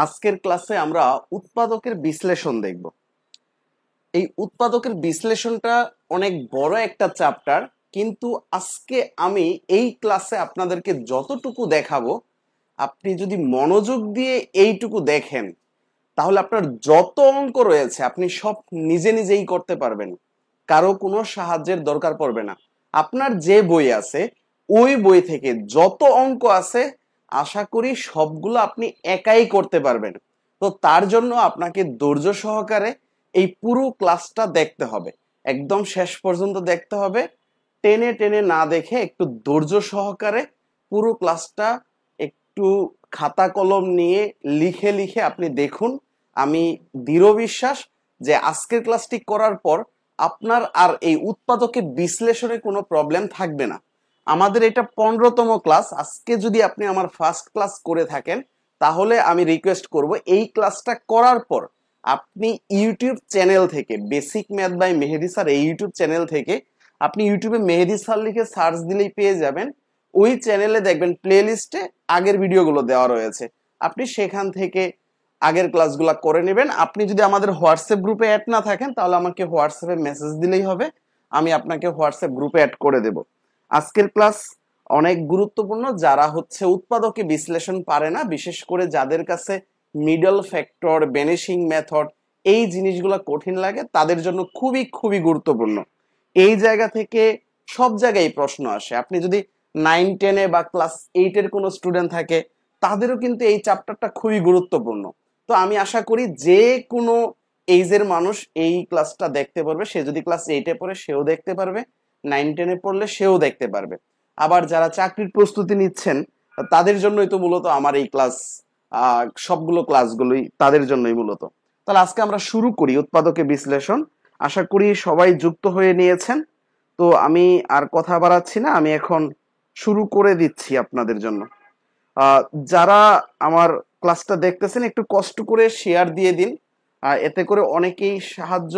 আজকের ক্লাসে আমরা উৎপাদকের বিশ্লেষণ দেখব। এই উৎপাদকের বিশ্লেষণটা অনেক বড় একটা চ্যাপ্টার, কিন্তু আজকে আমি এই ক্লাসে আপনাদেরকে যতটুকু দেখাবো, আপনি যদি মনোযোগ দিয়ে এইটুকু দেখেন তাহলে আপনার যত অঙ্ক রয়েছে আপনি সব নিজে নিজেই করতে পারবেন। কারো কোনো সাহায্যের দরকার পড়বে না। আপনার যে বই আছে ওই বই থেকে যত অঙ্ক আছে আশা করি সবগুলো আপনি একাই করতে পারবেন। তো তার জন্য আপনাকে ধৈর্য সহকারে এই পুরো ক্লাসটা দেখতে হবে, একদম শেষ পর্যন্ত দেখতে হবে। টেনে টেনে না দেখে একটু ধৈর্য সহকারে পুরো ক্লাসটা একটু খাতা কলম নিয়ে লিখে লিখে আপনি দেখুন। আমি দৃঢ় বিশ্বাস যে আজকের ক্লাসটি করার পর আপনার আর এই উৎপাদকে বিশ্লেষণে কোনো প্রবলেম থাকবে না। আমাদের এটা 15তম ক্লাস। আজকে যদি আপনি আমার ফার্স্ট ক্লাস করে থাকেন তাহলে আমি রিকোয়েস্ট করব এই ক্লাসটা করার পর আপনি ইউটিউব চ্যানেল থেকে basic math by Mehedi sir, এই ইউটিউব চ্যানেল থেকে আপনি ইউটিউবে মেহেদি স্যার লিখে সার্চ দিলেই পেয়ে যাবেন। ওই চ্যানেলে দেখবেন প্লে লিস্টে আগের ভিডিওগুলো দেওয়া রয়েছে, আপনি সেখান থেকে আগের ক্লাসগুলো করে নেবেন। আপনি যদি আমাদের হোয়াটসঅ্যাপ গ্রুপে অ্যাড না থাকেন তাহলে আমাকে হোয়াটসঅ্যাপে মেসেজ দিলেই হবে, আমি আপনাকে হোয়াটসঅ্যাপ গ্রুপে অ্যাড করে দেব। আজকের ক্লাস অনেক গুরুত্বপূর্ণ। যারা উৎপাদকে বিশ্লেষণ পারে না, বিশেষ করে যাদের কাছে মিডল ফ্যাক্টর, ভ্যানিশিং মেথড এই জিনিসগুলো কঠিন লাগে, তাদের জন্য খুবই খুবই গুরুত্বপূর্ণ। এই জায়গা থেকে সব জায়গায় প্রশ্ন আসে। আপনি যদি 9-10-এ বা ক্লাস 8-এর কোনো স্টুডেন্ট থাকে তাদেরও কিন্তু এই চ্যাপ্টারটা খুবই গুরুত্বপূর্ণ। তো আমি আশা করি যে কোনো এইজের মানুষ এই ক্লাসটা দেখতে পারবে। সে যদি ক্লাস 8-এ পড়ে সেও দেখতে পারবে, 9-10-এ পড়লে সেও দেখতে পারবে। আবার যারা চাকরির প্রস্তুতি নিচ্ছেন তাদের জন্যই তো মূলত আমার এই ক্লাস, সবগুলো ক্লাসগুলোই তাদের জন্যই মূলত। তাহলে আজকে আমরা শুরু করি উৎপাদকে বিশ্লেষণ। আশা করি সবাই যুক্ত হয়ে নিয়েছেন। তো আমি আর কথা বাড়াচ্ছি না, আমি এখন শুরু করে দিচ্ছি আপনাদের জন্য। যারা আমার ক্লাসটা দেখতেছেন একটু কষ্ট করে শেয়ার দিয়ে দিন, এতে করে অনেকেই সাহায্য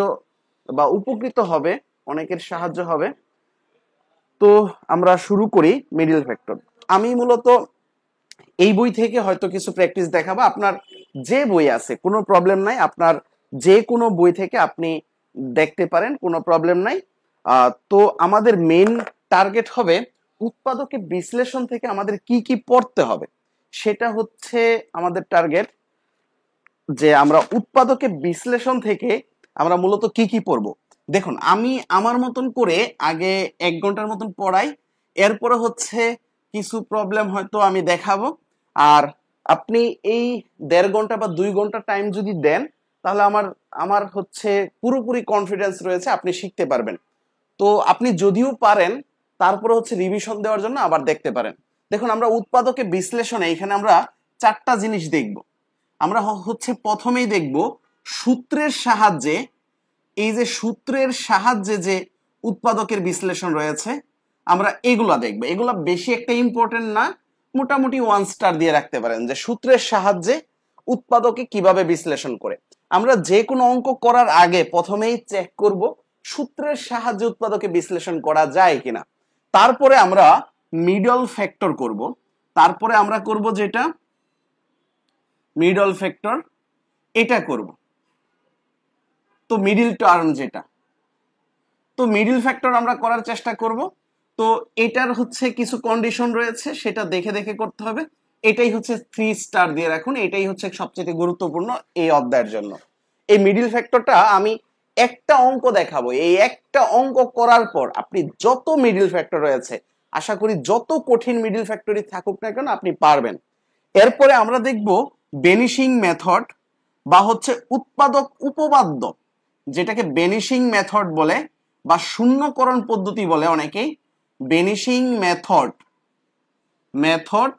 বা উপকৃত হবে, অনেকের সাহায্য হবে। তো আমরা শুরু করি মিডল ফ্যাক্টর। আমি মূলত এই বই থেকে হয়তো কিছু প্র্যাকটিস দেখাবো। আপনার যে বই আছে কোনো প্রবলেম নাই, আপনার যে কোনো বই থেকে আপনি দেখতে পারেন, কোনো প্রবলেম নাই। তো আমাদের মেইন টার্গেট হবে উৎপাদকে বিশ্লেষণ থেকে আমাদের কি কি পড়তে হবে, সেটা হচ্ছে আমাদের টার্গেট। যে আমরা উৎপাদকে বিশ্লেষণ থেকে আমরা মূলত কি কি পড়ব। দেখুন, আমি আমার মতন করে আগে 1 ঘন্টার মতন পড়াই, এরপরে কিছু প্রবলেম হয়তো আমি দেখাবো। আর আপনি এই 1.5 ঘন্টা বা 2 ঘন্টা টাইম যদি দেন তাহলে আমার আমার পুরোপুরি কনফিডেন্স রয়েছে আপনি শিখতে পারবেন। তো আপনি যদিও পারেন তারপরে রিভিশন দেওয়ার জন্য আবার দেখতে পারেন। দেখুন, আমরা উৎপাদকে বিশ্লেষণে এখানে আমরা 4টা জিনিস দেখব। আমরা প্রথমেই দেখব সূত্রের সাহায্যে, এই যে সূত্রের সাহায্যে যে উৎপাদকের বিশ্লেষণ রয়েছে আমরা এগুলা দেখব। এগুলা বেশি একটা ইম্পর্টেন্ট না, মোটামুটি 1 স্টার দিয়ে রাখতে পারেন যে সূত্রের সাহায্যে উৎপাদকে কিভাবে বিশ্লেষণ করে। আমরা যে কোনো অঙ্ক করার আগে প্রথমেই চেক করব সূত্রের সাহায্যে উৎপাদকে বিশ্লেষণ করা যায় কিনা। তারপরে আমরা মিডল ফ্যাক্টর করব, তারপরে আমরা করব যেটা মিডল ফ্যাক্টর, এটা করব। তো মিডল টার্ম যেটা, তো মিডল ফ্যাক্টর আমরা করার চেষ্টা করব। তো এটার কিছু কন্ডিশন রয়েছে, সেটা দেখে দেখে করতে হবে। এটাই 3 স্টার দিয়ে রাখুন, এটাই সবচেয়ে গুরুত্বপূর্ণ এই অধ্যায়ের জন্য। এই মিডল ফ্যাক্টরটা আমি একটা অঙ্ক দেখাবো, এই একটা অঙ্ক করার পর আপনি যত মিডল ফ্যাক্টর রয়েছে, আশা করি যত কঠিন মিডল ফ্যাক্টরই থাকুক না কেন আপনি পারবেন। এরপরে আমরা দেখব ভ্যানিশিং মেথড বা উৎপাদক উপপাদ্য, যেটাকে ভ্যানিশিং মেথড বলে বা শূন্যকরণ পদ্ধতি বলে অনেকেই। ভ্যানিশিং মেথড মেথড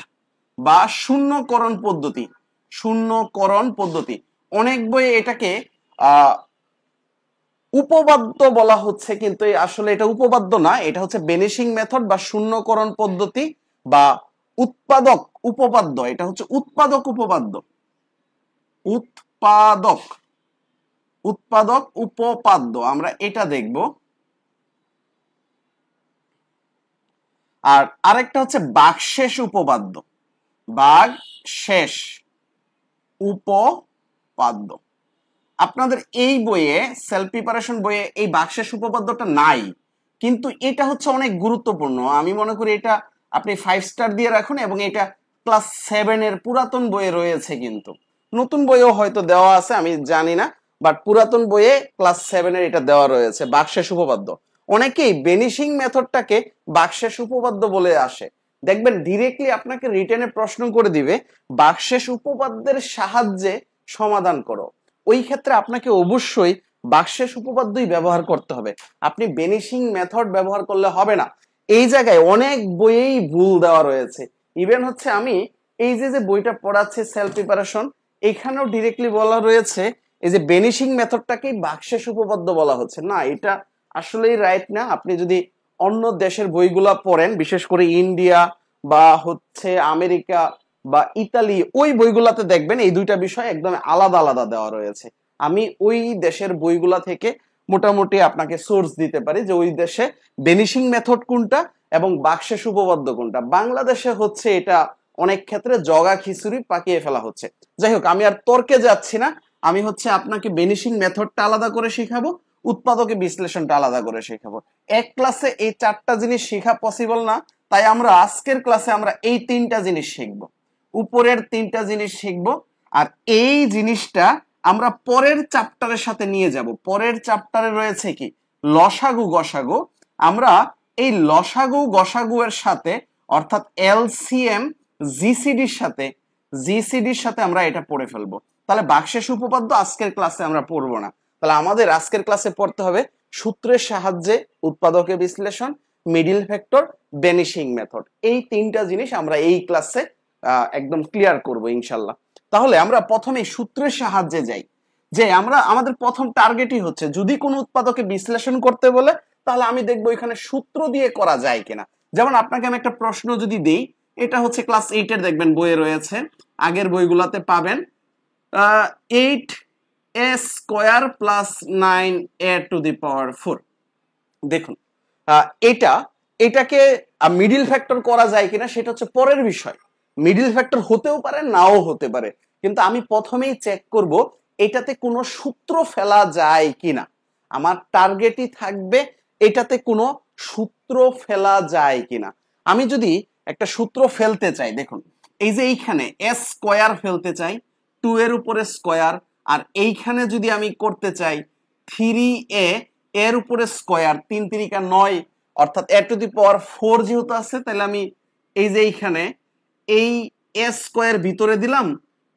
বা শূন্যকরণ পদ্ধতি, শূন্যকরণ পদ্ধতি। অনেক বইয়ে এটাকে উপপাদ্য বলা হচ্ছে, কিন্তু আসলে এটা উপপাদ্য না, এটা ভ্যানিশিং মেথড বা শূন্যকরণ পদ্ধতি বা উৎপাদক উপপাদ্য। এটা উৎপাদক উপপাদ্য, উৎপাদক উৎপাদক উপপাদ্য আমরা এটা দেখব। আর আরেকটা ভাগশেষ উপপাদ্য, ভাগশেষ উপপাদ্য। আপনাদের এই বইয়ে সেলফ প্রিপারেশন বইয়ে এই বাক্সেস উপপাদ্যটা নাই, কিন্তু এটা হচ্ছে অনেক গুরুত্বপূর্ণ। আমি মনে করি এটা আপনি 5 স্টার দিয়ে রাখুন, এবং এটা ক্লাস 7 এর পুরাতন বইয়ে রয়েছে, কিন্তু নতুন বইয়েও হয়তো দেওয়া আছে, আমি জানি না, বাট পুরাতন বইয়ে ক্লাস 7 এর এটা দেওয়া রয়েছে, বাক্সেস উপপাদ্য। অনেকেই বেনিশিং মেথডটাকে বাক্সেস উপপাদ্য বলে আসে। দেখবেন ডিরেক্টলি আপনাকে রিটেনে প্রশ্ন করে দিবে বাক্সেস উপপাদ্যের সাহায্যে সমাধান করো। ওই ক্ষেত্রে আপনাকে অবশ্যই বাক্সেস উপপাদ্যই ব্যবহার করতে হবে, আপনি বেনিশিং মেথড ব্যবহার করলে হবে না। এই জায়গায় অনেক বইয়েই ভুল দেওয়া রয়েছে। ইভেন হচ্ছে আমি এই যে বইটা পড়াচ্ছি সেলফ প্রিপারেশন, এখানেও ডিরেক্টলি বলা রয়েছে এই যে বেনিশিং মেথডটাকেই বাক্সেস উপপাদ্য বলা হচ্ছে না। এটা আসলেই রাইট না। আপনি যদি অন্য দেশের বইগুলা পড়েন, বিশেষ করে ইন্ডিয়া বা হচ্ছে আমেরিকা বা ইতালি, ওই বইগুলাতে দেখবেন এই দুইটা বিষয় একদম আলাদা আলাদা দেওয়া রয়েছে। আমি ওই দেশের বইগুলা থেকে মোটামুটি আপনাকে সোর্স দিতে পারি যে ওই দেশে বেনিশিং মেথড কোনটা এবং বাক্সেস উপপাদ্য কোনটা। বাংলাদেশে হচ্ছে এটা অনেক ক্ষেত্রে জগা খিচুড়ি পাকিয়ে ফেলা হচ্ছে। যাই হোক, আমি আর তর্কে যাচ্ছি না। আমি হচ্ছে আপনাকে বেনিশিং মেথডটা আলাদা করে শিখাবো, উৎপাদকে বিশ্লেষণটা আলাদা করে শেখাবো। এক ক্লাসে এই 4টা জিনিস শেখা পসিবল না, তাই আমরা আজকের ক্লাসে আমরা এই 3টা জিনিস শিখবো, উপরের 3টা জিনিস শিখবো। আর এই জিনিসটা আমরা পরের চ্যাপ্টারের সাথে নিয়ে যাব। পরের চ্যাপ্টারে রয়েছে কি লসাগু গসাগু। আমরা এই লসাগু গসাগু এর সাথে অর্থাৎ এলসিএম জিসিডির সাথে আমরা এটা পড়ে ফেলবো। তাহলে বাক্সেস উপপাদ্য আজকের ক্লাসে আমরা পড়বো না। তাহলে আমাদের আজকের ক্লাসে পড়তে হবে সূত্রের সাহায্যে উৎপাদকে বিশ্লেষণ, মিডিল ফ্যাক্টর, বেনিশিং মেথড। এই 3টা জিনিস আমরা এই ক্লাসে একদম ক্লিয়ার করব ইনশাল্লাহ। তাহলে আমরা প্রথমে সূত্রের সাহায্যে যাই। যে আমরা আমাদের প্রথম টার্গেটই হচ্ছে যদি কোনো উৎপাদকে বিশ্লেষণ করতে বলে, তাহলে আমি দেখবো এখানে সূত্র দিয়ে করা যায় কিনা। যেমন আপনাকে আমি একটা প্রশ্ন যদি দেই, এটা হচ্ছে ক্লাস 8 এর, দেখবেন বইয়ে রয়েছে, আগের বইগুলাতে পাবেন। 8a square plus 9a to the power 4। দেখুন এটাকে মিডিল ফ্যাক্টর করা যায় কিনা সেটা হচ্ছে পরের বিষয়। মিডিল ফ্যাক্টর হতেও পারে, নাও হতে পারে, কিন্তু আমি প্রথমেই চেক করব এটাতে কোনো সূত্র ফেলা যায় কিনা। আমার টার্গেটই থাকবে এটাতে কোনো সূত্র ফেলা যায় কিনা। আমি যদি একটা সূত্র ফেলতে চাই, দেখুন এই যে এইখানে এস স্কয়ার ফেলতে চাই, 2 এর উপরে স্কয়ার, আর এইখানে যদি আমি করতে চাই 3a এর উপরে স্কয়ার, 3 3 9, অর্থাৎ a টু দি পাওয়ার 4 যেহেতু আছে, তাহলে আমি এই যে এইখানে এই a স্কয়ার ভিতরে দিলাম,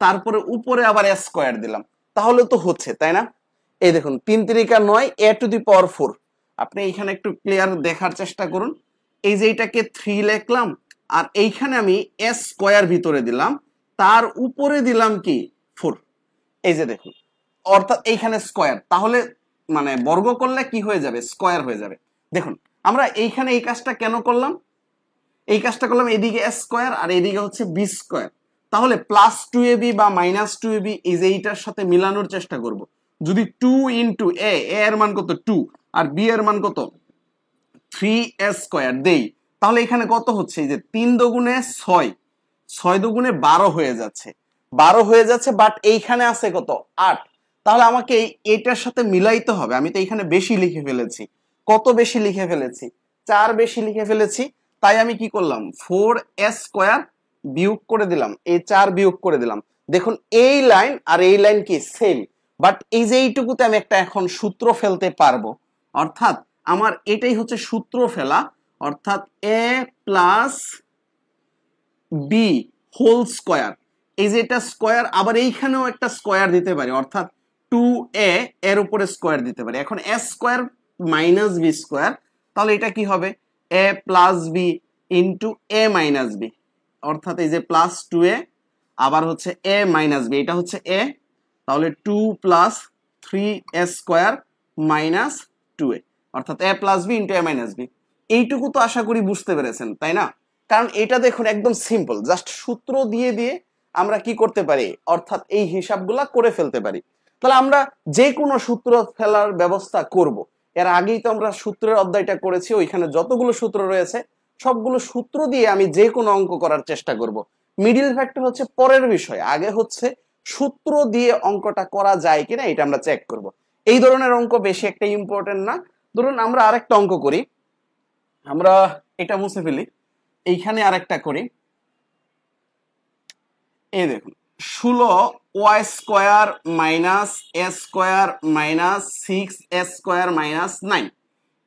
তারপরে উপরে আবার a স্কয়ার দিলাম, তাহলে তো হচ্ছে, তাই না? এই দেখুন 3 3 9 a টু দি পাওয়ার 4। আপনি এইখানে একটু ক্লিয়ার দেখার চেষ্টা করুন। এই যে এটাকে 3 লিখলাম, আর এইখানে আমি a স্কয়ার ভিতরে দিলাম, তার উপরে দিলাম কি 4। এই যে দেখুন, অর্থাৎ এইখানে স্কয়ার, তাহলে মানে বর্গ করলে কি হয়ে যাবে, স্কয়ার হয়ে যাবে। দেখুন আমরা এইখানে এই কাজটা কেন করলাম, এই কাজটা করলাম, এদিকে a স্কয়ার আর এদিকে হচ্ছে b স্কয়ার, তাহলে প্লাস 2ab বা মাইনাস 2ab এই যে এইটার সাথে মিলানোর চেষ্টা করব। যদি 2 ইনটু a এর মান কত 2 আর b এর মান কত 3a স্কয়ার দেই, তাহলে এখানে কত হচ্ছে, এই যে 3 দুগুণে 6, 6 দুগুণে 12 হয়ে যাচ্ছে, 12 হয়ে যাচ্ছে, বাট এইখানে আছে কত 8। তাহলে আমাকে এইটার সাথে মিলাইতে হবে। আমি তো এইখানে বেশি লিখে ফেলেছি, কত বেশি লিখে ফেলেছি, 4 বেশি লিখে ফেলেছি। তাই আমি কি করলাম, 4a স্কয়ার বিয়োগ করে দিলাম, এই 4 বিয়োগ করে দিলাম। দেখুন এই লাইন আর এই লাইন কি সেম, বাট এই যে এইটুকুতে আমি একটা এখন সূত্র ফেলতে পারবো। অর্থাৎ আমার এটাই হচ্ছে সূত্র ফেলা, অর্থাৎ a plus B whole square. এই যে এটা স্কয়ার, আবার এইখানেও একটা স্কয়ার দিতে পারি, অর্থাৎ 2a এর উপরে স্কয়ার দিতে পারি। এখন a square minus B square, তাহলে এটা কি হবে a plus B into a minus B, অর্থাৎ এই যে প্লাস 2a আবার হচ্ছে a মাইনাস বি, এটা হচ্ছে a, তাহলে 2 plus 3a square minus 2a, অর্থাৎ a plus B into a minus B. এইটুকু তো আশা করি বুঝতে পেরেছেন, তাই না? কারণ এটা দেখুন একদম সিম্পল, জাস্ট সূত্র দিয়ে দিয়ে আমরা কি করতে পারি, অর্থাৎ এই হিসাবগুলা করে ফেলতে পারি। তাহলে আমরা যে কোনো সূত্র ফেলার ব্যবস্থা করব। এর আগেই তো আমরা সূত্রের অধ্যায়টা করেছি, ওইখানে যতগুলো সূত্র রয়েছে সবগুলো সূত্র দিয়ে আমি যে কোনো অঙ্ক করার চেষ্টা করব। মিডিল ফ্যাক্টর হচ্ছে পরের বিষয়, আগে হচ্ছে সূত্র দিয়ে অঙ্কটা করা যায় কিনা এটা আমরা চেক করব। এই ধরনের অঙ্ক বেশি একটা ইম্পর্টেন্ট না। ধরুন আমরা আরেকটা অঙ্ক করি, আমরা এটা মুছে ফেলি, এইখানে আরেকটা করি। এই দেখুন 16y² minus a square minus 6a² - 9।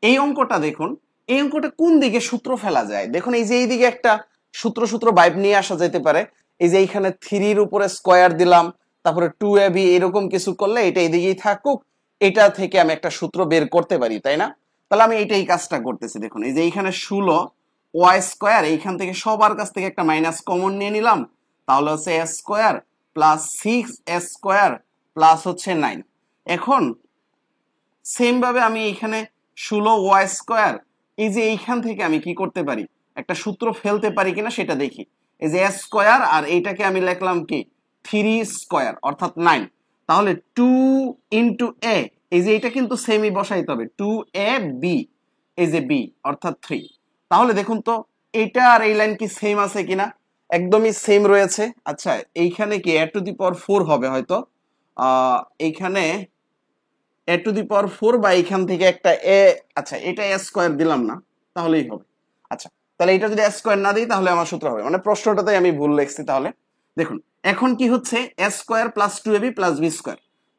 এই অঙ্কটা দেখুন, এই অঙ্কটা কোন দিকে সূত্র ফেলা যায় দেখুন। এই যে এই দিকে একটা সূত্র ভাইব নিয়ে আসা যেতে পারে। এই যে এইখানে 3 এর উপরে স্কোয়ার দিলাম, তারপরে 2ab এরকম কিছু করলে এটা এইদিকেই থাকুক, এটা থেকে আমি একটা সূত্র বের করতে পারি, তাই না? তাহলে আমি এইটাই কাজটা করতেছি। দেখুন এই যে এইখানে 16y², এইখান থেকে সবার কাছ থেকে একটা মাইনাস কমন নিয়ে নিলাম, তাহলে হচ্ছে a² প্লাস 6a² প্লাস হচ্ছে 9। এখন সেম ভাবে আমি এইখানে 16y², এই যে এইখান থেকে আমি কি করতে পারি, একটা সূত্র ফেলতে পারি কিনা সেটা দেখি। এই যে a² আর এইটাকে আমি লিখলাম কি 3² অর্থাৎ 9। তাহলে 2 ইন্টু a, এই যে এটা কিন্তু সেমই বসাইতে হবে, 2ab, এই যে b অর্থাৎ 3। তাহলে দেখুন তো এটা আর এই লাইন কি সেম আছে কিনা, একদমই সেম রয়েছে। আচ্ছা এইখানে কি a⁴ হবে হয়তো, এইখানে a⁴ বা এইখান থেকে একটা a, আচ্ছা এটা a² দিলাম না, তাহলেই হবে। আচ্ছা তাহলে এটা যদি a² না দিই তাহলে আমার সূত্র হবে, মানে প্রশ্নটাতে আমি ভুল লিখছি। তাহলে দেখুন এখন কি হচ্ছে a² plus 2ab plus b²।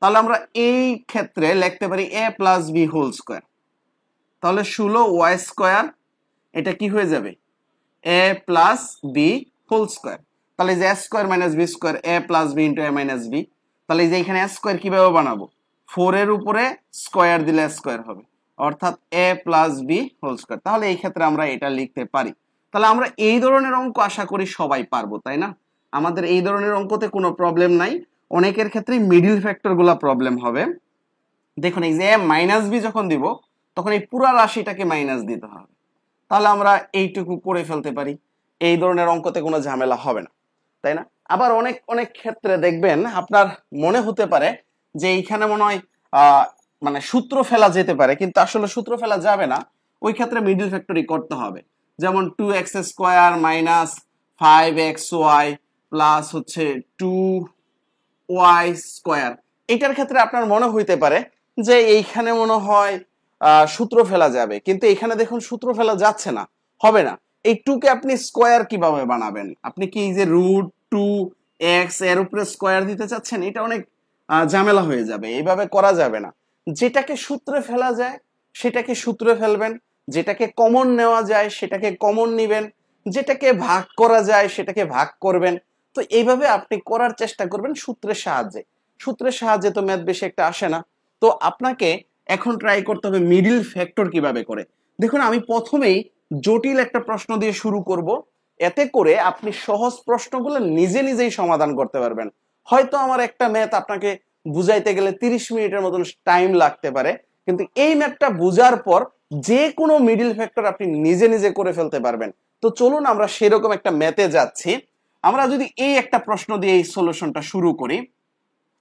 তাহলে আমরা এই ক্ষেত্রে লিখতে পারি a plus b whole square. তাহলে 16y², এটা কি হয়ে যাবে a plus b whole square. তাহলে যে a² minus b², a plus b into a minus b। তাহলে এই যে এখানে a² কিভাবে বানাবো, 4 এর উপরে স্কোয়ার দিলে স্কোয়ার হবে, অর্থাৎ a plus b whole square. তাহলে এই ক্ষেত্রে আমরা এটা লিখতে পারি। তাহলে আমরা এই ধরনের অঙ্ক আশা করি সবাই পারবো, তাই না? আমাদের এই ধরনের অঙ্কতে কোনো প্রবলেম নাই। অনেকের ক্ষেত্রে মিডিল ফ্যাক্টর গুলা প্রবলেম হবে। দেখুন এই যে a মাইনাস b যখন দিব তখন এই পুরা রাশিটাকে মাইনাস দিতে হবে। তাহলে আমরা এইটুকু করে ফেলতে পারি, এই ধরনের অঙ্কতে কোনো ঝামেলা হবে না, তাই না? আবার অনেক অনেক ক্ষেত্রে দেখবেন আপনার মনে হতে পারে যে এইখানে মনে হয় মানে সূত্র ফেলা যেতে পারে, কিন্তু আসলে সূত্র ফেলা যাবে না। ওই ক্ষেত্রে মিডল ফ্যাক্টরি করতে হবে। যেমন 2x² মাইনাস 5xy প্লাস হচ্ছে 2y²। এটার ক্ষেত্রে আপনার মনে হইতে পারে যে এইখানে মনে হয় সূত্র ফেলা যাবে, কিন্তু এখানে দেখুন সূত্র ফেলা যাচ্ছে না, হবে না। এই 2 কে আপনি স্কোয়ার কিভাবে বানাবেন? আপনি কি এই যে √2x এর উপরে স্কোয়ার দিতে চাচ্ছেন? এটা অনেক ঝামেলা হয়ে যাবে, এইভাবে করা যাবে না। যেটাকে সূত্রে ফেলা যায় সেটাকে সূত্রে ফেলবেন, যেটাকে কমন নেওয়া যায় সেটাকে কমন নিবেন, যেটাকে ভাগ করা যায় সেটাকে ভাগ করবেন। তো এইভাবে আপনি করার চেষ্টা করবেন সূত্রের সাহায্যে। সূত্রের সাহায্যে তো ম্যাথ বেশি একটা আসে না। তো আপনাকে এখন ট্রাই করতে হবে মিডিল ফ্যাক্টর কিভাবে করে। দেখুন আমি প্রথমেই জটিল একটা প্রশ্ন দিয়ে শুরু করব, এতে করে আপনি সহজ প্রশ্নগুলো নিজে নিজেই সমাধান করতে পারবেন। হয়তো আমার একটা ম্যাথ আপনাকে বুঝাইতে গেলে 30 মিনিটের মতন টাইম লাগতে পারে, কিন্তু এই ম্যাথটা বুঝার পর যে কোনো মিডিল ফ্যাক্টর আপনি নিজে নিজে করে ফেলতে পারবেন। তো চলুন আমরা সেরকম একটা ম্যাথে যাচ্ছি। আমরা যদি এই একটা প্রশ্ন দিয়ে এই সলিউশনটা শুরু করি,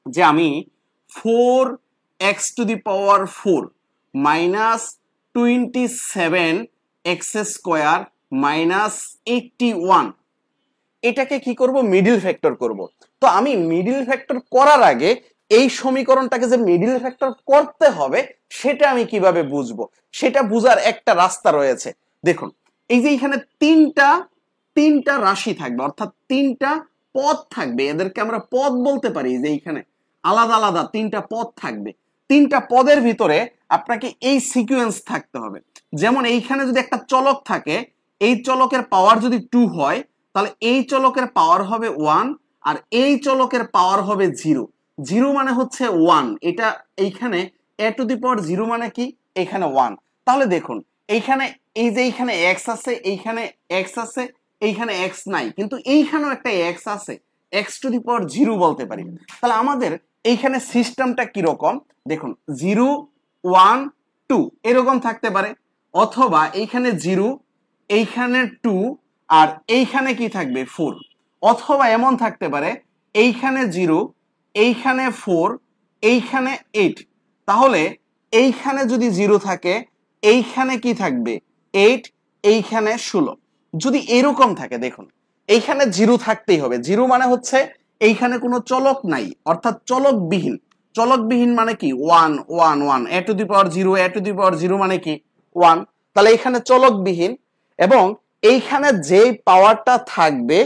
যে আমি 4x⁴ মাইনাস 27x² মাইনাস 81, এটাকে কি করব, মিডিল ফ্যাক্টর করব। তো আমি মিডিল ফ্যাক্টর করার আগে এই সমীকরণটাকে যে মিডিল ফ্যাক্টর করতে হবে সেটা আমি কিভাবে বুঝবো, সেটা বুঝার একটা রাস্তা রয়েছে। দেখুন এই যে এখানে তিনটা রাশি থাকবে, অর্থাৎ তিনটা পদ থাকবে, এদেরকে আমরা পদ বলতে পারি। যে এইখানে আলাদা আলাদা তিনটা পদ থাকবে, তিনটা পদের ভিতরে আপনাকে এই সিকোয়েন্স থাকতে হবে। যেমন এইখানে যদি একটা চলক থাকে, এই চলকের পাওয়ার যদি 2 হয়, তাহলে এই চলকের পাওয়ার হবে 1, আর এই চলকের পাওয়ার হবে 0। 0 মানে হচ্ছে 1, এটা এইখানে a⁴ মানে কি, এখানে 1। তাহলে দেখুন এইখানে এই যে এইখানে x আছে, এইখানে x আছে, এইখানে x নাই, কিন্তু এইখানেও একটা x আছে, x⁴ বলতে পারি। তাহলে আমাদের এইখানে সিস্টেমটা কি রকম দেখুন, 0 1 2 এরকম থাকতে পারে, অথবা এইখানে 0, এইখানে 2, আর এইখানে কি থাকবে 4, অথবা এমন থাকতে পারে এইখানে 0, এইখানে 4, এইখানে 8। তাহলে এইখানে যদি 0 থাকে, এইখানে কি থাকবে 8, এইখানে 16। যদি এরকম থাকে, দেখুন এইখানে 0 থাকতেই হবে। 0 মানে হচ্ছে এইখানে কোনো চলক নাই, অর্থাৎ চলকবিহীন। চলকবিহীন মানে কি 1 1 1, a to the power 0, a to the power 0 মানে কি 1। তাহলে এইখানে চলকবিহীন, এবং এইখানে যেই পাওয়ারটা থাকবে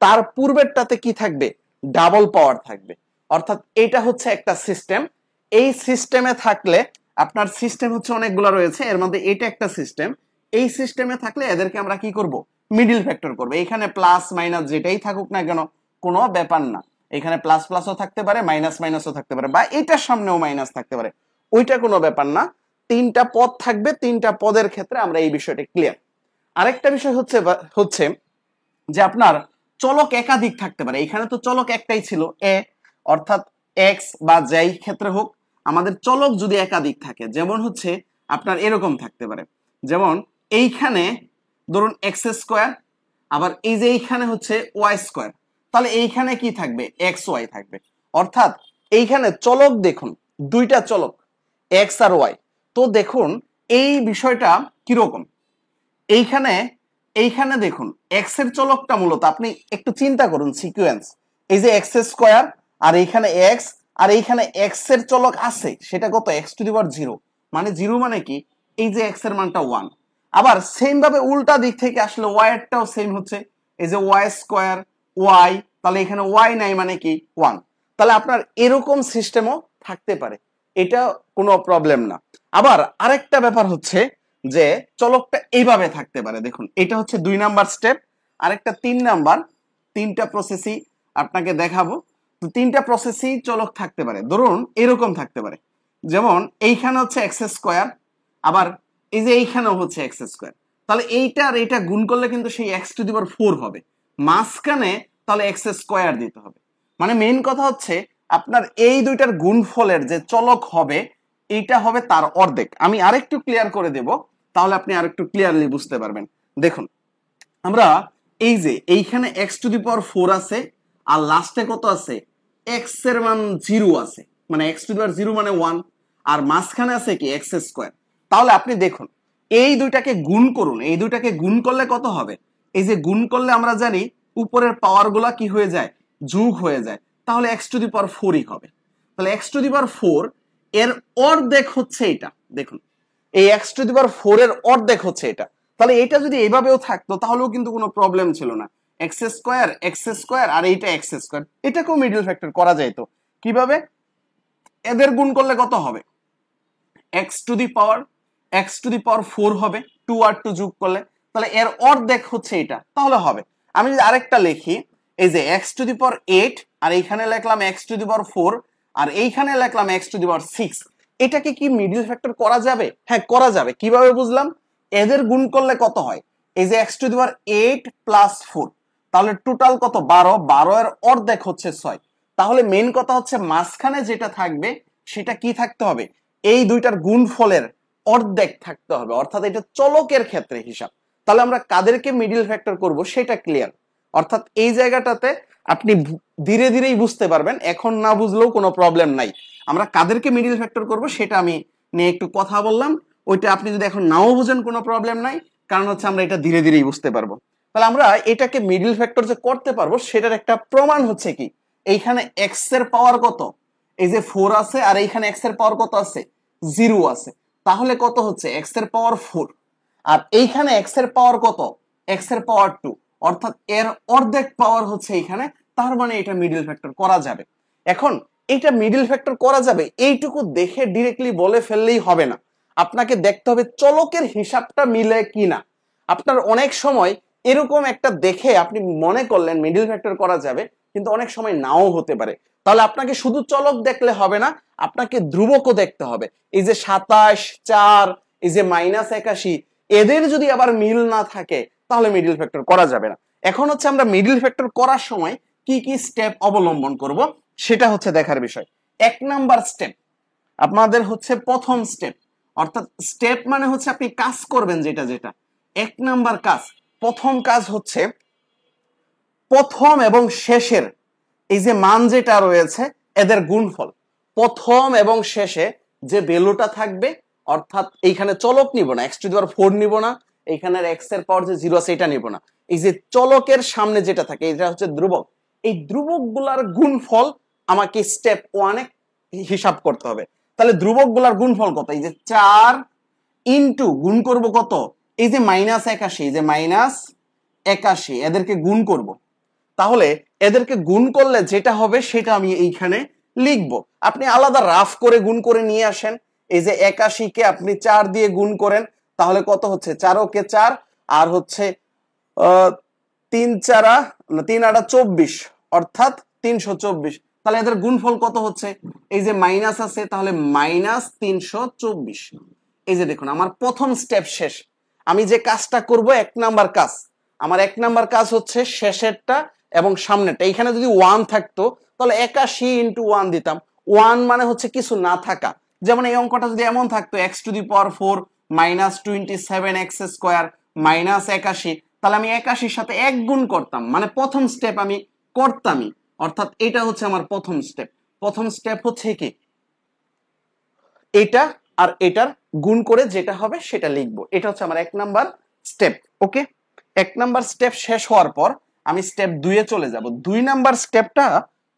তার পূর্বেরটাতে কি থাকবে, ডাবল পাওয়ার থাকবে। অর্থাৎ এটা হচ্ছে একটা সিস্টেম। এই সিস্টেমে থাকলে, আপনার সিস্টেম হচ্ছে অনেকগুলো রয়েছে, এর মধ্যে এটা একটা সিস্টেম। এই সিস্টেমে থাকলে এদেরকে আমরা কি করব, মিডিল ফ্যাক্টর করব। এখানে প্লাস মাইনাস যেটাই থাকুক না কেন কোনো ব্যাপার না, এখানে প্লাস প্লাসও থাকতে পারে, মাইনাস মাইনাসও থাকতে পারে, বা এটার সামনেও মাইনাস থাকতে পারে, ওইটা কোনো ব্যাপার না। তিনটা পদ থাকবে, তিনটা পদের ক্ষেত্রে আমরা এই বিষয়টা ক্লিয়ার। আরেকটা বিষয় হচ্ছে হচ্ছে যে আপনার চলক একাধিক থাকতে পারে। এখানে তো চলক একটাই ছিল এ, অর্থাৎ এক্স বা যাই ক্ষেত্রে হোক, আমাদের চলক যদি একাধিক থাকে, যেমন হচ্ছে আপনার এরকম থাকতে পারে, যেমন এইখানে ধরুন এক্স স্কোয়ার, আবার এই যে এইখানে হচ্ছে ওয়াই স্কোয়ার, তাহলে এইখানে কি থাকবে, এক্স ওয়াই থাকবে। অর্থাৎ এইখানে চলক দেখুন, দুইটা চলক এক্স আর ওয়াই। তো দেখুন এই বিষয়টা কিরকম, এইখানে এইখানে দেখুন এক্স এর চলকটা মূলত আপনি একটু চিন্তা করুন সিকোয়েন্স, এই যে এক্স স্কোয়ার আর এইখানে এক্স, আর এইখানে এক্স এর চলক আছে সেটা কত, এক্স টু দি পাওয়ার 0, মানে 0 মানে কি এই যে এক্স এর মানটা 1। আবার সেম ভাবে উল্টা দিক থেকে আসলে ওয়াই এরটাও সেম হচ্ছে, এই যে ওয়াই স্কোয়ার ওয়াই, তাহলে এখানে ওয়াই নাই মানে কি 1। তাহলে আপনার এরকম সিস্টেমও থাকতে পারে, এটা কোনো প্রবলেম না। আবার আরেকটা ব্যাপার হচ্ছে যে চলকটা এইভাবে থাকতে পারে, দেখুন এটা হচ্ছে 2 নাম্বার স্টেপ। আরেকটা 3 নাম্বার, তিনটা প্রসেসই আপনাকে দেখাবো। তো তিনটা প্রসেসই চলক থাকতে পারে, ধরুন এরকম থাকতে পারে, যেমন এইখানে হচ্ছে এক্স স্কোয়ার, আবার এই যে এইখানেও হচ্ছে এক্স স্কোয়ার, তাহলে এইটা আর এইটা গুণ করলে কিন্তু সেই এক্স টু দি পাওয়ার 4 হবে, মাঝখানে তাহলে এক্স স্কোয়ার দিতে হবে। মানে মেইন কথা হচ্ছে আপনার এই দুইটার গুণফলের যে চলক হবে এইটা হবে তার অর্ধেক। আমি আরেকটু ক্লিয়ার করে দেব, তাহলে আপনি আরেকটু ক্লিয়ারলি বুঝতে পারবেন। দেখুন আমরা এই যে এইখানে এক্স টু দি পাওয়ার 4 আছে, আর লাস্টে কত আছে, এক্স এর মান 0 আছে, মানে এক্স টু দি পাওয়ার 0 মানে 1, আর মাঝখানে আছে কি এক্স স্কোয়ার। তাহলে আপনি দেখুন এই দুইটাকে গুণ করুন, এই দুইটাকে গুণ করলে কত হবে, এই যে গুণ করলে আমরা জানি উপরের পাওয়ার গুলা কি হয়ে যায়, যোগ হয়ে যায়, তাহলে এক্স টু দি পাওয়ার 4ই হবে। তাহলে এক্স টু দি পাওয়ার 4 এর অর্ধেক হচ্ছে এটা, দেখুন এই এক্স টু দি পাওয়ার 4 এর অর্ধেক হচ্ছে এটা। তাহলে এটা যদি এইভাবেও থাকতো তাহলেও কিন্তু কোনো প্রবলেম ছিল না, এক্স স্কোয়ার আর এইটা এক্স স্কোয়ার, এটাকেও মিডল ফ্যাক্টর করা যাইতো। কিভাবে, এদের গুণ করলে কত হবে, এক্স টু দি পাওয়ার 4 হবে, 2 আর 2 যোগ করলে, তাহলে এর অর্ধেক হচ্ছে এটা, তাহলে হবে। আমি যদি আরেকটা লিখি, এই যে এক্স টু দি পাওয়ার 8, আর এইখানে লিখলাম এক্স টু দি পাওয়ার 4, আর এইখানে লিখলাম এক্স টু দি পাওয়ার 6, এটাকে কি মিডল ফ্যাক্টর করা যাবে? হ্যাঁ করা যাবে। কিভাবে বুঝলাম, এদের গুণ করলে কত হয়, এই যে x two the power 8 plus 4, তাহলে টোটাল কত, 12, 12 এর অর্ধেক হচ্ছে 6। তাহলে মেইন কথা হচ্ছে মাঝখানে যেটা থাকবে সেটা কি থাকতে হবে, এই দুইটার গুণফলের অর্ধেক থাকতে হবে, অর্থাৎ এটা চলকের ক্ষেত্রে হিসাব। তাহলে আমরা কাদেরকে মিডল ফ্যাক্টর করব সেটা ক্লিয়ার। অর্থাৎ এই জায়গাটাতে আপনি ধীরে ধীরেই বুঝতে পারবেন, এখন না বুঝলেও কোনো প্রবলেম নাই। আমরা কাদেরকে মিডল ফ্যাক্টর করব সেটা আমি নিয়ে একটু কথা বললাম, ওইটা আপনি যদি এখন নাও বুঝেন কোনো প্রবলেম নাই, কারণ হচ্ছে আমরা এটা ধীরে ধীরেই বুঝতে পারবো। তাহলে আমরা এটাকে মিডল ফ্যাক্টর যে করতে পারবো সেটার একটা প্রমাণ হচ্ছে কি, এইখানে এক্স এর পাওয়ার কত, এই যে 4 আছে, আর এইখানে এক্স এর পাওয়ার কত আছে, 0 আছে, তাহলে কত হচ্ছে এক্স এর পাওয়ার 4, আর এইখানে এক্স এর পাওয়ার কত, এক্স এর পাওয়ার 2, অর্থাৎ এর অর্ধেক পাওয়ার হচ্ছে এইখানে, তার মানে এটা মিডল ফ্যাক্টর করা যাবে। এখন এটা মিডল ফ্যাক্টর করা যাবে এইটুকু দেখে ডিরেক্টলি বলে ফেললেই হবে না, আপনাকে দেখতে হবে চলকের হিসাবটা মিলে কিনা। আপনার অনেক সময় এরকম একটা দেখে আপনি মনে করলেন মিডল ফ্যাক্টর করা যাবে, কিন্তু অনেক সময় নাও হতে পারে। তাহলে আপনাকে শুধু চলক দেখলে হবে না, আপনাকে ধ্রুবকও দেখতে হবে। এই যে 27, 4, এই যে -81, এদের যদি আবার মিল না থাকে তাহলে মিডল ফ্যাক্টর করা যাবে না। এখন হচ্ছে আমরা মিডল ফ্যাক্টর করার সময় কি কি স্টেপ অবলম্বন করব সেটা হচ্ছে দেখার বিষয়। 1 নাম্বার স্টেপ আপনাদের হচ্ছে প্রথম স্টেপ, অর্থাৎ স্টেপ মানে হচ্ছে আপনি কাজ করবেন যেটা যেটা। 1 নাম্বার কাজ, প্রথম কাজ হচ্ছে প্রথম এবং শেষের এই যে মান যেটা রয়েছে এদের গুণফল, প্রথম এবং শেষে যে ভ্যালুটা থাকবে, অর্থাৎ এইখানে চলক নিব না, এক্স টু দি পাওয়ার 4 নিব না, এইখানে এক্স এর পাওয়ার যে 0 আছে এটা নিব না, এই যে চলকের সামনে যেটা থাকে এটা হচ্ছে ধ্রুবক, এই ধ্রুবকগুলার গুণফল আমাকে স্টেপ 1-এ হিসাব করতে হবে। তাহলে ধ্রুবকগুলার গুণফল কত? এই যে 4 ইনটু গুণ করব কত? এই যে -81, এই যে -81 এদেরকে গুণ করব। তাহলে এদেরকে গুণ করলে যেটা হবে সেটা আমি এইখানে লিখব। আপনি আলাদা রাফ করে গুণ করে নিয়ে আসেন। এই যে 81 কে আপনি 4 দিয়ে গুণ করেন, তাহলে কত হচ্ছে? 4 ওকে 4 আর হচ্ছে 3 4 3 8 24 অর্থাৎ 324। তাহলে এদের গুণফল কত হচ্ছে? এই যে মাইনাস আছে, তাহলে -324। এই যে দেখুন আমার প্রথম স্টেপ শেষ। আমি যে কাজটা করব 1 নাম্বার কাজ, আমার 1 নাম্বার কাজ হচ্ছে শেষেরটা এবং সামনেরটা। এখানে যদি 1 থাকতো তাহলে 81 ইনটু 1 দিতাম। 1 মানে হচ্ছে কিছু না থাকা। যেমন এই অঙ্কটা যদি এমন থাকতো x⁴ -27x² -81, তাহলে আমি 81-র সাথে 1 গুণ করতাম, মানে প্রথম স্টেপ আমি করতামই। অর্থাৎ এটা হচ্ছে আমার প্রথম স্টেপ। প্রথম স্টেপ হচ্ছে কি, এটা আর এটার গুণ করে যেটা হবে সেটা লিখবো। এটা হচ্ছে আমার 1 নাম্বার স্টেপ। ওকে, 1 নাম্বার স্টেপ শেষ হওয়ার পর আমি স্টেপ 2-এ চলে যাব। 2 নাম্বার স্টেপটা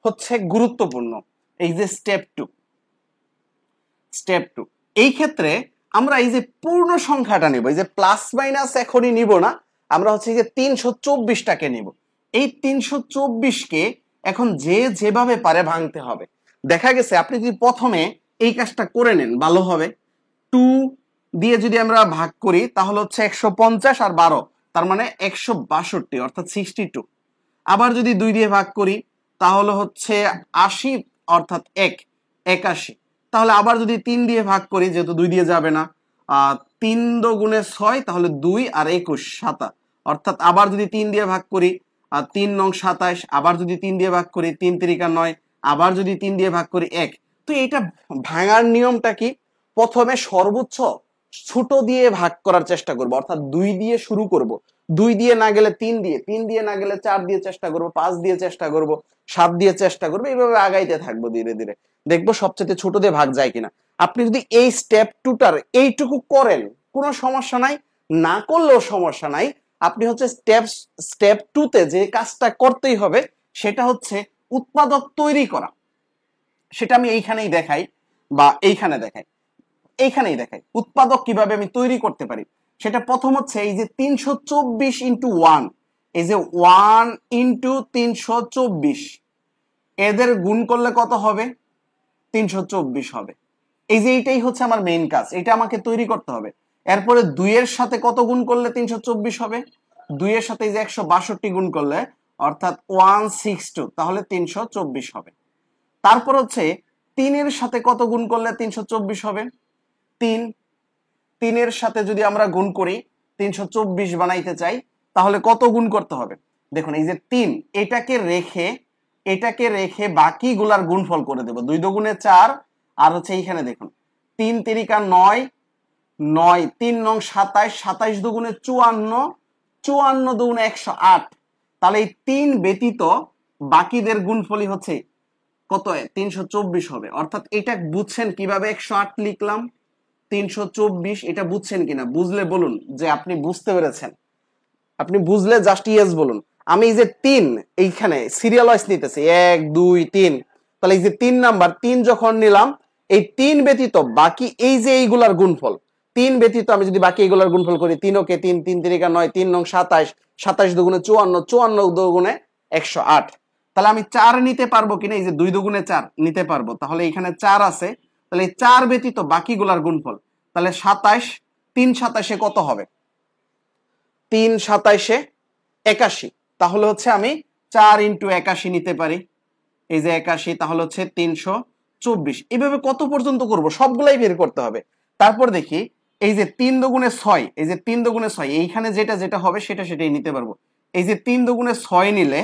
হচ্ছে গুরুত্বপূর্ণ। এই যে স্টেপ 2, এই ক্ষেত্রে আমরা এই যে পূর্ণ সংখ্যাটা নিব। এই যে প্লাস মাইনাস এখনই নিব না, আমরা হচ্ছে যে 324টাকে নিব। এই 324কে এখন যে যেভাবে পারে ভাঙতে হবে। দেখা গেছে আপনি যদি প্রথমে এই কাজটা করে নেন ভালো হবে। 2 দিয়ে যদি আমরা ভাগ করি তাহলে হচ্ছে 150 আর 12, তার মানে 162 অর্থাৎ 62। আবার যদি 2 দিয়ে ভাগ করি তাহলে হচ্ছে 80 অর্থাৎ 81। তাহলে আবার যদি 3 দিয়ে ভাগ করি, যেহেতু 2 দিয়ে যাবে না, 3 দুগুণে 6, তাহলে 2 আর 21 27, অর্থাৎ আবার যদি 3 দিয়ে ভাগ করি 3 নং 27, আবার যদি 3 দিয়ে ভাগ করি 3 3 9, আবার যদি 3 দিয়ে ভাগ করি 1। তো এটা ভাঙার নিয়মটা কি? প্রথমে সর্বোচ্চ ছোট দিয়ে ভাগ করার চেষ্টা করব, অর্থাৎ 2 দিয়ে শুরু করব। 2 দিয়ে না গেলে 3 দিয়ে, 3 দিয়ে না গেলে 4 দিয়ে চেষ্টা করব, 5 দিয়ে চেষ্টা করব, 7 দিয়ে চেষ্টা করব, এইভাবে আগাইতে থাকবো ধীরে ধীরে। দেখবো সবচেয়ে ছোট দিয়ে ভাগ যায় কিনা। আপনি যদি এই স্টেপ 2টার এইটুকু করেন কোনো সমস্যা নাই, না করলেও সমস্যা নাই। আপনি হচ্ছে স্টেপ 2-তে যে কাজটা করতেই হবে সেটা হচ্ছে উৎপাদক তৈরি করা। সেটা আমি এইখানেই দেখাই বা এইখানে দেখাই, এইখানেই দেখাই উৎপাদক কিভাবে আমি তৈরি করতে পারি। সেটা প্রথম হচ্ছে এই যে 324 ইন্টু 1, এই যে 1 ইন্টু 324, এদের গুণ করলে কত হবে? 324 হবে। এই যে এইটাই হচ্ছে আমার মেইন কাজ, এটা আমাকে তৈরি করতে হবে। এরপরে 2 এর সাথে কত গুণ করলে 324 হবে? 2 এর সাথে এই যে 162 গুণ করলে অর্থাৎ 162, তাহলে 324 হবে। তারপর হচ্ছে 3 এর সাথে কত গুণ করলে 324 হবে? 3 3 এর সাথে যদি আমরা গুণ করি 324 বানাইতে চাই তাহলে কত গুণ করতে হবে? দেখুন এই যে 3, এটাকে রেখে বাকিগুলার গুণফল করে দেব। 2 দুগুণে 4 আর হচ্ছে এইখানে দেখুন 3 3 9, 9 3 নং 27, 27 দুগুণে 54, 54 দুগুণে 108। তাহলে এই 3 ব্যতীত বাকিদের গুণফলই হচ্ছে কত? 324 হবে। অর্থাৎ এটা বুঝছেন কিভাবে 108 লিখলাম? 324 এটা বুঝছেন কিনা? বুঝলে বলুন যে আপনি বুঝতে পেরেছেন। আপনি বুঝলে জাস্ট ইয়েস বলুন। আমি এই যে 3 এইখানে সিরিয়াল ওয়াইজ নিতেছি 1 2 3, তাহলে এই যে 3 নাম্বার 3 যখন নিলাম, এই 3 ব্যতীত বাকি এই যে এইগুলার গুণফল, 3 ব্যতীত আমি যদি বাকি এইগুলার গুণফল করি 3 ওকে 3 3 3 9, 3 নং 27, 27 দুগুণে 54, 54 দুগুণে 108। তাহলে আমি 4 নিতে পারবো কিনা? এই যে 2 দুগুণে 4 নিতে পারবো, তাহলে এখানে 4 আছে। তাহলে এই 4 ব্যতীত বাকিগুলার গুণফল, তাহলে 27, 3 27 কত হবে? 3 27 81। তাহলে হচ্ছে আমি 4 ইন্টু 81 নিতে পারি। এই যে 81, তাহলে হচ্ছে 324। এইভাবে কত পর্যন্ত করব সবগুলাই বের করতে হবে। তারপর দেখি এই যে 3 দুগুণে 6, এই যে 3 দুগুণে 6, এইখানে যেটা যেটা হবে সেটাই নিতে পারবো। এই যে 3 দুগুণে 6 নিলে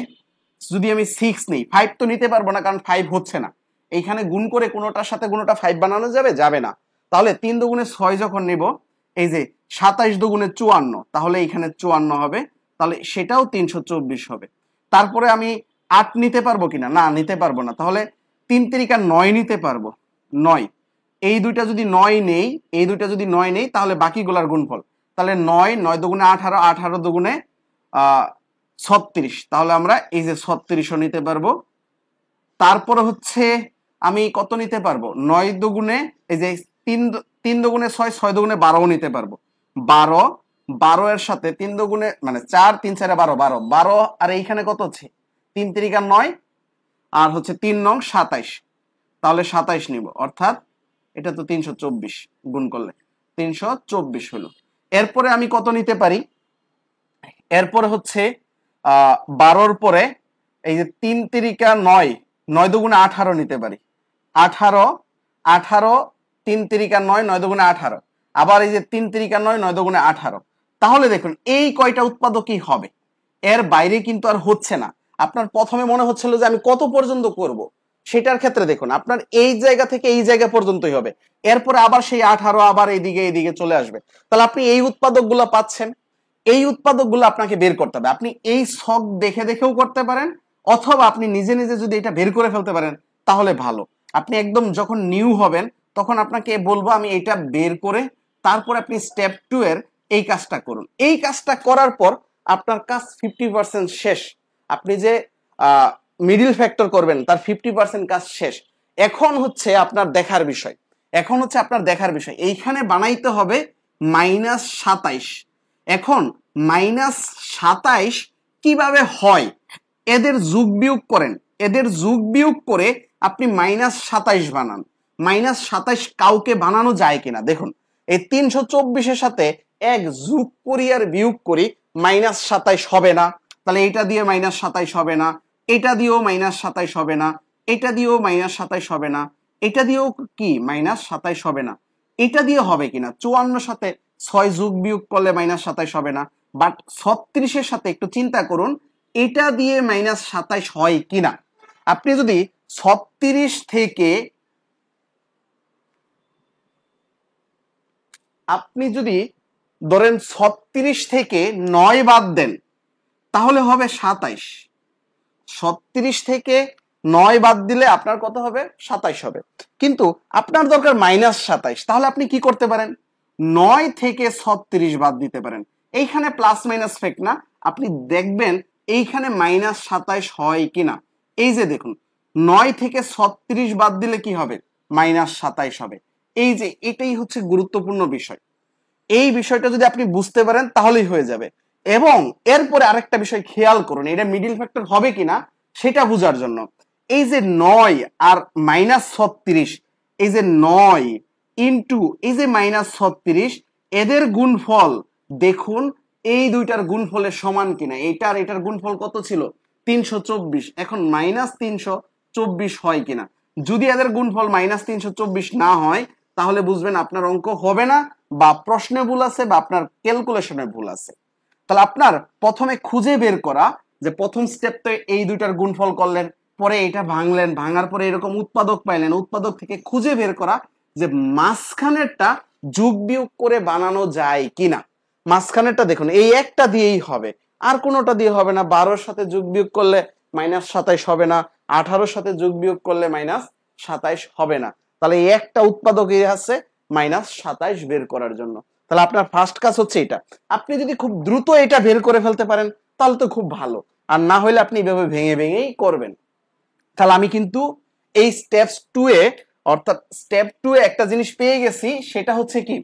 যদি আমি 6 নেই, 5 তো নিতে পারবো না, কারণ 5 হচ্ছে না। এইখানে গুণ করে কোনোটার সাথে কোনোটা 5 বানানো যাবে? যাবে না। তাহলে 3 দুগুণে 6 যখন নিব, এই যে 27 দুগুণে 54, তাহলে এইখানে 54 হবে, তাহলে সেটাও 324 হবে। তারপরে আমি 8 নিতে পারবো কিনা? না, নিতে পারবো না। তাহলে 3 3 9 নিতে পারবো, 9। এই দুইটা যদি 9 নেই, এই দুইটা যদি 9 নেই, তাহলে বাকিগুলার গুণফল, তাহলে 9 9 দুগুণে 18, 18 দুগুণে 36, তাহলে আমরা এই যে 36ও নিতে পারবো। তারপরে হচ্ছে আমি কত নিতে পারবো, 9 দুগুণে এই যে 3 দুগুণে 6, 6 দুগুণে 12ও নিতে পারবো। 12, 12 এর সাথে 3 দুগুণে মানে 4, 3 4 12, 12, 12 আর এইখানে কত হচ্ছে 3 3 9 আর হচ্ছে 3 নং 27, তাহলে 27 নিব, অর্থাৎ এটা তো 324 গুণ করলে 324 হলো। এরপরে আমি কত নিতে পারি, এরপরে হচ্ছে 12র পরে এই যে 3 3 9, 9 দুগুণে 18 নিতে পারি। 18, 18, 3 3 9, 9 দুগুণে 18, আবার এই যে 3 3 9, 9 দুগুণে 18। তাহলে দেখুন এই কয়টা উৎপাদকই হবে, এর বাইরে কিন্তু আর হচ্ছে না। আপনার প্রথমে মনে হচ্ছিল যে আমি কত পর্যন্ত করব, সেটার ক্ষেত্রে দেখুন আপনার এই জায়গা থেকে এই জায়গা পর্যন্তই হবে, এরপরে আবার সেই 18 আবার এইদিকে চলে আসবে। তাহলে আপনি এই উৎপাদকগুলো পাচ্ছেন, এই উৎপাদকগুলো আপনাকে বের করতে হবে। আপনি এই ছক দেখে দেখেও করতে পারেন, অথবা আপনি নিজে নিজে যদি এটা বের করে ফেলতে পারেন তাহলে ভালো। আপনি একদম যখন নিউ হবেন তখন আপনাকে বলবো আমি এটা বের করে তারপর আপনি স্টেপ 2 এর এই কাজটা করুন। এই কাজটা করার পর আপনার কাজ 50% শেষ। আপনি যে মিডিল ফ্যাক্টর করবেন তার 50% কাজ শেষ। এখন হচ্ছে আপনার দেখার বিষয়, এইখানে বানাইতে হবে -27। এখন -27 কিভাবে হয়, এদের যোগ বিয়োগ করেন, এদের যোগ বিয়োগ করে আপনি -27 বানান। -27 কাউকে বানানো যায় কিনা দেখুন, এই 324-এর সাথে এক যোগ করি আর বিয়োগ করি, -27 হবে না। তাহলে এটা দিয়ে -27 হবে না, এটা দিয়েও -27 হবে না, এটা দিয়েও -27 হবে না, এটা দিয়েও কি -27 হবে না। এটা দিয়ে হবে কিনা, 54 সাথে 6 যোগ বিয়োগ করলে -27 হবে না, বাট 36-এর সাথে একটু চিন্তা করুন এটা দিয়ে -27 হয় কিনা। আপনি যদি 36 থেকে আপনি যদি ধরেন 36 থেকে 9 বাদ দেন তাহলে হবে 27। 36 থেকে 9 বাদ দিলে আপনার কত হবে, 27 হবে। কিন্তু আপনার দরকার -27, তাহলে আপনি কি করতে পারেন, 9 থেকে 36 বাদ দিতে পারেন। এইখানে প্লাস মাইনাস ফেক না, আপনি দেখবেন এইখানে -27 হয় কিনা। এই যে দেখুন 9 থেকে 36 বাদ দিলে কি হবে, -27 হবে। এই যে এটাই হচ্ছে গুরুত্বপূর্ণ বিষয়। এই বিষয়টা যদি আপনি বুঝতে পারেন তাহলেই হয়ে যাবে। এবং এরপরে আরেকটা বিষয় খেয়াল করুন, এটা মিডিল ফ্যাক্টর হবে কিনা সেটা বোঝার জন্য এই যে 9 আর -36, এই যে 9 ইনটু এই যে -36, এদের গুণফল দেখুন এই দুইটার গুণফলের সমান কিনা। এইটার এটার গুণফল কত ছিল, 324, এখন -324 হয় কিনা। যদি এদের গুণফল -324 না হয় তাহলে বুঝবেন আপনার অঙ্ক হবে না, বা প্রশ্নে ভুল আছে, বা আপনার ক্যালকুলেশনে ভুল আছে। তাহলে আপনার প্রথমে খুঁজে বের করা যে প্রথম স্টেপ তো এই দুইটার গুণফল করলেন, পরে এটা ভাঙলেন, ভাঙার পরে এরকম উৎপাদক পাইলেন, উৎপাদক থেকে খুঁজে বের করা যে মাঝখানেরটা যোগ বিয়োগ করে বানানো যায় কিনা। মাঝখানেরটা দেখুন এই একটা দিয়েই হবে, আর কোনোটা দিয়ে হবে না। 12-র সাথে যোগ বিয়োগ করলে -27 হবে না, 18-র সাথে যোগ বিয়োগ করলে -27 হবে না। তাহলে এই একটা উৎপাদকই আছে -27 বের করার জন্য। তাহলে আপনার ফার্স্ট কাজ হচ্ছে এটা। আপনি যদি খুব দ্রুত এটা বের করে ফেলতে পারেন তাহলে তো খুব ভালো, আর না হলে আপনি এভাবে ভেঙে ভেঙেই করবেন। তাহলে আমি কিন্তু এই স্টেপস 2 এ, অর্থাৎ স্টেপ 2 এ একটা জিনিস পেয়ে গেছি, সেটা হচ্ছে কি,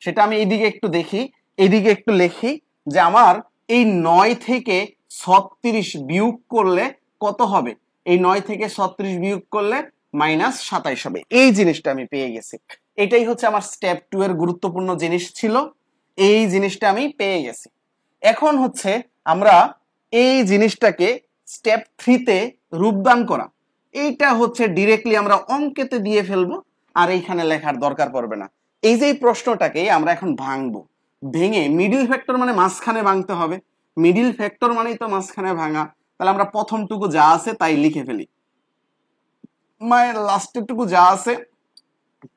সেটা আমি এইদিকে একটু দেখি, এইদিকে একটু লিখি যে আমার এই 9 থেকে 36 বিয়োগ করলে কত হবে, এই 9 থেকে 36 বিয়োগ করলে -27 হবে। এই জিনিসটা আমি পেয়ে গেছি, এটাই হচ্ছে আমার স্টেপ 2 এর গুরুত্বপূর্ণ জিনিস ছিল, এই জিনিসটা আমি পেয়ে গেছি। এখন হচ্ছে আমরা এই জিনিসটাকে স্টেপ 3 তে রূপদান করা, এইটা হচ্ছে ডিরেক্টলি আমরা অঙ্কেতে দিয়ে ফেলবো, আর এইখানে লেখার দরকার পড়বে না। এই যে এই প্রশ্নটাকে আমরা এখন ভাঙবো, ভেঙে মিডিল ফ্যাক্টর মানে মাঝখানে ভাঙতে হবে, মিডিল ফ্যাক্টর মানেই তো মাঝখানে ভাঙা। তাহলে আমরা প্রথমটুকু যা আছে তাই লিখে ফেলি, মায়ের লাস্টেরটুকু যা আছে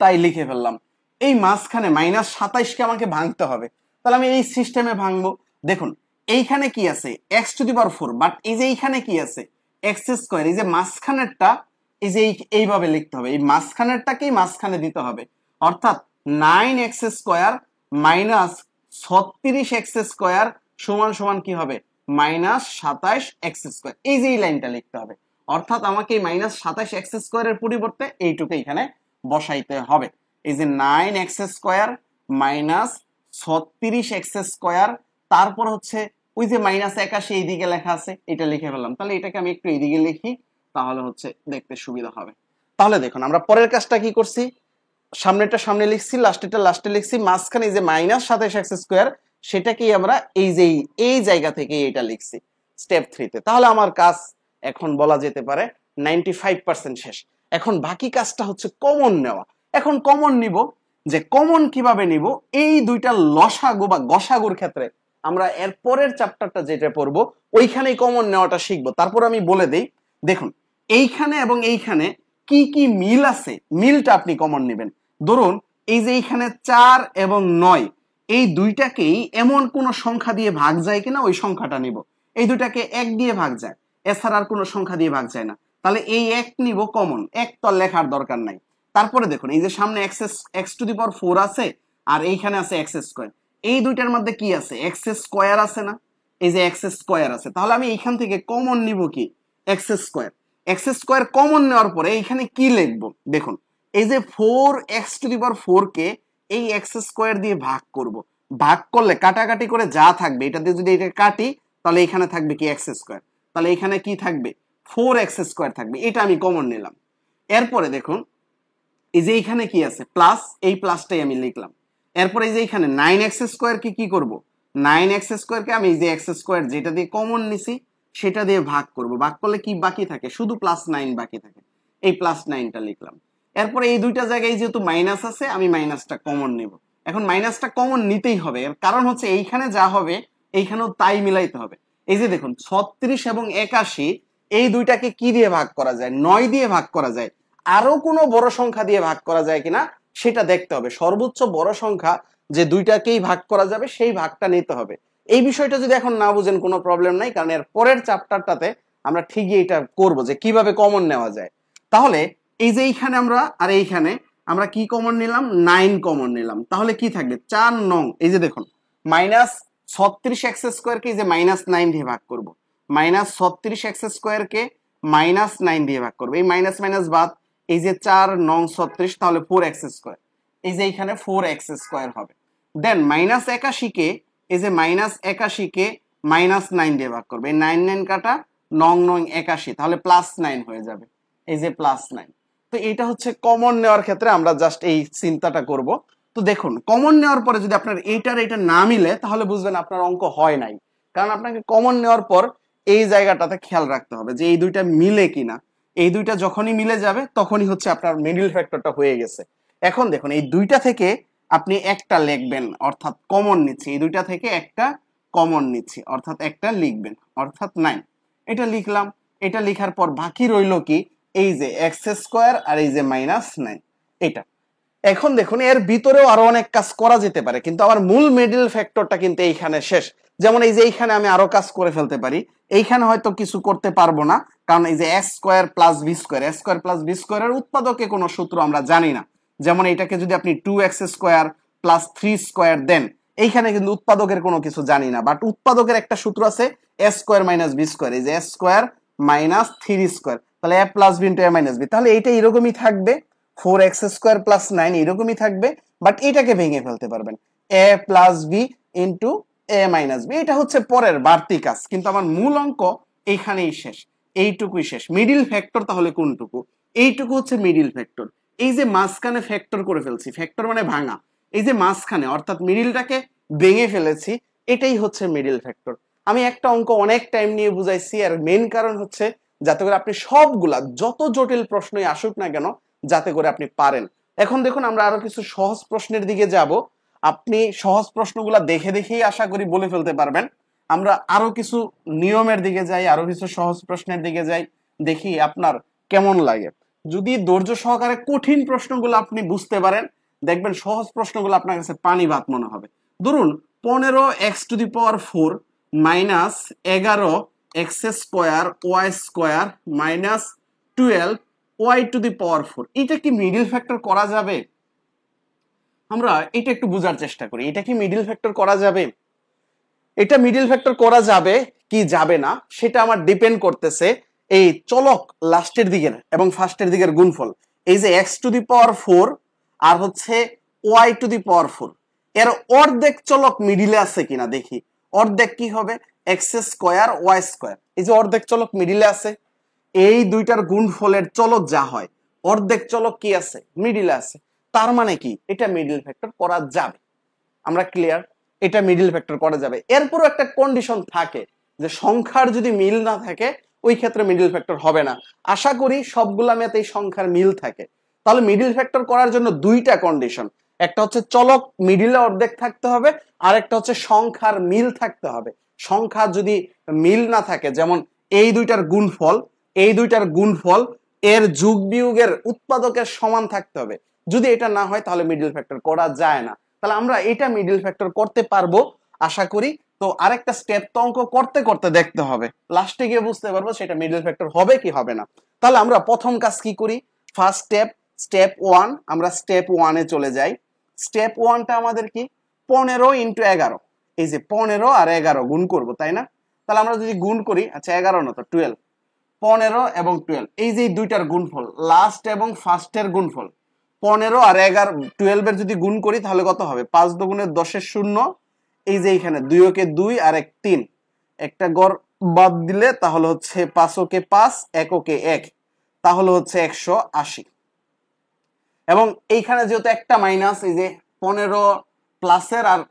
তাই লিখে ফেললাম। এই মাঝখানে -27কে আমাকে ভাঙতে হবে, তাহলে আমি এই সিস্টেমে ভাঙবো। দেখুন এইখানে কি আছে x⁴, বাট এই যে এইখানে কি আছে x²। এই যে মাঝখানেরটা এই যে এইভাবে লিখতে হবে, এই মাঝখানেরটাকেই মাঝখানে দিতে হবে, অর্থাৎ 9x² - 36x² সমান সমান কি হবে মাইনাস 27x²। এই যে এই লাইনটা লিখতে হবে, অর্থাৎ আমাকে এই মাইনাস 27x² এর পরিবর্তে এইটুকু এখানে বসাইতে হবে। এই যে 9x² মাইনাস 36x², তারপর হচ্ছে ওই যে মাইনাস 81 এইদিকে লেখা আছে, এটা লিখে ফেললাম। তাহলে এটাকে আমি একটু এইদিকে লিখি, তাহলে হচ্ছে দেখতে সুবিধা হবে। তাহলে দেখুন আমরা পরের কাজটা কি করছি, সামনেটা সামনে লিখছি, লাস্টেটা লাস্টে লিখছি, মাঝখানে যে মাইনাস 27x², সেটাকেই আমরা এই যে এই জায়গা থেকে এটা লিখছি স্টেপ 3 তে। তাহলে আমার কাজ এখন বলা যেতে পারে 95% শেষ। এখন বাকি কাজটা হচ্ছে কমন নেওয়া। এখন কমন নিব, যে কমন কিভাবে নিব, এই দুইটা লসাগু বা গসাগুর ক্ষেত্রে আমরা এর পরের চ্যাপ্টারটা যেটা পড়বো ওইখানেই কমন নেওয়াটা শিখবো। তারপর আমি বলে দেই, দেখুন এইখানে এবং এইখানে কি কি মিল আছে, মিলটা আপনি কমন নেবেন। ধরুন এই যে এইখানে 4 এবং 9, এই দুইটাকেই এমন কোন সংখ্যা দিয়ে ভাগ যায় কিনা ওই সংখ্যাটা নিব। এই দুইটাকে 1 দিয়ে ভাগ যায়, এছাড়া আর কোনো সংখ্যা দিয়ে ভাগ যায় না, তাহলে এই 1 নিব কমন, 1 তো লেখার দরকার নাই। তারপরে দেখুন এই যে সামনে x⁴ আছে আর এইখানে আছে x², এই দুইটার মধ্যে কি আছে, x² আছে না, এই যে x² আছে, তাহলে আমি এইখান থেকে কমন নিব কি, x²। কমন নেওয়ার পরে এইখানে কি লিখবো, দেখুন এই যে 4x⁴ কে এই x² দিয়ে ভাগ করব, ভাগ করলে কাটাকাটি করে যা থাকবে এটা দিয়ে যদি এটা কাটি তাহলে এখানে থাকবে কি x², তাহলে এখানে কি থাকবে 4x² থাকবে, এটা আমি কমন নিলাম। এরপরে দেখুন এই যে এইখানে কি আছে প্লাস, এই প্লাসটাই আমি লিখলাম। এরপরে এই যে এখানে 9x² কে কি করব, 9x² কে আমি এই যে x² যেটা দিয়ে কমন নিছি সেটা দিয়ে ভাগ করব, ভাগ করলে কি বাকি থাকে, শুধু +9 বাকি থাকে, এই +9টা লিখলাম। এরপরে এই দুইটা জায়গায় যেহেতু মাইনাস আছে আমি মাইনাসটা কমন নেব। এখন মাইনাসটা কমন নিতেই হবে, এর কারণ হচ্ছে এইখানে যা হবে এইখানেও তাই মিলাইতে হবে। এই যে দেখুন 36 এবং 81, এই দুইটাকে কি দিয়ে ভাগ করা যায়, 9 দিয়ে ভাগ করা যায়, আরো কোনো বড় সংখ্যা দিয়ে ভাগ করা যায় কিনা সেটা দেখতে হবে। সর্বোচ্চ বড় সংখ্যা যে দুইটাকেই ভাগ করা যাবে সেই ভাগটা নিতে হবে। এই বিষয়টা যদি এখন না বুঝেন কোনো প্রবলেম নাই, কারণ এর পরের চ্যাপ্টারটাতে আমরা ঠিকই এটা করব যে কিভাবে কমন নেওয়া যায়। তাহলে এই যে এইখানে আমরা আর এইখানে আমরা কি কমন নিলাম, 9 কমন নিলাম, তাহলে কি থাকবে 4 নং, এই যে দেখুন মাইনাস 36x² কে যে -9 দিয়ে ভাগ করব, -36x² কে -9 দিয়ে ভাগ করব, এই মাইনাস মাইনাস বাদ, এই যে 4 নং 36, তাহলে 4x², এই যে এইখানে 4x² হবে। দেন -81 কে এই যে -81 কে -9 দিয়ে ভাগ করবে, এই 9 9 কাটা, নং নং 81, তাহলে +9 হয়ে যাবে, এই যে +9। তো এটা হচ্ছে কমন নেওয়ার ক্ষেত্রে আমরা জাস্ট এই চিন্তাটা করব। তো দেখুন কমন নেওয়ার পরে যদি আপনার এইটার এটা না মিলে তাহলে বুঝবেন আপনার অঙ্ক হয় নাই, কারণ আপনাকে কমন নেওয়ার পর এই জায়গাটাতে খেয়াল রাখতে হবে যে এই দুইটা মিলে কিনা। এই দুইটা যখনই মিলে যাবে তখনই হচ্ছে আপনার মিডল ফ্যাক্টরটা হয়ে গেছে। এখন দেখুন এই দুইটা থেকে আপনি একটা লিখবেন, অর্থাৎ কমন নিচ্ছি, এই দুইটা থেকে একটা কমন নিচ্ছি, অর্থাৎ একটা লিখবেন, অর্থাৎ 9। এটা লিখলাম, এটা লিখার পর বাকি রইল কি, এই যে x² আর এই যে -9, এটা। এখন দেখুন এর ভিতরেও আরো অনেক কাজ করা যেতে পারে, কিন্তু আমার মূল মিডল ফ্যাক্টরটা কিন্তু এইখানে শেষ। যেমন এই যে এইখানে আমি আরো কাজ করে ফেলতে পারি, এইখানে হয়তো কিছু করতে পারবো না, কারণ এই যে x² + b² এর উৎপাদকে কোনো সূত্র আমরা জানি না। যেমন এটাকে যদি আপনি 2x² + 3² দেন, এইখানে কিন্তু উৎপাদকের কোনো কিছু জানি না, বাট উৎপাদকের একটা সূত্র আছে a² - b², এই যে a² - 3², তাহলে a + b * a - b, তাহলে এইটা এরকমই থাকবে, 4x² + 9 এরকমই থাকবে, বাট এটাকে ভেঙে ফেলতে পারবেন, a + b * a - b। এটা হচ্ছে পরের বাড়তি কাজ, কিন্তু আমার মূল অঙ্ক এইখানেই শেষ, এইটুকুই শেষ। মিডিল ফ্যাক্টর তাহলে কোনটুকু, এইটুকু হচ্ছে মিডিল ফ্যাক্টর। এই যে মাঝখানে ফ্যাক্টর করে ফেলছি, ফ্যাক্টর মানে ভাঙা, এই যে মাঝখানে অর্থাৎ মিডিলটাকে ভেঙে ফেলেছি, এটাই হচ্ছে মিডিল ফ্যাক্টর। আমি একটা অঙ্ক অনেক টাইম নিয়ে বুঝাইছি, আর মেইন কারণ হচ্ছে যাতে করে আপনি সবগুলা যত জটিল প্রশ্নই আসুক না কেন যাতে করে আপনি পারেন। এখন দেখুন আমরা আরো কিছু সহজ প্রশ্নের দিকে যাব, আপনি সহজ প্রশ্নগুলা দেখে দেখেই আশা করি বলে ফেলতে পারবেন। আমরা আরো কিছু নিয়মের দিকে যাই, আরো কিছু সহজ প্রশ্নের দিকে যাই, দেখি আপনার কেমন লাগে। যদি ধৈর্য সহকারে কঠিন প্রশ্নগুলো আপনি বুঝতে পারেন, দেখবেন সহজ প্রশ্নগুলো আপনার কাছে পানি ভাত মনে হবে। ধরুন 15x⁴ -11x² y² -12y⁴, এটা কি মিডল ফ্যাক্টর করা যাবে? আমরা এটা একটু বোঝার চেষ্টা করি, এটা কি মিডল ফ্যাক্টর করা যাবে? এটা মিডল ফ্যাক্টর করা যাবে, কি যাবে না সেটা আমার ডিপেন্ড করতেছে এই চলক লাস্টের দিকের এবং ফার্স্টের দিকের গুণফল। এই যে এক্স টু দি পাওয়ার 4 আর হচ্ছে ওয়াই টু দি পাওয়ার 4, এর অর্ধেক চলক মিডিলে আছে কিনা দেখি। অর্ধেক কি হবে? X square Y square. এই যে অর্ধেক চলক মিডিলে আছে, এই দুইটার গুণফলের চলক যা হয় অর্ধেক চলক কি আছে? মিডিলে আছে। তার মানে কি এটা মিডল ফ্যাক্টর করা যাবে। আমরা ক্লিয়ার? এটা মিডল ফ্যাক্টর করা যাবে। এরপরও একটা কন্ডিশন থাকে যে সংখ্যার যদি মিল না থাকে ওই ক্ষেত্রে মিডল ফ্যাক্টর হবে না। আশা করি সবগুলা ম্যাথেই সংখ্যার মিল থাকে। তাহলে মিডল ফ্যাক্টর করার জন্য দুইটা কন্ডিশন, একটা হচ্ছে চলক মিডিলে অর্ধেক থাকতে হবে, আর একটা হচ্ছে সংখ্যার মিল থাকতে হবে। সংখ্যা যদি মিল না থাকে, যেমন এই দুইটার গুণফল, এই দুইটার গুণফল এর যোগ বিয়োগের উৎপাদকের সমান থাকতে হবে। যদি এটা না হয় তাহলে মিডল ফ্যাক্টর করা যায় না। তাহলে আমরা এটা মিডল ফ্যাক্টর করতে পারবো আশা করি। তো আরেকটা স্টেপ তো অঙ্ক করতে করতে দেখতে হবে, লাস্টে গিয়ে বুঝতে পারবো সেটা মিডল ফ্যাক্টর হবে কি হবে না। তাহলে আমরা প্রথম কাজ কি করি? ফার্স্ট স্টেপ 1, আমরা স্টেপ 1-এ চলে যাই। স্টেপ 1টা আমাদের কি? 15 ইন্টু 11। এই যে 15 আর 11 গুণ করব, তাই না? তাহলে আমরা যদি গুণ করি, আচ্ছা 11 না তো 12, 15 এবং 12, এই যে দুইটার গুণফল লাস্ট এবং ফার্স্টের গুণফল 15 আর 11 12 এর যদি গুণ করি তাহলে কত হবে? 5 দুগুণে 10-এর 0, এই যে এখানে 2 ওকে 2 আর 1 3, একটা গড় বাদ দিলে তাহলে হচ্ছে 5 ওকে 5 1 ওকে 1, তাহলে হচ্ছে 180। এবং এইখানে যেহেতু একটা মাইনাস, এই যে 15 প্লাসের আর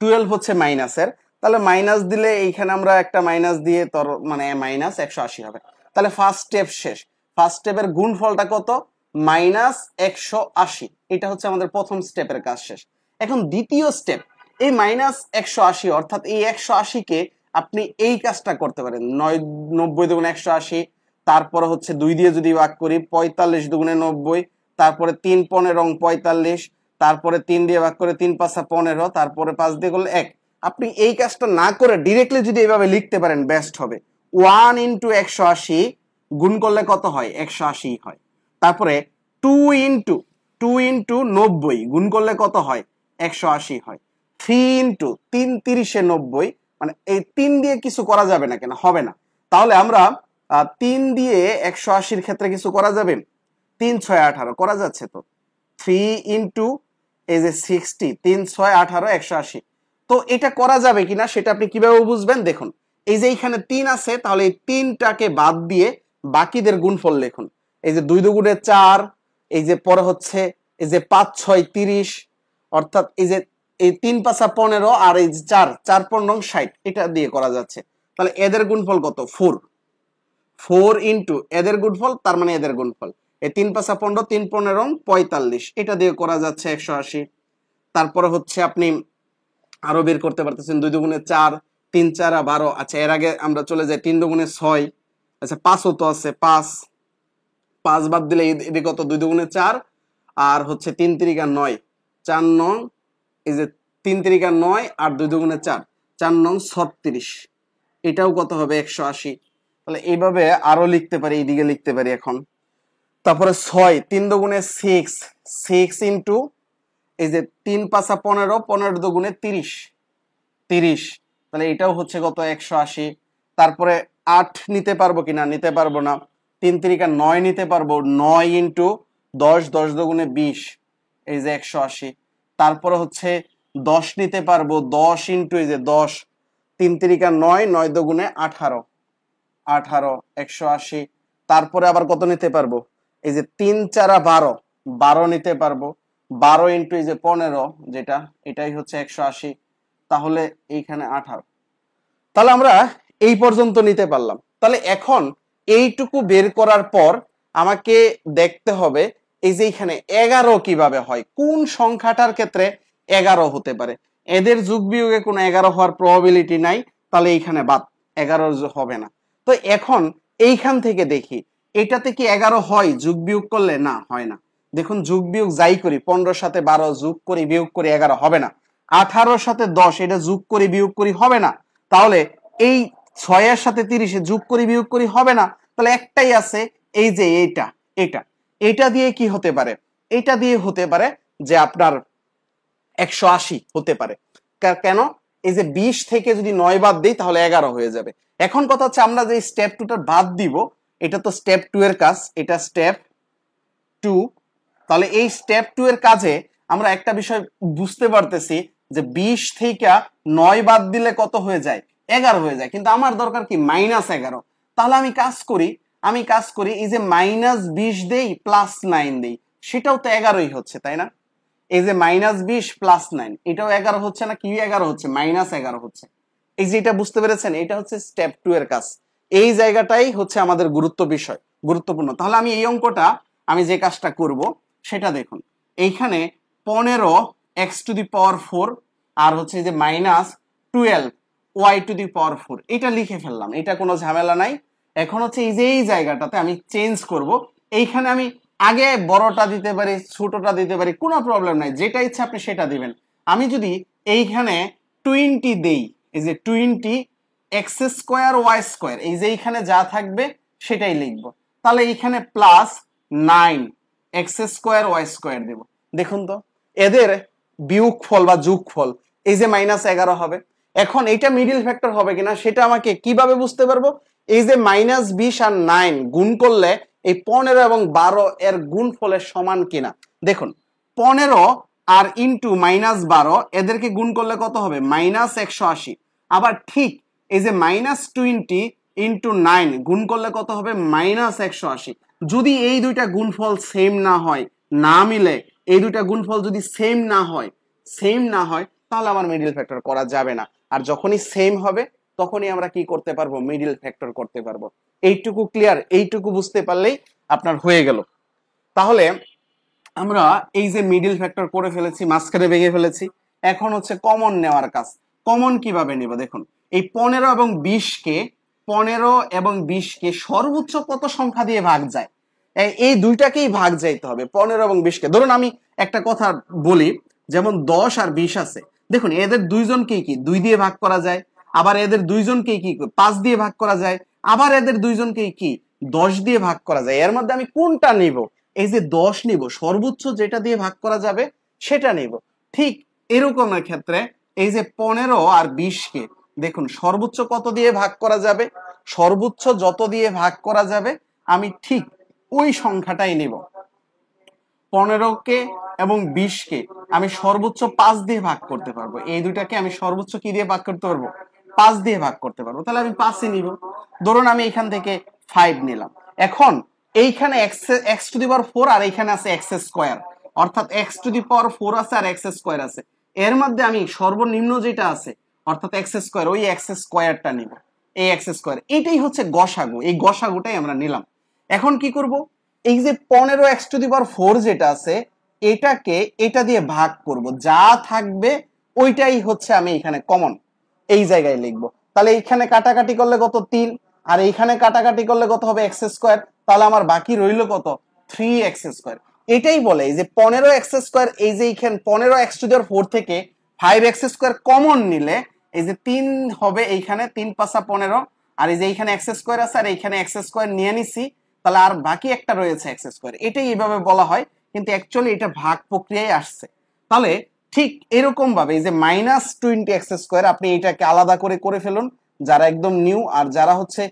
12 হচ্ছে মাইনাসের, তাহলে মাইনাস দিলে এইখানে আমরা একটা মাইনাস দিয়ে তোর মানে মাইনাস 180 হবে। তাহলে ফার্স্ট স্টেপ শেষ। ফার্স্ট স্টেপের গুণফলটা কত? মাইনাস 180। এটা হচ্ছে আমাদের প্রথম স্টেপের কাজ শেষ। এখন দ্বিতীয় স্টেপ, এই মাইনাস 180 অর্থাৎ এই 180 কে আপনি এই কাজটা করতে পারেন, 90 দুগুণে 180, তারপরে হচ্ছে 2 দিয়ে যদি ভাগ করি 45 দুগুণে 90, তারপরে 3 15 45, তারপরে 3 দিয়ে ভাগ করে 3 5 15, তারপরে 5 দিয়ে করলে 1। আপনি এই কাজটা না করে ডিরেক্টলি যদি এইভাবে লিখতে পারেন বেস্ট হবে। 1 ইন্টু 180 গুণ করলে কত হয়? 180 হয়। তারপরে 2 ইন্টু 90 গুণ করলে কত হয়? 180 হয়। 3 ইন্টু 3 30-এ 90, মানে এই 3 দিয়ে কিছু করা যাবে না কেন? হবে না। তাহলে আমরা 3 দিয়ে 180-র ক্ষেত্রে কিছু করা যাবে? 3 6 18 করা যাচ্ছে তো। 3 ইন্টু এই যে 60, 3 6 18 180। তো এটা করা যাবে কিনা সেটা আপনি কিভাবে বুঝবেন? দেখুন, এই যে এইখানে 3 আছে, তাহলে এই 3টাকে বাদ দিয়ে বাকিদের গুণফল লিখুন। এই যে 2 দুগুণে 4, এই যে পরে হচ্ছে এই যে 5 6 30, অর্থাৎ এই যে এই 3 5 15 আর এই যে 4 4 15 60, এটা দিয়ে করা যাচ্ছে। তাহলে এদের গুণফল কত? 4। 4 ইন্টু এদের গুণফল, তার মানে এদের গুণফল এই 3 5 15 3 15 45, এটা দিয়ে করা যাচ্ছে 180। তারপরে হচ্ছে আপনি আরো বের করতে পারতেছেন 2 দুগুণে 4, 3 4 12। আচ্ছা এর আগে আমরা চলে যাই 3 দুগুণে 6, আচ্ছা 5 ও তো আছে 5, 5 বাদ দিলে এদিকে কত? 2 দুগুণে 4 আর হচ্ছে 3 3 9, 4 9, এই যে 3 3 9 আর 2 দুগুণে 4, 4 9 36, এটাও কত হবে? 180। তাহলে এইভাবে আরো লিখতে পারি, এইদিকে লিখতে পারি এখন। তারপরে 6 3 দুগুণে 6, 6 ইন্টু এই যে 3 5 15, 15 দুগুণে 30, 30, তাহলে এটাও হচ্ছে কত? 180। তারপরে 8 নিতে পারবো কিনা? নিতে পারবো না। 3 3 9 নিতে পারবো, 9 ইন্টু 10, 10 দুগুণে 20, এই যে 180। তারপরে হচ্ছে 10 নিতে পারবো, 10 ইন্টু এই যে 10, 3 3 9, 9 দুগুণে 18, 18, 180। তারপরে আবার কত নিতে পারবো? এই যে 3 4 12, 12 নিতে পারবো, 12 ইন্টু এই যে 15, যেটা এটাই হচ্ছে 180, তাহলে এইখানে 18। তাহলে আমরা এই পর্যন্ত নিতে পারলাম। তাহলে এখন এইটুকু বের করার পর আমাকে দেখতে হবে এই যে এখানে 11 কিভাবে হয়, কোন সংখ্যাটার ক্ষেত্রে 11 হতে পারে। এদের যোগ বিয়োগে কোনো 11 হওয়ার প্রবাবিলিটি নাই, তাহলে এইখানে বাদ, 11 হবে না। তো এখন এইখান থেকে দেখি এটাতে কি 11 হয় যোগ বিয়োগ করলে? না, হয় না। দেখুন যোগ বিয়োগ যাই করি, 15 সাথে 12 যোগ করি বিয়োগ করি 11 হবে না। 18 সাথে 10 এটা যোগ করি বিয়োগ করি হবে না। তাহলে এই 6 এর সাথে 30 যোগ করি বিয়োগ করি হবে না। তাহলে একটাই আছে, এই যে এটা, এটা এটা দিয়ে কি হতে পারে? এটা দিয়ে হতে পারে যে আপনার 180 হতে পারে। কেন? এই যে 20 থেকে যদি 9 বাদ দিই তাহলে 11 হয়ে যাবে। এখন কথা হচ্ছে আমরা যে স্টেপ 2টা বাদ দিব, এটা তো স্টেপ 2 এর কাজ, এটা স্টেপ 2। তাহলে এই স্টেপ 2 এর কাজে আমরা একটা বিষয় বুঝতে পারতেছি যে 20 থেকে 9 বাদ দিলে কত হয়ে যায়, 11 হয়ে যায়। কিন্তু আমার দরকার কি -11। তাহলে আমি কাজ করি এই যে -20 দেই প্লাস 9 দেই, সেটাও তো 11ই হচ্ছে, তাই না? এই যে -20 প্লাস 9 এটাও 11 হচ্ছে না, কি 11 হচ্ছে, -11 হচ্ছে। এই যে এটা বুঝতে পেরেছেন, এটা হচ্ছে স্টেপ 2 এর কাজ। এই জায়গাটাই হচ্ছে আমাদের গুরুত্বপূর্ণ। তাহলে আমি এই অঙ্কটা, আমি যে কাজটা করব সেটা দেখুন। এইখানে 15x⁴ আর হচ্ছে যে -12y⁴ এটা লিখে ফেললাম, এটা কোনো ঝামেলা নাই। এখন হচ্ছে এই যে এই জায়গাটাতে আমি চেঞ্জ করব। এইখানে আমি আগে বড়টা দিতে পারি, ছোটটা দিতে পারি, কোনো প্রবলেম নাই, যেটা ইচ্ছা আপনি সেটা দিবেন। আমি যদি এইখানে 20 দেই, এই যে 20x²y², এই যে এইখানে যা থাকবে সেটাই লিখব। তাহলে এইখানে +9x²y² দেব। দেখুন তো এদের বিয়োগফল বা যোগফল এই যে -11 হবে। এখন এটা মিডল ফ্যাক্টর হবে কিনা সেটা আমাকে কিভাবে বুঝতে পারবো? এই যে -20 আর 9 গুণ করলে এই 15 এবং 12 এর গুণফলের সমান কিনা দেখুন। 15 আর ইন্টু -12 এদেরকে গুণ করলে কত হবে, -180। আবার ঠিক এই যে -20 ইন্টু 9 গুণ করলে কত হবে, -180। যদি এই দুইটা গুণফল সেম না হয়, না মিলে, এই দুইটা গুণফল যদি সেম না হয় তাহলে আমার মিডল ফ্যাক্টর করা যাবে না। আর যখনই সেম হবে তখনই আমরা কি করতে পারবো, মিডল ফ্যাক্টর করতে পারবো। এইটুকু ক্লিয়ার? এইটুকু বুঝতে পারলেই আপনার হয়ে গেল। তাহলে আমরা এই যে মিডল ফ্যাক্টর করে ফেলেছি, মাঝখানে ভেঙে ফেলেছি, এখন হচ্ছে কমন নেওয়ার কাজ। কমন কিভাবে নেব দেখুন। এই 15 এবং 20 কে সর্বোচ্চ কত সংখ্যা দিয়ে ভাগ যায়, এই দুইটাকেই ভাগ যাইতে হবে। 15 এবং 20 কে ধরুন, আমি একটা কথা বলি, যেমন 10 আর 20 আছে, দেখুন এদের দুইজনকেই কি 2 দিয়ে ভাগ করা যায়, আবার এদের দুইজনকেই কি 5 দিয়ে ভাগ করা যায়, আবার এদের দুইজনকেই কি 10 দিয়ে ভাগ করা যায়। এর মধ্যে আমি কোনটা নিব? এই যে 10 নিব, সর্বোচ্চ যেটা দিয়ে ভাগ করা যাবে সেটা নিব। ঠিক এরকমের ক্ষেত্রে এই যে 15 আর 20 কে দেখুন সর্বোচ্চ কত দিয়ে ভাগ করা যাবে, সর্বোচ্চ যত দিয়ে ভাগ করা যাবে আমি ঠিক ওই সংখ্যাটাই নিব। 15 কে এবং 20 কে আমি সর্বোচ্চ 5 দিয়ে ভাগ করতে পারবো। এই দুইটাকে আমি সর্বোচ্চ কি দিয়ে ভাগ করতে পারবো, 5 দিয়ে ভাগ করতে পারবো। তাহলে আমি 5ই নিব। ধরুন আমি এখান থেকে 5 নিলাম। এখন এইখানে x⁴ আর এইখানে আছে x², অর্থাৎ x⁴ আছে আর x² আছে। এর মধ্যে আমি সর্বনিম্ন যেটা আছে অর্থাৎ x², ওই x²টা নিব। এই x², এটাই হচ্ছে গসাগু। এই গসাগুটাই আমরা নিলাম। এখন কি করব, এই যে 15x⁴ যেটা আছে এটাকে এটা দিয়ে ভাগ করব, যা থাকবে ওইটাই হচ্ছে আমি এখানে কমন এই জায়গায় লিখব। তাহলে এইখানে কাটাকাটি করলে কত, 3, আর এইখানে কাটাকাটি করলে কত হবে, x²। তাহলে আমার বাকি রইল কত, 3x²। এটাই বলে এই যে 15x², এই যে এইখানে 15x⁴ থেকে 5x² কমন নিলে এই যে 3 হবে, এইখানে 3 × 5 = 15, আর এই যে এইখানে x² আছে আর এইখানে x² নিয়ে নিছি, তাহলে আর বাকি একটা রয়েছে x²। এটাই এইভাবে বলা হয়, কিন্তু অ্যাকচুয়ালি এটা ভাগ প্রক্রিয়ায় আসছে। তাহলে ঠিক এরকম ভাবে এই যে -20x² আপনি এটাকে আলাদা করে ফেলুন, যারা একদম নিউ, আর যারা হচ্ছে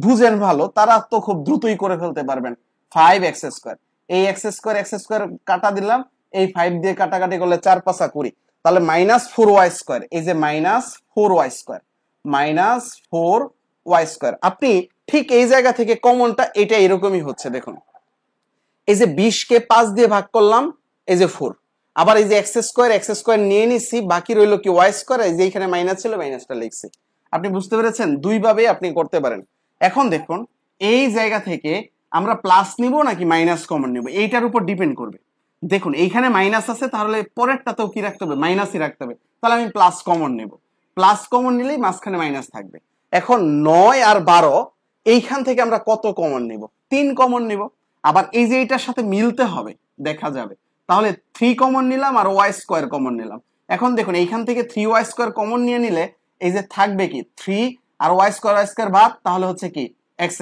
বুঝেন ভালো তারা তো খুব দ্রুতই করে ফেলতে পারবেন। 5x², এই x² কাটা দিলাম, এই 5 দিয়ে কাটাকাটি করলে 4 × 5 = 20, তাহলে -4y², এই যে -4y², আপনি ঠিক এই জায়গা থেকে কমনটা এটা এরকমই হচ্ছে। দেখুন এই যে 20 কে 5 দিয়ে ভাগ করলাম, এই যে 4, আবার এই যে x² নিয়ে নিছি, বাকি রইল কি y², এই যে এখানে মাইনাস ছিল, মাইনাসটা লিখছি। আপনি বুঝতে পেরেছেন? দুই ভাবে আপনি করতে পারেন। এখন দেখুন এই জায়গা থেকে আমরা প্লাস নিব নাকি মাইনাস কমন নিব, এইটার উপর ডিপেন্ড করবে। দেখুন এইখানে মাইনাস আছে, তাহলে পরেরটাতেও কি রাখতে হবে, মাইনাসই রাখতে হবে। তাহলে আমি প্লাস কমন নেব, প্লাস কমন নিলেই মাঝখানে মাইনাস থাকবে। এখন 9 আর 12 এইখান থেকে আমরা কত কমন নিব, 3 কমন নিব। আবার এই যে এটার সাথে মিলতে হবে, দেখা যাবে। তাহলে 3 কমন নিলাম আর y² কমন নিলাম। এখন দেখুন এইখান থেকে 3y² কমন নিয়ে নিলে এই যে থাকবে কি 3 আর y² ভাগ, তাহলে হচ্ছে কি x²।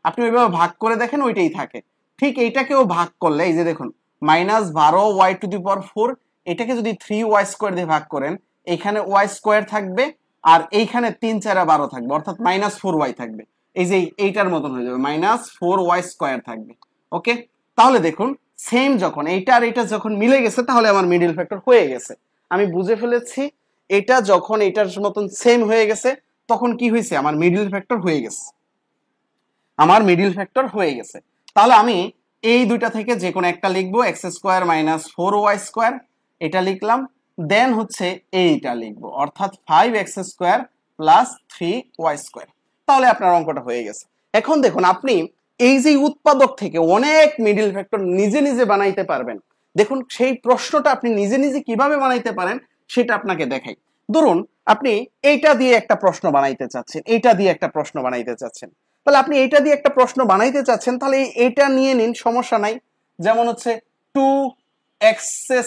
আপনি ওইভাবে ভাগ করে দেখেন, ওইটাই থাকে। ঠিক এইটাকেও ভাগ করলে এই যে দেখুন -12y⁴, এটাকে যদি 3y² দিয়ে ভাগ করেন, এখানে ওয়াই স্কোয়ার থাকবে আর এইখানে 3 4 12 থাকবে, অর্থাৎ -4y থাকবে। এই যে এইটার মতন হয়ে যাবে, -4y স্কোয়ার থাকবে। ওকে, তাহলে দেখুন সেম যখন এইটা আর এটা যখন মিলে গেছে তাহলে আমার মিডল ফ্যাক্টর হয়ে গেছে। আমি বুঝে ফেলেছি এটা যখন এটার মতন সেম হয়ে গেছে তখন কি হয়েছে, আমার মিডল ফ্যাক্টর হয়ে গেছে, আমার মিডল ফ্যাক্টর হয়ে গেছে। তাহলে আমি এই দুইটা থেকে যে কোনো একটা লিখবো, এক্স স্কোয়ার -4y স্কোয়ার, এটা লিখলাম। দেন হচ্ছে এইটা লিখবো, অর্থাৎ 5x স্কোয়ার +3y স্কোয়ার। তাহলে আপনার অঙ্কটা হয়ে গেছে। এখন দেখুন আপনি এই যে উৎপাদক থেকে অনেক মিডল ফ্যাক্টর নিজে নিজে বানাইতে পারবেন। দেখুন সেই প্রশ্নটা আপনি নিজে নিজে কিভাবে বানাইতে পারেন সেটা আপনাকে দেখাই। ধরুন আপনি এইটা দিয়ে একটা প্রশ্ন বানাইতে চাচ্ছেন, এইটা দিয়ে একটা প্রশ্ন বানাইতে চাচ্ছেন, তাহলে আপনি এইটা দিয়ে একটা প্রশ্ন বানাইতে চাচ্ছেন, তাহলে এটা নিয়ে নিন, সমস্যা নাই। যেমন হচ্ছে 2x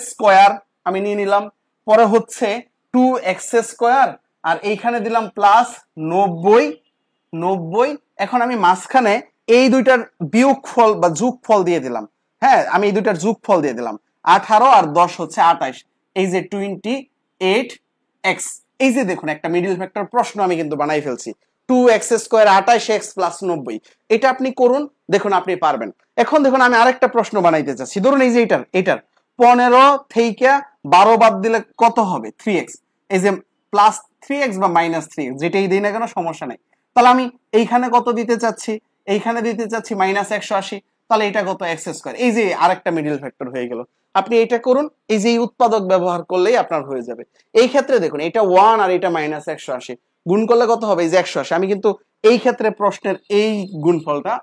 স্কোয়ার আমি নিয়ে নিলাম, পরে হচ্ছে 2x স্কোয়ার আর এইখানে দিলাম +90। এখন আমি মাঝখানে এই দুইটার বিয়োগফল বা যোগফল দিয়ে দিলাম। হ্যাঁ, আমি এই দুইটার যোগফল দিয়ে দিলাম, 18 আর 10 হচ্ছে 28, এই যে 28x। এই যে দেখুন একটা মিডল ফ্যাক্টর প্রশ্ন আমি কিন্তু বানাই ফেলছি। 2x স্কোয়ার 28x +90, এটা আপনি করুন, দেখুন আপনি পারবেন। এখন দেখুন আমি আরেকটা প্রশ্ন বানাইতে চাচ্ছি, ধরুন এই যে এটার 15 থেকে 12 বাদ দিলে কত হবে, 3x। এই যে +3x বা -3x যেটাই দিই না কেন সমস্যা নাই। তাহলে আমি এইখানে কত দিতে চাচ্ছি, এইখানে দিতে চাচ্ছি -180, তাহলে এটা কত, x স্কোয়ার। এই যে আরেকটা মিডল ফ্যাক্টর হয়ে গেল। আপনি এটা করুন, এই যে উৎপাদক ব্যবহার করলেই আপনার হয়ে যাবে। এই ক্ষেত্রে দেখুন এটা 1 আর এটা -180, গুণ করলে কত হবে, এই যে 180। আমি কিন্তু এই ক্ষেত্রে প্রশ্নের এই গুণফলটা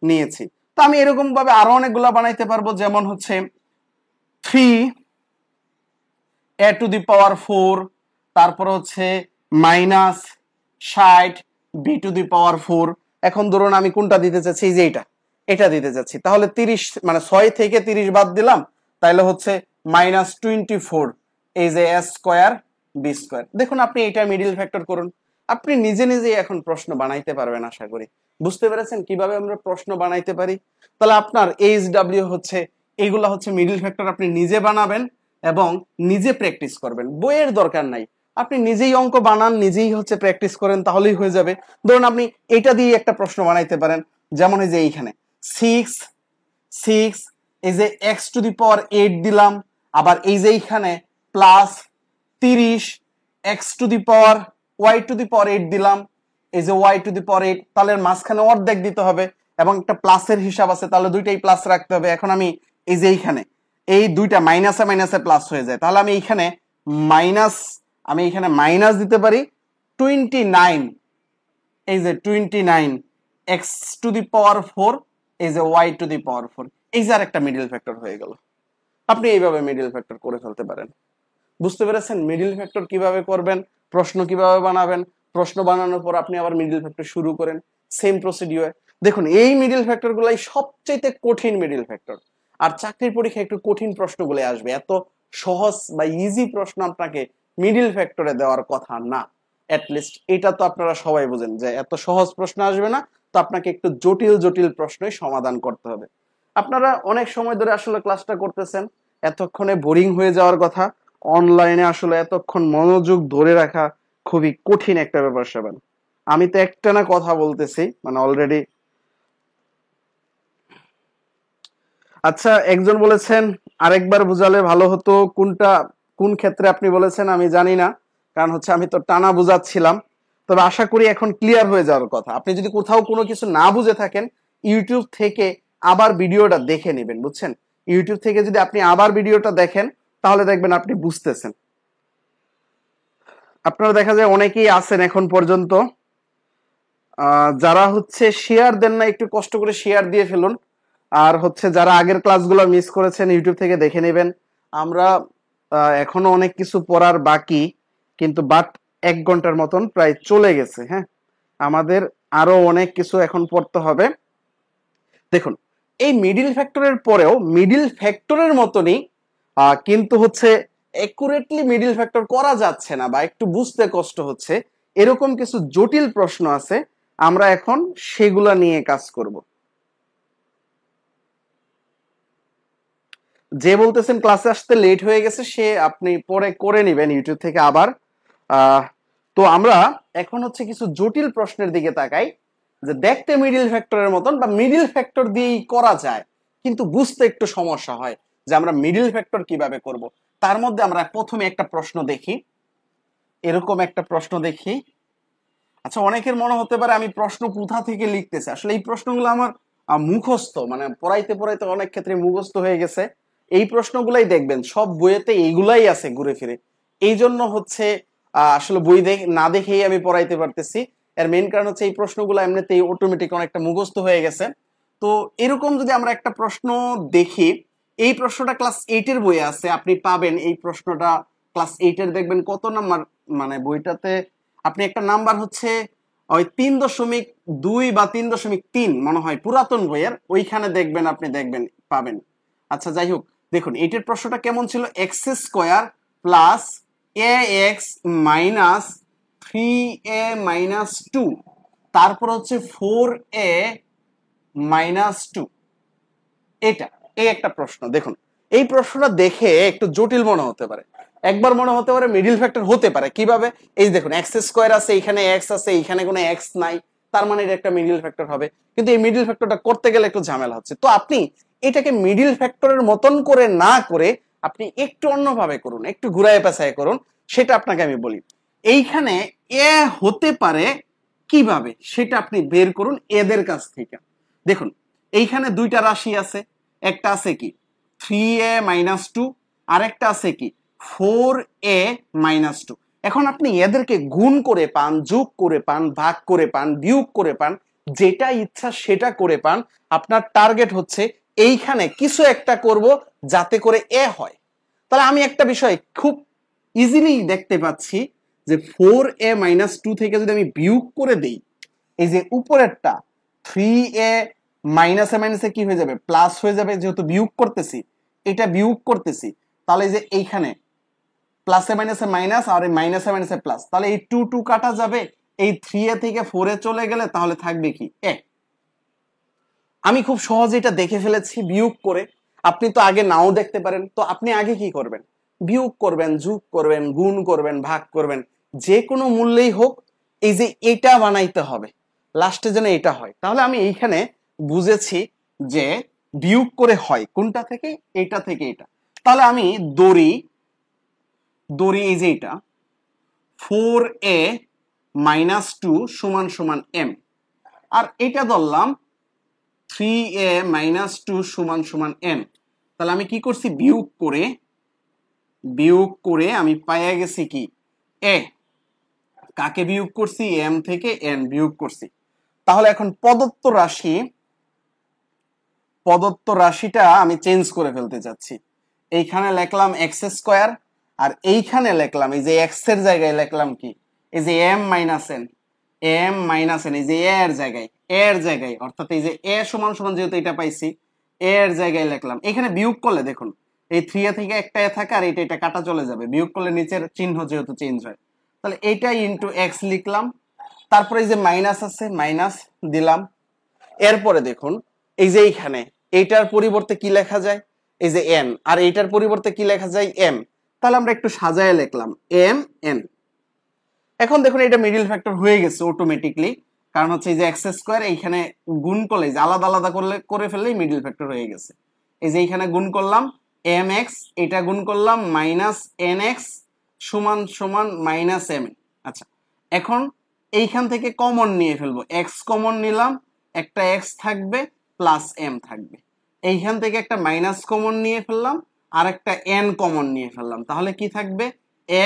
নিয়েছি। তো আমি এরকম ভাবে আরো অনেকগুলা বানাইতে পারবো, যেমন হচ্ছে 3a⁴, তারপর হচ্ছে -60b⁴। এখন ধরুন আমি কোনটা দিতে চাচ্ছি, এই যে এটা দিতে চাচ্ছি, তাহলে 30 মানে 6 থেকে 30 বাদ দিলাম, তাহলে হচ্ছে -24, এই যে a স্কোয়ার b স্কোয়ার। দেখুন আপনি এটা মিডল ফ্যাক্টর করুন, আপনি নিজে নিজেই এখন প্রশ্ন বানাইতে পারবেন। আশা করি বুঝতে পেরেছেন কিভাবে আমরা প্রশ্ন বানাইতে পারি। তাহলে আপনার এইচডব্লিউ হচ্ছে, এইগুলা হচ্ছে মিডল ফ্যাক্টর, আপনি নিজে বানাবেন এবং নিজে প্র্যাকটিস করবেন, বইয়ের দরকার নাই। আপনি নিজেই অঙ্ক বানান, নিজেই হচ্ছে প্র্যাকটিস করেন, তাহলেই হয়ে যাবে। ধরুন আপনি এটা দিয়ে একটা প্রশ্ন বানাইতে পারেন, যেমন এই যে এইখানে 6 এই যে x⁸ দিলাম, আবার এই যে এইখানে +30 x⁸y⁸ দিলাম, এই যে y⁸, তাহলে মাঝখানে অর্ধেক দিতে হবে এবং একটা প্লাসের হিসাব আছে, তাহলে দুইটাই প্লাস রাখতে হবে। এখন আমি এই যে এইখানে এই দুইটা মাইনাসে মাইনাসে প্লাস হয়ে যায়, তাহলে আমি এইখানে মাইনাস দিতে পারি 29, এই যে 29 x⁴, এই যে y⁴, এই যে আরেকটা মিডল ফ্যাক্টর হয়ে গেল। আপনি এইভাবে মিডল ফ্যাক্টর করে ফেলতে পারেন। বুঝতে পেরেছেন মিডল ফ্যাক্টর কিভাবে করবেন, প্রশ্ন কিভাবে বানাবেন, প্রশ্ন বানানোর পর আপনি আবার মিডল ফ্যাক্টর শুরু করেন, সেম প্রসিডিওর। দেখুন এই মিডল ফ্যাক্টর গুলাই সবচেয়ে কঠিন মিডল ফ্যাক্টর, আর চাকরির পরীক্ষায় একটু কঠিন প্রশ্নগুলো আসবে, এত সহজ বা ইজি প্রশ্ন আপনাকে মিডল ফ্যাক্টরে দেওয়ার কথা না। অ্যাটলিস্ট এটা তো আপনারা সবাই বুঝেন যে এত সহজ প্রশ্ন আসবে না, তো আপনাকে একটু জটিল জটিল প্রশ্নই সমাধান করতে হবে। আপনারা অনেক সময় ধরে আসলে ক্লাসটা করতেছেন, এতক্ষণে বোরিং হয়ে যাওয়ার কথা। অনলাইনে আসলে এতক্ষণ মনোযোগ ধরে রাখা খুবই কঠিন একটা ব্যাপার স্যাপার। আমি তো একটানা কথা বলতেছি, মানে অলরেডি। আচ্ছা, একজন বলেছেন আরেকবার বুঝালে ভালো হতো, কোন ক্ষেত্রে আপনি বলেছেন আমি জানি না, কারণ হচ্ছে আমি তো টানা বুঝাচ্ছিলাম। তবে আশা করি এখন ক্লিয়ার হয়ে যাওয়ার কথা। আপনি যদি কোথাও কোনো কিছু না বুঝে থাকেন, ইউটিউব থেকে আবার ভিডিওটা দেখে নেবেন, বুঝছেন। ইউটিউব থেকে যদি আপনি আবার ভিডিওটা দেখেন তাহলে দেখবেন আপনি বুঝতেছেন। আপনারা দেখা যায় অনেকেই আছেন এখন পর্যন্ত, যারা হচ্ছে শেয়ার দেন না, একটু কষ্ট করে শেয়ার দিয়ে ফেলুন। আর হচ্ছে যারা আগের ক্লাসগুলো মিস করেছেন ইউটিউব থেকে দেখে নেবেন। আমরা এখনো অনেক কিছু পড়ার বাকি, কিন্তু বাট 1 ঘন্টার মতন প্রায় চলে গেছে। হ্যাঁ, আমাদের আরো অনেক কিছু এখন পড়তে হবে। দেখুন এই মিডিল ফ্যাক্টরের পরেও মিডিল ফ্যাক্টরের মতনই কিন্তু হচ্ছে একুরেটলি মিডিল ফ্যাক্টর করা যাচ্ছে না বা একটু বুঝতে কষ্ট হচ্ছে, এরকম কিছু জটিল প্রশ্ন আছে। আমরা এখন সেগুলা নিয়ে কাজ করব। যে বলতেছেন ক্লাসে আসতে লেট হয়ে গেছে, সে আপনি পরে করে নেবেন ইউটিউব থেকে আবার। তো আমরা এখন হচ্ছে কিছু জটিল প্রশ্নের দিকে তাকাই, যে দেখতে মিডিল ফ্যাক্টরের মতন বা মিডিল ফ্যাক্টর দিয়েই করা যায়, কিন্তু বুঝতে একটু সমস্যা হয় যে আমরা মিডিল ফ্যাক্টর কিভাবে করব। তার মধ্যে আমরা প্রথমে একটা প্রশ্ন দেখি, এরকম একটা প্রশ্ন দেখি। আচ্ছা, অনেকের মনে হতে পারে আমি প্রশ্ন কোথা থেকে লিখতেছি, আসলে এই প্রশ্নগুলো আমার মুখস্থ, মানে পড়াইতে পড়াইতে অনেক ক্ষেত্রে মুখস্থ হয়ে গেছে। এই প্রশ্নগুলাই দেখবেন সব বইয়েতে এইগুলাই আছে ঘুরে ফিরে, এই জন্য হচ্ছে আসলে বই না দেখেই আমি পড়াইতে পারতেছি। এর মেইন কারণ হচ্ছে এই প্রশ্নগুলো এমনিতেই অটোমেটিক অনেকটা মুখস্থ হয়ে গেছে। তো এরকম যদি আমরা একটা প্রশ্ন দেখি, এই প্রশ্নটা ক্লাস 8 এর বইয়ে আছে, আপনি পাবেন এই প্রশ্নটা ক্লাস 8 এর, দেখবেন কত নাম্বার, মানে বইটাতে আপনি একটা নাম্বার হচ্ছে ওই 3.2 বা 3.3 মনে হয় পুরাতন বইয়ের, ওইখানে দেখবেন, আপনি দেখবেন পাবেন। আচ্ছা যাই হোক, দেখুন এইটার প্রশ্নটা কেমন ছিল, এক্স স্কোয়ার প্লাস এ এক্স মাইনাস 3a-2, তারপর হচ্ছে 4a-2, এটা এই একটা প্রশ্ন। দেখুন এই প্রশ্নটা দেখে একটু জটিল মনে হতে পারে, একবার মনে হতে পারে মিডিল ফ্যাক্টর হতে পারে কিভাবে, এই দেখুন এক্স স্কোয়ার আছে, এখানে এক্স আছে, এখানে কোনো এক্স নাই, তার মানে এটা একটা মিডিল ফ্যাক্টর হবে। কিন্তু এই মিডিল ফ্যাক্টরটা করতে গেলে একটু ঝামেলা হচ্ছে। তো আপনি এটাকে মিডিল ফ্যাক্টরের মতন করে না করে আপনি একটু অন্যভাবে করুন, একটু ঘুরায় পেঁচায় করুন, সেটা আপনাকে আমি বলি। এইখানে এ হতে পারে কিভাবে সেটা আপনি বের করুন এদের কাছ থেকে। দেখুন এইখানে দুইটা রাশি আছে, একটা আছে কি 3a-2, আর একটা আছে কি 4a-2। এখন আপনি এদেরকে গুণ করে পান, যোগ করে পান, ভাগ করে পান, বিয়োগ করে পান, যেটা ইচ্ছা সেটা করে পান, আপনার টার্গেট হচ্ছে এইখানে কিছু একটা করব যাতে করে এ হয়। তাহলে আমি একটা বিষয় খুব ইজিলি দেখতে পাচ্ছি যে 4a-2 থেকে যদি আমি বিয়োগ করে দেই, এই যে উপরেরটা 3a মাইনাসে মাইনাসে কি হয়ে যাবে, প্লাস হয়ে যাবে, যেহেতু বিয়োগ করতেছি, এটা বিয়োগ করতেছি, তাহলে এই যে এইখানে প্লাসে মাইনাসে মাইনাস আর এই মাইনাসে মাইনাসে প্লাস, তাহলে এই 2 কাটা যাবে, এই 3a থেকে 4 এ চলে গেলে তাহলে থাকবে কি এ। আমি খুব সহজে এটা দেখে ফেলেছি বিয়োগ করে। আপনি তো আগে নাও দেখতে পারেন, তো আপনি আগে কি করবেন, বিয়োগ করবেন, যোগ করবেন, গুণ করবেন, ভাগ করবেন, যে কোনো মূল্যেই হোক এই যে এটা বানাইতে হবে, লাস্টে যেন এটা হয়। তাহলে আমি এইখানে বুঝেছি যে বিয়োগ করে হয় কোনটা থেকে, এটা থেকে এটা। তাহলে আমি দড়ি দড়ি এই যে এটা 4a-2 সমান সমান m, আর এটা ধরলাম 3a-2 সমান সমান m। তাহলে আমি কি করছি, বিয়োগ করে আমি পাইয়া গেছি কি a, কাকে বিয়োগ করছি, m থেকে n বিয়োগ করছি। তাহলে এখন প্রদত্ত রাশিটা আমি চেঞ্জ করে ফেলতে চাচ্ছি। এইখানে লিখলাম এক্স স্কোয়ার, আর এইখানে লিখলাম এই যে এক্স এর জায়গায় লিখলাম কি এই যে m মাইনাস n, এই যে এর জায়গায় অর্থাৎ এই যে এ সমান সমান, যেহেতু এটা পাইছি এর জায়গায় লিখলাম। এখানে বিয়োগ করলে দেখুন এই 3a থেকে একটা এ থাকে, আর এটা কাটা চলে যাবে, বিয়োগ করলে নিচের চিহ্ন যেহেতু চেঞ্জ হয়, তাহলে এইটা ইনটু এক্স লিখলাম। তারপরে এই যে মাইনাস আছে, মাইনাস দিলাম। এরপরে দেখুন এই যে এইখানে এইটার পরিবর্তে কি লেখা যায়, এই যে n, আর এইটার পরিবর্তে কি লেখা যায় m। তাহলে আমরা একটু সাজায় লিখলাম m n। এখন দেখুন এটা মিডিল ফ্যাক্টর হয়ে গেছে অটোমেটিকলি, কারণ হচ্ছে এই যে এক্স স্কোয়ার এইখানে গুণ করলে যে আলাদা আলাদা করে ফেললেই মিডিল ফ্যাক্টর হয়ে গেছে। এই যে এইখানে গুণ করলাম এম এক্স, এটা গুণ করলাম মাইনাস এন এক্স সমান সমান মাইনাস এম। আচ্ছা, এখন এইখান থেকে কমন নিয়ে ফেলবো, এক্স কমন নিলাম, একটা এক্স থাকবে প্লাস এম থাকবে। এইখান থেকে একটা মাইনাস কমন নিয়ে ফেললাম, আর একটা এন কমন নিয়ে ফেললাম, তাহলে কি থাকবে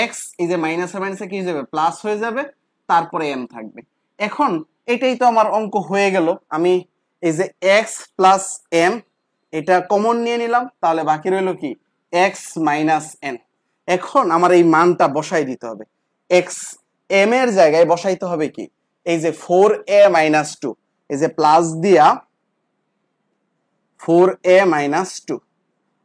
এক্স, এই যে মাইনাসে মাইনাসে কি হয়ে যাবে, প্লাস হয়ে যাবে, তারপরে এম থাকবে। এখন এটাই তো আমার অঙ্ক হয়ে গেল। আমি এই যে এক্স প্লাস এম এটা কমন নিয়ে নিলাম, তাহলে বাকি রইলো কি এক্স মাইনাস এন। এখন আমার এই মানটা বসাই দিতে হবে, এক্স এম এর জায়গায় বসাইতে হবে কি এই যে 4a-2, এই যে প্লাস দিয়া 4a-2,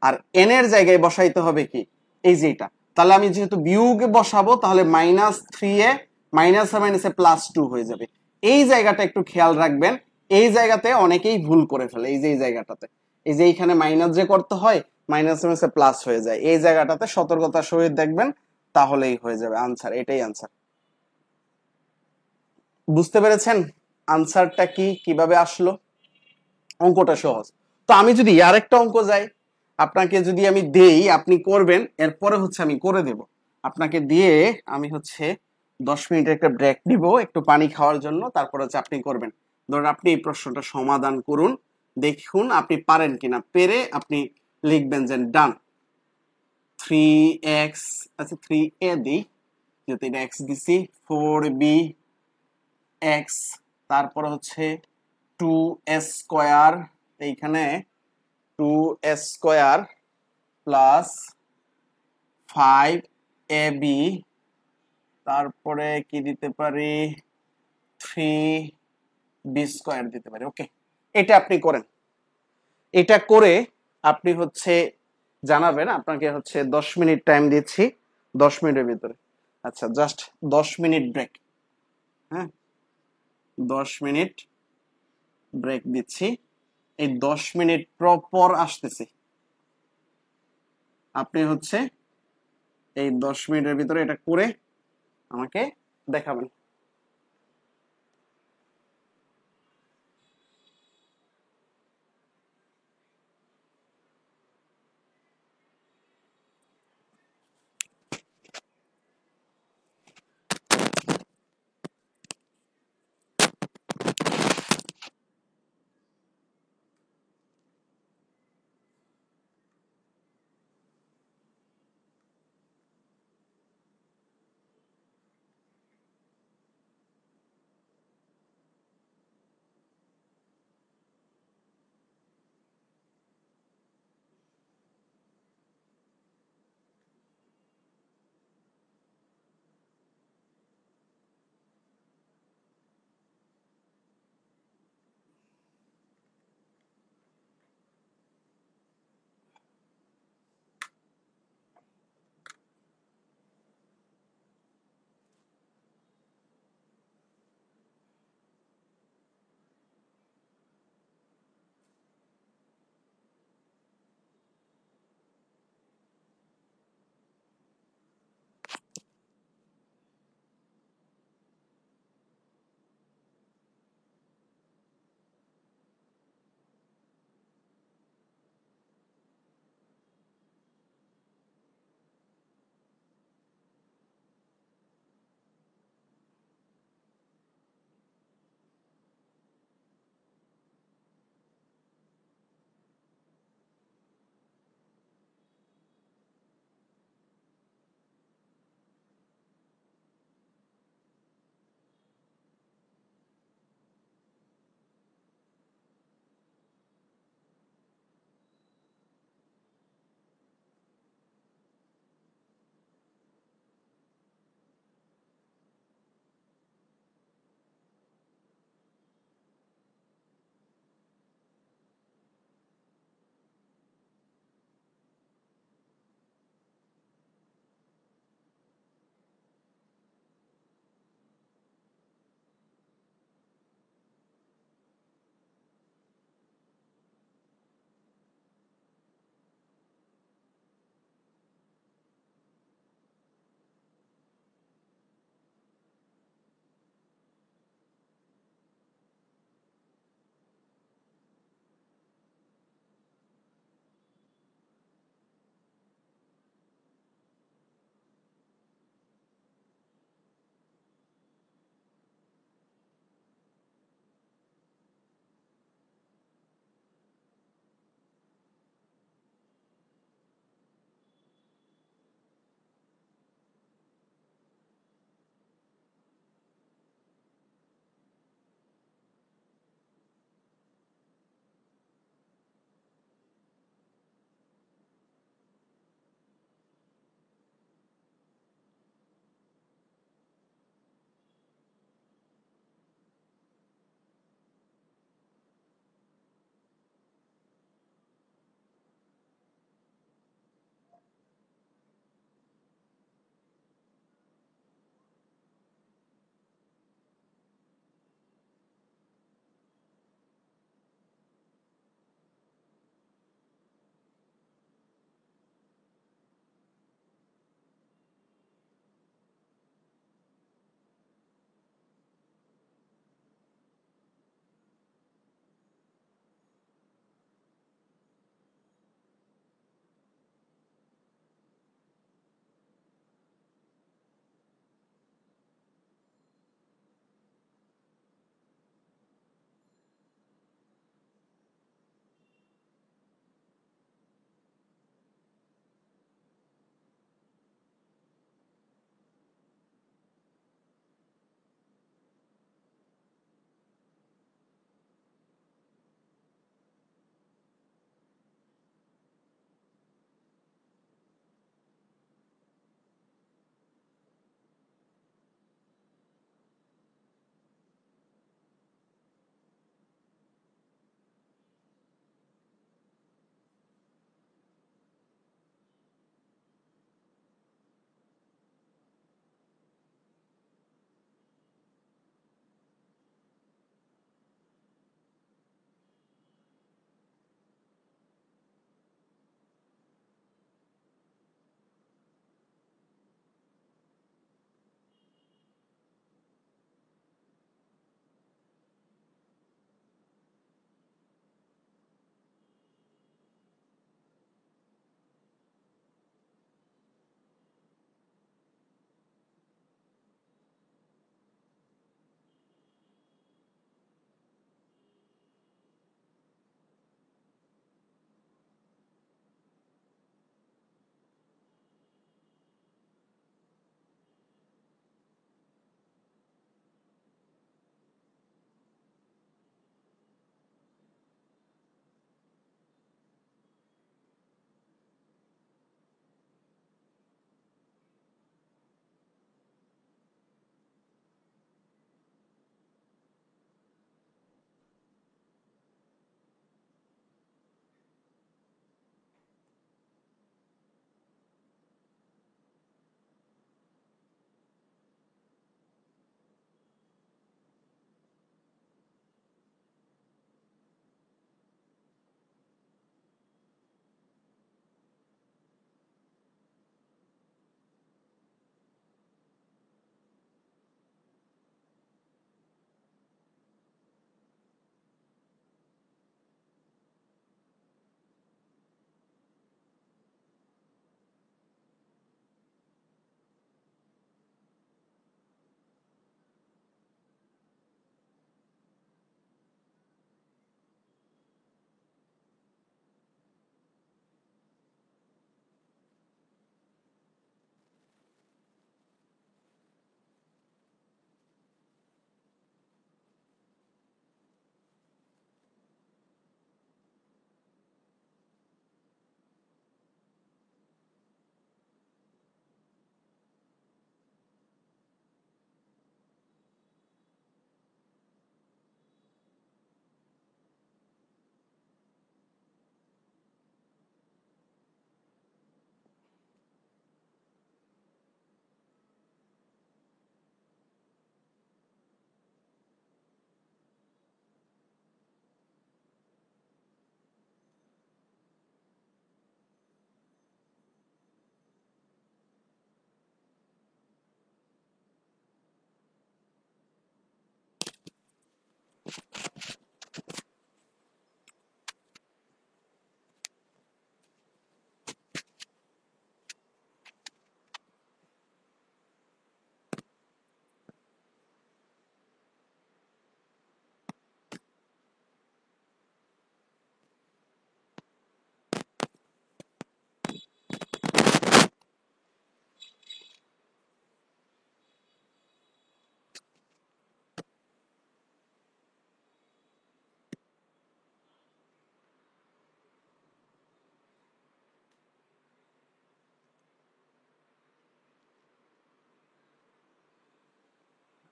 আর এন এর জায়গায় বসাইতে হবে কি এই যে এটা। তাহলে আমি যেহেতু বিয়োগে বসাবো, তাহলে মাইনাস 3a মাইনাসে মাইনাসে প্লাস 2 হয়ে যাবে। এই জায়গাটা একটু খেয়াল রাখবেন, এই জায়গাতে অনেকেই ভুল করে ফেলে, এই যে এই জায়গাটাতে, এই যে এইখানে মাইনাস যে করতে হয় মাইনাসে মাইনাসে প্লাস হয়ে যায়, এই জায়গাটাতে সতর্কতার সহিত দেখবেন, তাহলেই হয়ে যাবে আনসার, এটাই আনসার। বুঝতে পেরেছেন আনসারটা কি, কিভাবে আসলো? অঙ্কটা সহজ। তো আমি যদি আরেকটা অঙ্ক যাই, আপনাকে যদি আমি দেই আপনি করবেন, এরপরে হচ্ছে আমি করে দেব আপনাকে দিয়ে। আমি হচ্ছে 10 মিনিটের একটা ব্রেক নিব একটু পানি খাওয়ার জন্য, তারপর হচ্ছে আপনি করবেন। ধরুন আপনি এই প্রশ্নটা সমাধান করুন, দেখুন আপনি পারেন কিনা, পেরে আপনি লিখবেন যে ডান। 3x, আচ্ছা 3a দিই যেহেতু এটা x দিছি, 4b x, তারপর হচ্ছে 2a স্কোয়ার, এইখানে 2a স্কোয়ার প্লাস 5ab, তারপরে কি দিতে পারি, 3b স্কোয়ার দিতে পারি। ওকে, এটা আপনি করেন। এটা করে আপনি হচ্ছে জানাবেন। আপনাকে হচ্ছে 10 মিনিট টাইম দিচ্ছি, 10 মিনিটের ভিতরে। আচ্ছা জাস্ট 10 মিনিট ব্রেক। হ্যাঁ, 10 মিনিট ব্রেক দিচ্ছি, এই 10 মিনিট পর আসতেছি। আপনি হচ্ছে এই 10 মিনিটের ভিতরে এটা করে আমাকে দেখাবেন।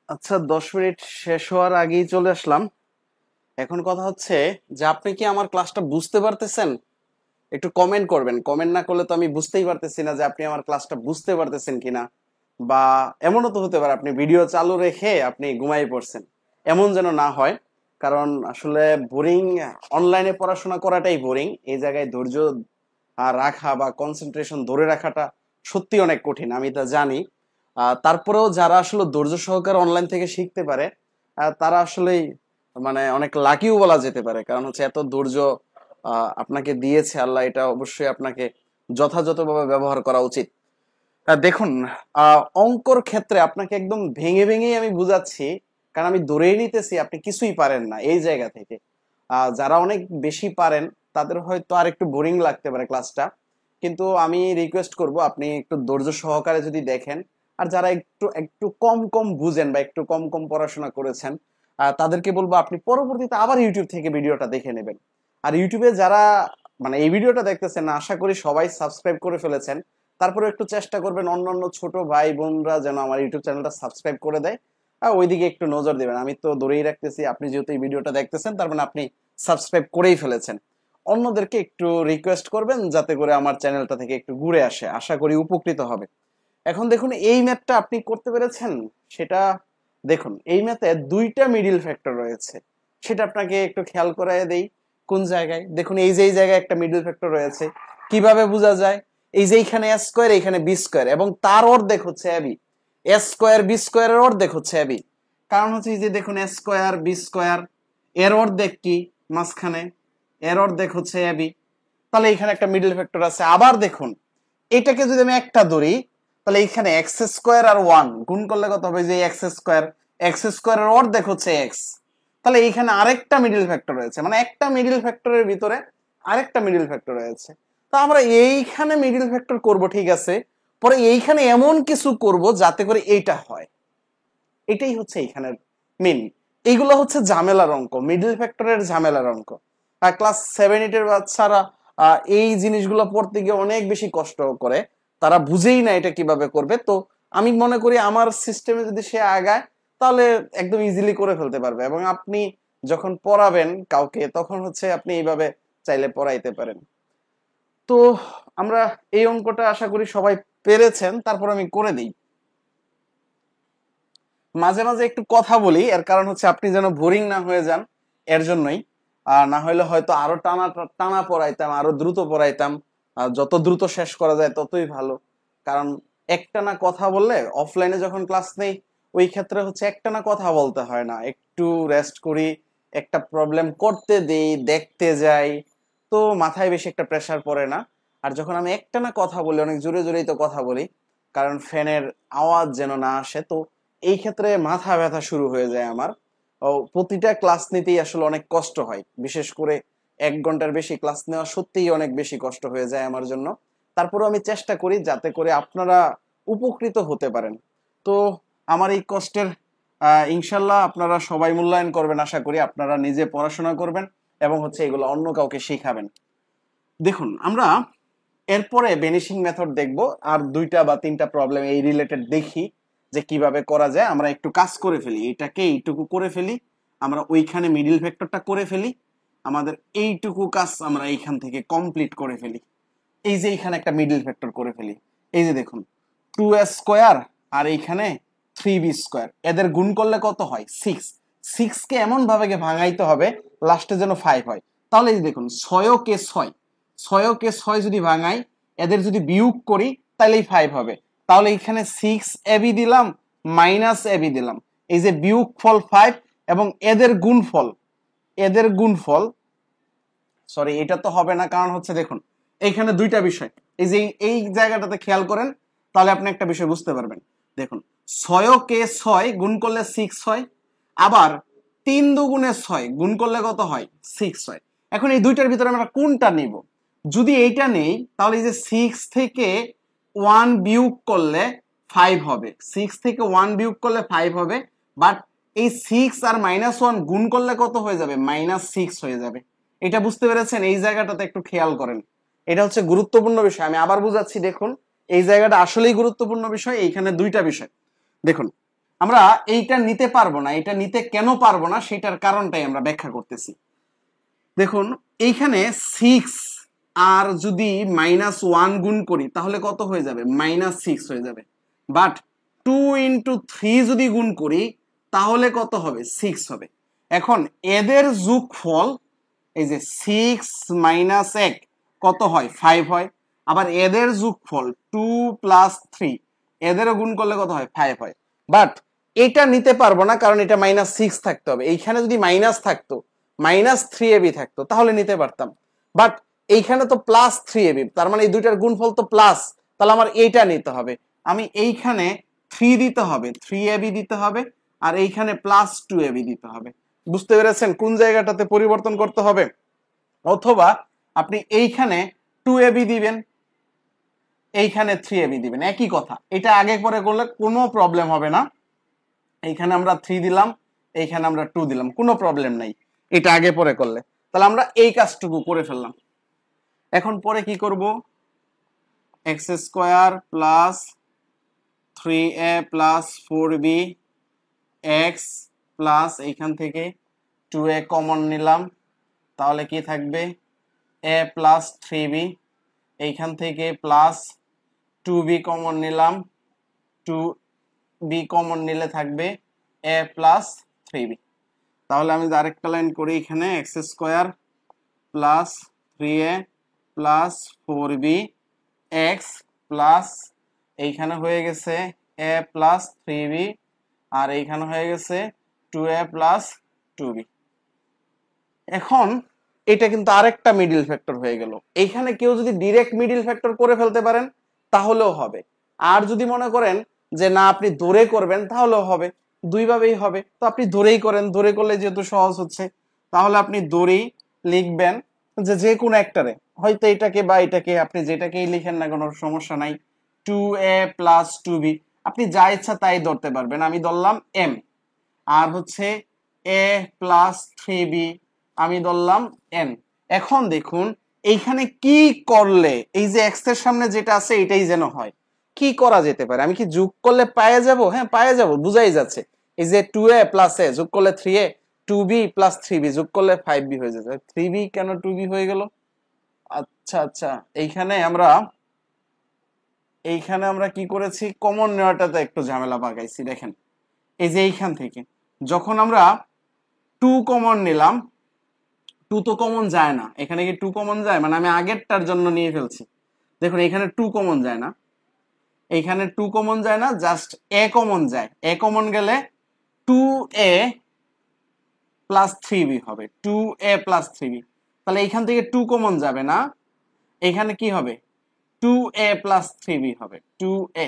আচ্ছা, 10 মিনিট শেষ হওয়ার আগেই চলে আসলাম। এখন কথা হচ্ছে যে আপনি কি আমার ক্লাসটা বুঝতে পারতেছেন? একটু কমেন্ট করবেন। কমেন্ট না করলে তো আমি বুঝতেই পারতেছি না যে আপনি আমার ক্লাসটা বুঝতে পারতেছেন কিনা। বা এমনও তো হতে পারে আপনি ভিডিও চালু রেখে আপনি ঘুমাই পড়ছেন, এমন যেন না হয়। কারণ আসলে বোরিং, অনলাইনে পড়াশোনা করাটাই বোরিং। এই জায়গায় ধৈর্য রাখা বা কনসেন্ট্রেশন ধরে রাখাটা সত্যি অনেক কঠিন, আমি তা জানি। তারপরেও যারা আসলে ধৈর্য সহকারে অনলাইন থেকে শিখতে পারে তারা আসলেই মানে অনেক লাকিও বলা যেতে পারে। কারণ হচ্ছে এত ধৈর্য আপনাকে দিয়েছে আল্লাহ, এটা অবশ্যই আপনাকে যথাযথভাবে ব্যবহার করা উচিত। দেখুন, অঙ্কর ক্ষেত্রে আপনাকে একদম ভেঙে ভেঙেই আমি বুঝাচ্ছি, কারণ আমি ধরেই নিতেছি আপনি কিছুই পারেন না এই জায়গা থেকে। যারা অনেক বেশি পারেন তাদের হয়তো আর একটু বোরিং লাগতে পারে ক্লাসটা, কিন্তু আমি রিকোয়েস্ট করব আপনি একটু ধৈর্য সহকারে যদি দেখেন। আর যারা একটু একটু কম কম বুঝেন বা একটু কম কম পড়াশোনা করেছেন তাদেরকে বলবো আপনি পরবর্তীতে আবার ইউটিউব থেকে ভিডিওটা দেখে নেবেন। আর ইউটিউবে যারা মানে এই ভিডিওটা দেখতেছেন, আশা করি সবাই সাবস্ক্রাইব করে ফেলেছেন। তারপরে একটু চেষ্টা করবেন অন্যান্য ছোট ভাই বোনরা যেন আমার ইউটিউব চ্যানেলটা সাবস্ক্রাইব করে দেয়। আর ওইদিকে একটু নজর দেবেন। আমি তো ধরেই রাখতেছি আপনি যেহেতু এই ভিডিওটা দেখতেছেন তার মানে আপনি সাবস্ক্রাইব করেই ফেলেছেন। অন্যদেরকে একটু রিকোয়েস্ট করবেন যাতে করে আমার চ্যানেলটা থেকে একটু ঘুরে আসে, আশা করি উপকৃত হবে। এখন দেখুন, এই ম্যাথটা আপনি করতে পেরেছেন। সেটা দেখুন, এই ম্যাথে দুইটা মিডিল ফ্যাক্টর রয়েছে, সেটা আপনাকে একটু খেয়াল করায় দেই। কোন জায়গায় দেখুন, এই যে এই জায়গায় একটা মিডল ফ্যাক্টর রয়েছে। কিভাবে বোঝা যায়? এই যে এইখানে এ স্কোয়ার, এইখানে বি স্কোয়ার, এবং তার অর্ধেক হচ্ছে এবি। এ স্কোয়ার বি স্কোয়ারের অর্ধেক হচ্ছে এবি। কারণ হচ্ছে এই যে দেখুন, এ স্কোয়ার বি স্কোয়ার এর অর্ধেক কি মাঝখানে, এর অর্ধেক হচ্ছে এবি। তাহলে এখানে একটা মিডল ফ্যাক্টর আছে। আবার দেখুন, এটাকে যদি আমি একটা ধরি, তাহলে এখানে এক্স স্কোয়ার আর ওয়ান গুণ করলে কত হবে? যে এক্স স্কোয়ার, এক্স স্কোয়ারের অর্ধেক হচ্ছে এক্স। তাহলে এইখানে আরেকটা মিডিল ফ্যাক্টর রয়েছে, মানে একটা মিডিল ফ্যাক্টরের ভিতরে আরেকটা মিডিল ফ্যাক্টর রয়েছে। তো আমরা এইখানে মিডিল ফ্যাক্টর করব, ঠিক আছে, পরে এইখানে এমন কিছু করব যাতে করে এইটা হয়। এটাই হচ্ছে এইখানের মেন। এইগুলো হচ্ছে ঝামেলার অঙ্ক, মিডিল ফ্যাক্টরের ঝামেলার অঙ্ক। আর ক্লাস 7-8 এর বাচ্চারা এই জিনিসগুলো পড়তে গিয়ে অনেক বেশি কষ্ট করে, তারা বুঝেই না এটা কিভাবে করবে। তো আমি মনে করি আমার সিস্টেমে যদি সে আগায় তাহলে একদম ইজিলি করে ফেলতে পারবে। এবং আপনি যখন পড়াবেন কাউকে তখন হচ্ছে আপনি এইভাবে চাইলে পড়াইতে পারেন। তো আমরা এই অঙ্কটা আশা করি সবাই পেরেছেন। তারপর আমি করে দিই। মাঝে মাঝে একটু কথা বলি, এর কারণ হচ্ছে আপনি যেন বোরিং না হয়ে যান, এর জন্যই। আর না হলে হয়তো আরো টানা টানা পড়াইতাম, আরো দ্রুত পড়াইতাম। আর যত দ্রুত শেষ করা যায় ততই ভালো। কারণ একটানা কথা বললে, অফলাইনে যখন ক্লাস নেই ওই ক্ষেত্রে হচ্ছে একটানা কথা বলতে হয় না, একটু রেস্ট করি, একটা প্রবলেম করতে দেই, দেখতে যাই, তো মাথায় বেশি একটা প্রেসার পড়ে না। আর যখন আমি একটানা কথা বলি, অনেক জোরে জোরেই তো কথা বলি, কারণ ফ্যানের আওয়াজ যেন না আসে, তো এই ক্ষেত্রে মাথা ব্যথা শুরু হয়ে যায় আমার। ও প্রতিটা ক্লাস নিতেই আসলে অনেক কষ্ট হয়, বিশেষ করে 1 ঘন্টার বেশি ক্লাস নেওয়া সত্যিই অনেক বেশি কষ্ট হয়ে যায় আমার জন্য। তারপরেও আমি চেষ্টা করি যাতে করে আপনারা উপকৃত হতে পারেন। তো আমার এই কষ্টের ইনশাল্লাহ আপনারা সবাই মূল্যায়ন করবেন। আশা করি আপনারা নিজে পড়াশোনা করবেন এবং হচ্ছে এগুলো অন্য কাউকে শিখাবেন। দেখুন, আমরা এরপরে ভ্যানিশিং মেথড দেখব, আর 2টা বা 3টা প্রবলেম এই রিলেটেড দেখি যে কিভাবে করা যায়। আমরা একটু কাজ করে ফেলি, এটাকে এইটুকু করে ফেলি, আমরা ওইখানে মিডিল ভেক্টরটা করে ফেলি, আমাদের এইটুকু কাজ আমরা এইখান থেকে কমপ্লিট করে ফেলি। এই যে এইখানে একটা মিডিল ভেক্টর করে ফেলি। এই যে দেখুন, 2a² আর এইখানে 3b², এদের গুণ করলে কত হয়? 6। 6কে এমন ভাবে ভাঙাইতে হবে লাস্টে যেন 5 হয়। তাহলে এই যে দেখুন, 6 কে 6 যদি ভাঙাই, এদের যদি বিয়োগ করি তাহলেই 5 হবে। তাহলে এখানে 6ab দিলাম মাইনাস ab দিলাম, এই যে বিয়োগ ফল 5 এবং এদের গুণফল সরি, এটা তো হবে না, কারণ হচ্ছে দেখুন এইখানে 2টা বিষয়। এই যে এই জায়গাটাতে খেয়াল করেন, তাহলে আপনি একটা বিষয় বুঝতে পারবেন। দেখুন, 6কে 6 গুণ করলে 6 হয়, আবার 3 দুগুণে 6 গুণ করলে কত হয়? 6 হয়। এখন এই দুইটার ভিতরে আমরা কোনটা নিব? যদি এইটা নেই তাহলে এই যে 6 থেকে 1 বিয়োগ করলে 5 হবে, 6 থেকে 1 বিয়োগ করলে 5 হবে। বাট এই 6 আর -1 গুণ করলে কত হয়ে যাবে? -6 হয়ে যাবে। এটা বুঝতে পেরেছেন? এই জায়গাটাতে একটু খেয়াল করেন, এটা হচ্ছে গুরুত্বপূর্ণ বিষয়। আমি আবার বুঝাচ্ছি, দেখুন এই জায়গাটা আসলেই গুরুত্বপূর্ণ বিষয়। এইখানে 2টা বিষয়। দেখুন, আমরা এইটা নিতে পারবো না, এটা নিতে কেন পারবো না সেটার কারণটাই আমরা ব্যাখ্যা করতেছি। দেখুন এইখানে 6 আর যদি -1 গুণ করি তাহলে কত হয়ে যাবে, -6 হয়ে যাবে। বাট 2 × 3 যদি গুণ করি তাহলে কত হবে, 6 হবে। এখন এদের যোগফল এই যে 6 - 1 কত হয়, 5 হয়। আবার এদের যোগফল 2 + 3 এদেরও গুণ করলে কত হয়, 5 হয়। বাট এটা নিতে পারবো না, কারণ এটা -6 থাকতে হবে। এইখানে যদি মাইনাস থাকতো, -3ab থাকতো তাহলে নিতে পারতাম। বাট এইখানে তো +3ab, তার মানে এই দুইটার গুণফল তো প্লাস, তাহলে আমার এইটা নিতে হবে। আমি এইখানে 3 দিতে হবে, 3ab দিতে হবে, আর এইখানে +2ab দিতে হবে। বুঝতে পেরেছেন কোন জায়গাটাতে পরিবর্তন করতে হবে? অথবা আপনি এইখানে 2ab দিবেন, এইখানে 3ab দিবেন, একই কথা। এটা আগে পরে করলে কোনো প্রবলেম হবে না। এইখানে আমরা 3 দিলাম, এইখানে আমরা 2 দিলাম, কোনো প্রবলেম নাই এটা আগে পরে করলে। তাহলে আমরা এই কাজটুকু করে ফেললাম। এখন পরে কি করব, x² + 3a + 4b x plus এইখান থেকে 2a কমন নিলাম, তাহলে কি থাকবে, a + 3b, এইখান থেকে প্লাস 2b কমন নিলাম, 2b কমন নিলে থাকবে a + 3b। তাহলে আমি আরেকটা লাইন করি, এখানে x² + 3a + 4b x plus এইখানে হয়ে গেছে a + 3b, আর এইখানে হয়ে গেছে 2a + 2b। এখন এটা কিন্তু আরেকটা মিডল ফ্যাক্টর হয়ে গেল। এইখানে কেউ যদি ডিরেক্ট মিডল ফ্যাক্টর করে ফেলতে পারেন তাহলেও হবে, আর যদি মনে করেন যে না আপনি ধরে করবেন তাহলেও হবে, দুইভাবেই হবে। তো আপনি ধরেই করেন, ধরে করলে যেহেতু সহজ হচ্ছে, তাহলে আপনি ধরেই লিখবেন যে কোনো একটারে, হয়তো এটাকে বা এটাকে, আপনি যেটাকেই লিখেন না কোনো সমস্যা নাই। 2a + 2b আপনি যা ইচ্ছা তাই ধরতে পারবেন, আমি ধরলাম m। আর হচ্ছে a + 3b আমি ধরলাম n। এখন দেখুন এইখানে কি করলে এই যে x এর সামনে যেটা আছে এটাই যেন হয়, কি করা যেতে পারে? আমি কি যোগ করলে পায়ে যাব? হ্যাঁ পায়ে যাব, বুঝাই যাচ্ছে। এই যে 2a + a যোগ করলে 3a, 2b + 3b যোগ করলে 5b হয়ে যাবে। 3b কেন 2b হয়ে গেল? আচ্ছা আচ্ছা, এইখানে আমরা কি করেছি, কমন নেওয়াটাতে একটু ঝামেলা পাকাইছি। দেখেন এই যে এইখান থেকে যখন আমরা 2 কমন নিলাম, 2 তো কমন যায় না, এখানে কি 2 কমন যায়? মানে আমি আগেরটার জন্য নিয়ে ফেলছি। দেখুন এখানে 2 কমন যায় না, এইখানে 2 কমন যায় না, জাস্ট a কমন যায়। a কমন গেলে 2a + 3b হবে, 2a + 3b। তাহলে এইখান থেকে 2 কমন যাবে না, এখানে কি হবে, 2a + 3b হবে, 2a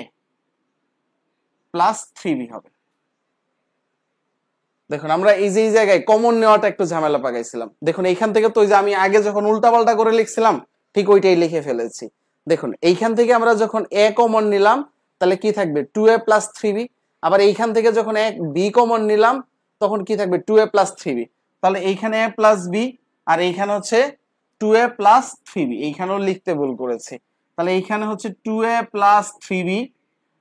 + 3b হবে। দেখুন আমরা এই যে এই জায়গায় কমন নেওয়াটা একটু ঝামেলা পাকাইছিলাম। দেখুন এইখান থেকে তো ওই যে আমি আগে যখন উল্টাপাল্টা করে লিখছিলাম ঠিক ওইটাই লিখে ফেলেছি। দেখুন এইখান থেকে আমরা যখন a কমন নিলাম তাহলে কি থাকবে, 2a + 3b। আবার এইখান থেকে যখন b কমন নিলাম তখন কি থাকবে, 2a + 3b। তাহলে এইখানে a + b, আর এইখানে হচ্ছে 2a + 3b। এইখানেও লিখতে ভুল করেছি, তাহলে এইখানে হচ্ছে 2a + 3b,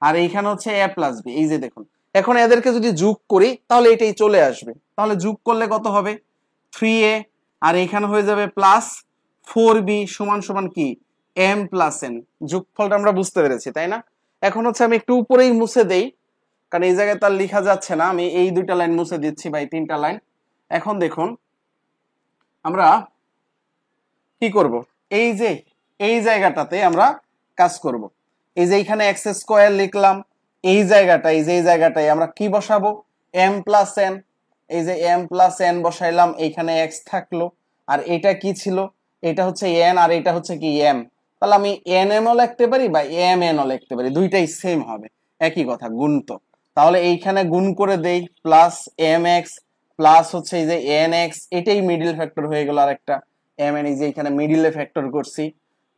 আর এইখানে হচ্ছে a + b। এই যে দেখুন এখন এদেরকে যদি যোগ করি তাহলে এটাই চলে আসবে। তাহলে যোগ করলে কত হবে, 3a, আর এখানে হয়ে যাবে +4b = কি, m + n। যোগফলটা আমরা বুঝতে পেরেছি তাই না? এখন হচ্ছে আমি একটু উপরেই মুছে দেই, কারণ এই জায়গায় তার লেখা যাচ্ছে না, আমি এই দুইটা লাইন মুছে দিচ্ছি বা এই তিনটা লাইন। এখন দেখুন আমরা কি করব, এই যে এই জায়গাটাতে আমরা কাজ করব। এই যে এখানে x² লিখলাম, এই জায়গাটা এই যে এই জায়গাটায় আমরা কি বসাবো, m + n। এই যে m + n বসাইলাম, এইখানে x থাকলো, আর এটা কি ছিল, এটা হচ্ছে n, আর এটা হচ্ছে কি m। তাহলে আমি nm ও লিখতে পারি বা mn ও লিখতে পারি, দুইটাই সেম হবে, একই কথা, গুণ তো। তাহলে এইখানে গুণ করে দেই, +mx প্লাস হচ্ছে এই যে nx, এটাই মিডল ফ্যাক্টর হয়ে গেল আরেকটা। mn এই যে এখানে মিডিলে ফ্যাক্টর করছি,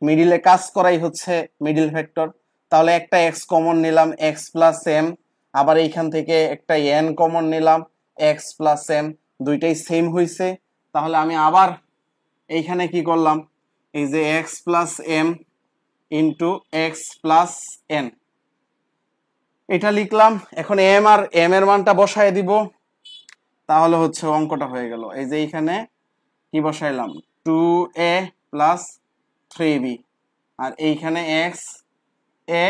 মিডিলে কাজ করাই হচ্ছে মিডল ফ্যাক্টর। তাহলে একটা x কমন নিলাম, x + m, আবার এইখান থেকে একটা n কমন নিলাম, x + m, দুইটাই সেম হইছে। তাহলে আমি আবার এইখানে কি করলাম, এই যে x + m * x + n, এটা লিখলাম। এখন এম আর এম এর মানটা বসায় দিব, তাহলে হচ্ছে অঙ্কটা হয়ে গেল। এই যে এইখানে কি বসাইলাম, 2a প্লাস 3b, আর এইখানে এক্স এ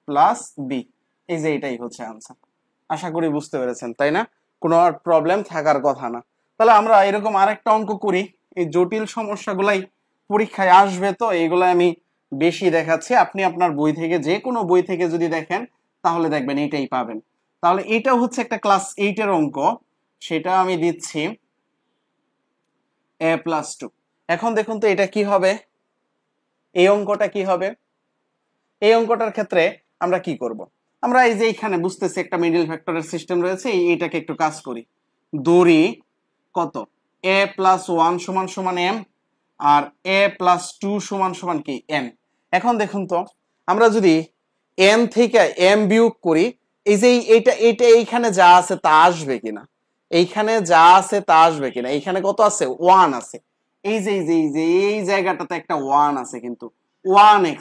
প্লাস বি। এই যে এটাই হচ্ছে আনসার। আশা করি বুঝতে পেরেছেন, তাই না? কোনো আর প্রবলেম থাকার কথা না। তাহলে আমরা এরকম আরেকটা অঙ্ক করি। এই জটিল সমস্যাগুলাই পরীক্ষায় আসবে, তো এইগুলো আমি বেশি দেখাচ্ছি। আপনি আপনার বই থেকে, যে কোনো বই থেকে যদি দেখেন তাহলে দেখবেন এটাই পাবেন। তাহলে এটাও হচ্ছে একটা ক্লাস 8 এর অঙ্ক, সেটা আমি দিচ্ছি a+2। এখন দেখুন তো এটা কি হবে, এই অঙ্কটা কি হবে। এই অঙ্কটার ক্ষেত্রে আমরা কি করব, আমরা এই যে এখানে বুঝতেছি একটা মিডল ফ্যাক্টরের সিস্টেম রয়েছে, এইটাকে একটু কাজ করি। দড়ি কত, a+1 সমান সমান m, আর a+2 সমান সমান কি n। এখন দেখুন তো আমরা যদি n থেকে m বিয়োগ করি, এই যে এইটা এটা এইখানে যা আছে তা আসবে কিনা, এইখানে যা আছে তা আসবে কিনা। এইখানে কত আছে, 1 আছে। এই যে এই জায়গাটাতে একটা 1 আছে, কিন্তু 1x,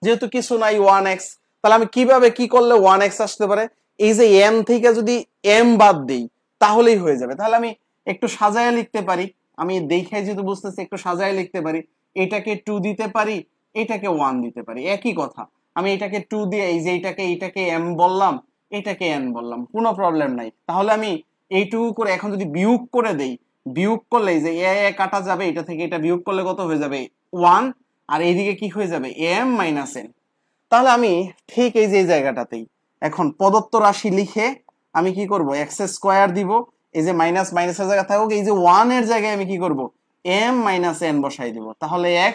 যেহেতু কিছু নাই 1x, তাহলে আমি কিভাবে কি করলে 1x আসতে পারে, এই যে m থেকে যদি m বাদ দেই তাহলেই হয়ে যাবে। তাহলে আমি একটু সাজায় লিখতে পারি, আমি দেখে যেহেতু বুঝতেছি একটু সাজায় লিখতে পারি। এটাকে 2 দিতে পারি, এটাকে 1 দিতে পারি, একই কথা। আমি এটাকে 2 দিয়ে এই যে এইটাকে m বললাম, এটাকে n বললাম, কোনো প্রবলেম নাই। তাহলে আমি এইটুকু করে এখন যদি বিয়োগ করে দেই, বিয়োগ করলে এই যে এ কাটা যাবে, এটা থেকে এটা বিয়োগ করলে কত হয়ে যাবে, 1, আর এইদিকে কি হয়ে যাবে, m মাইনাস n। তাহলে আমি ঠিক এই যে এই জায়গাটাতেই এখন প্রদত্ত রাশি লিখে আমি কি করব, এক্স স্কোয়ার দিব। এই যে মাইনাস মাইনাসের জায়গা থাকুক, এই যে 1 এর জায়গায় আমি কি করব, m মাইনাস n বসাই দিব। তাহলে x,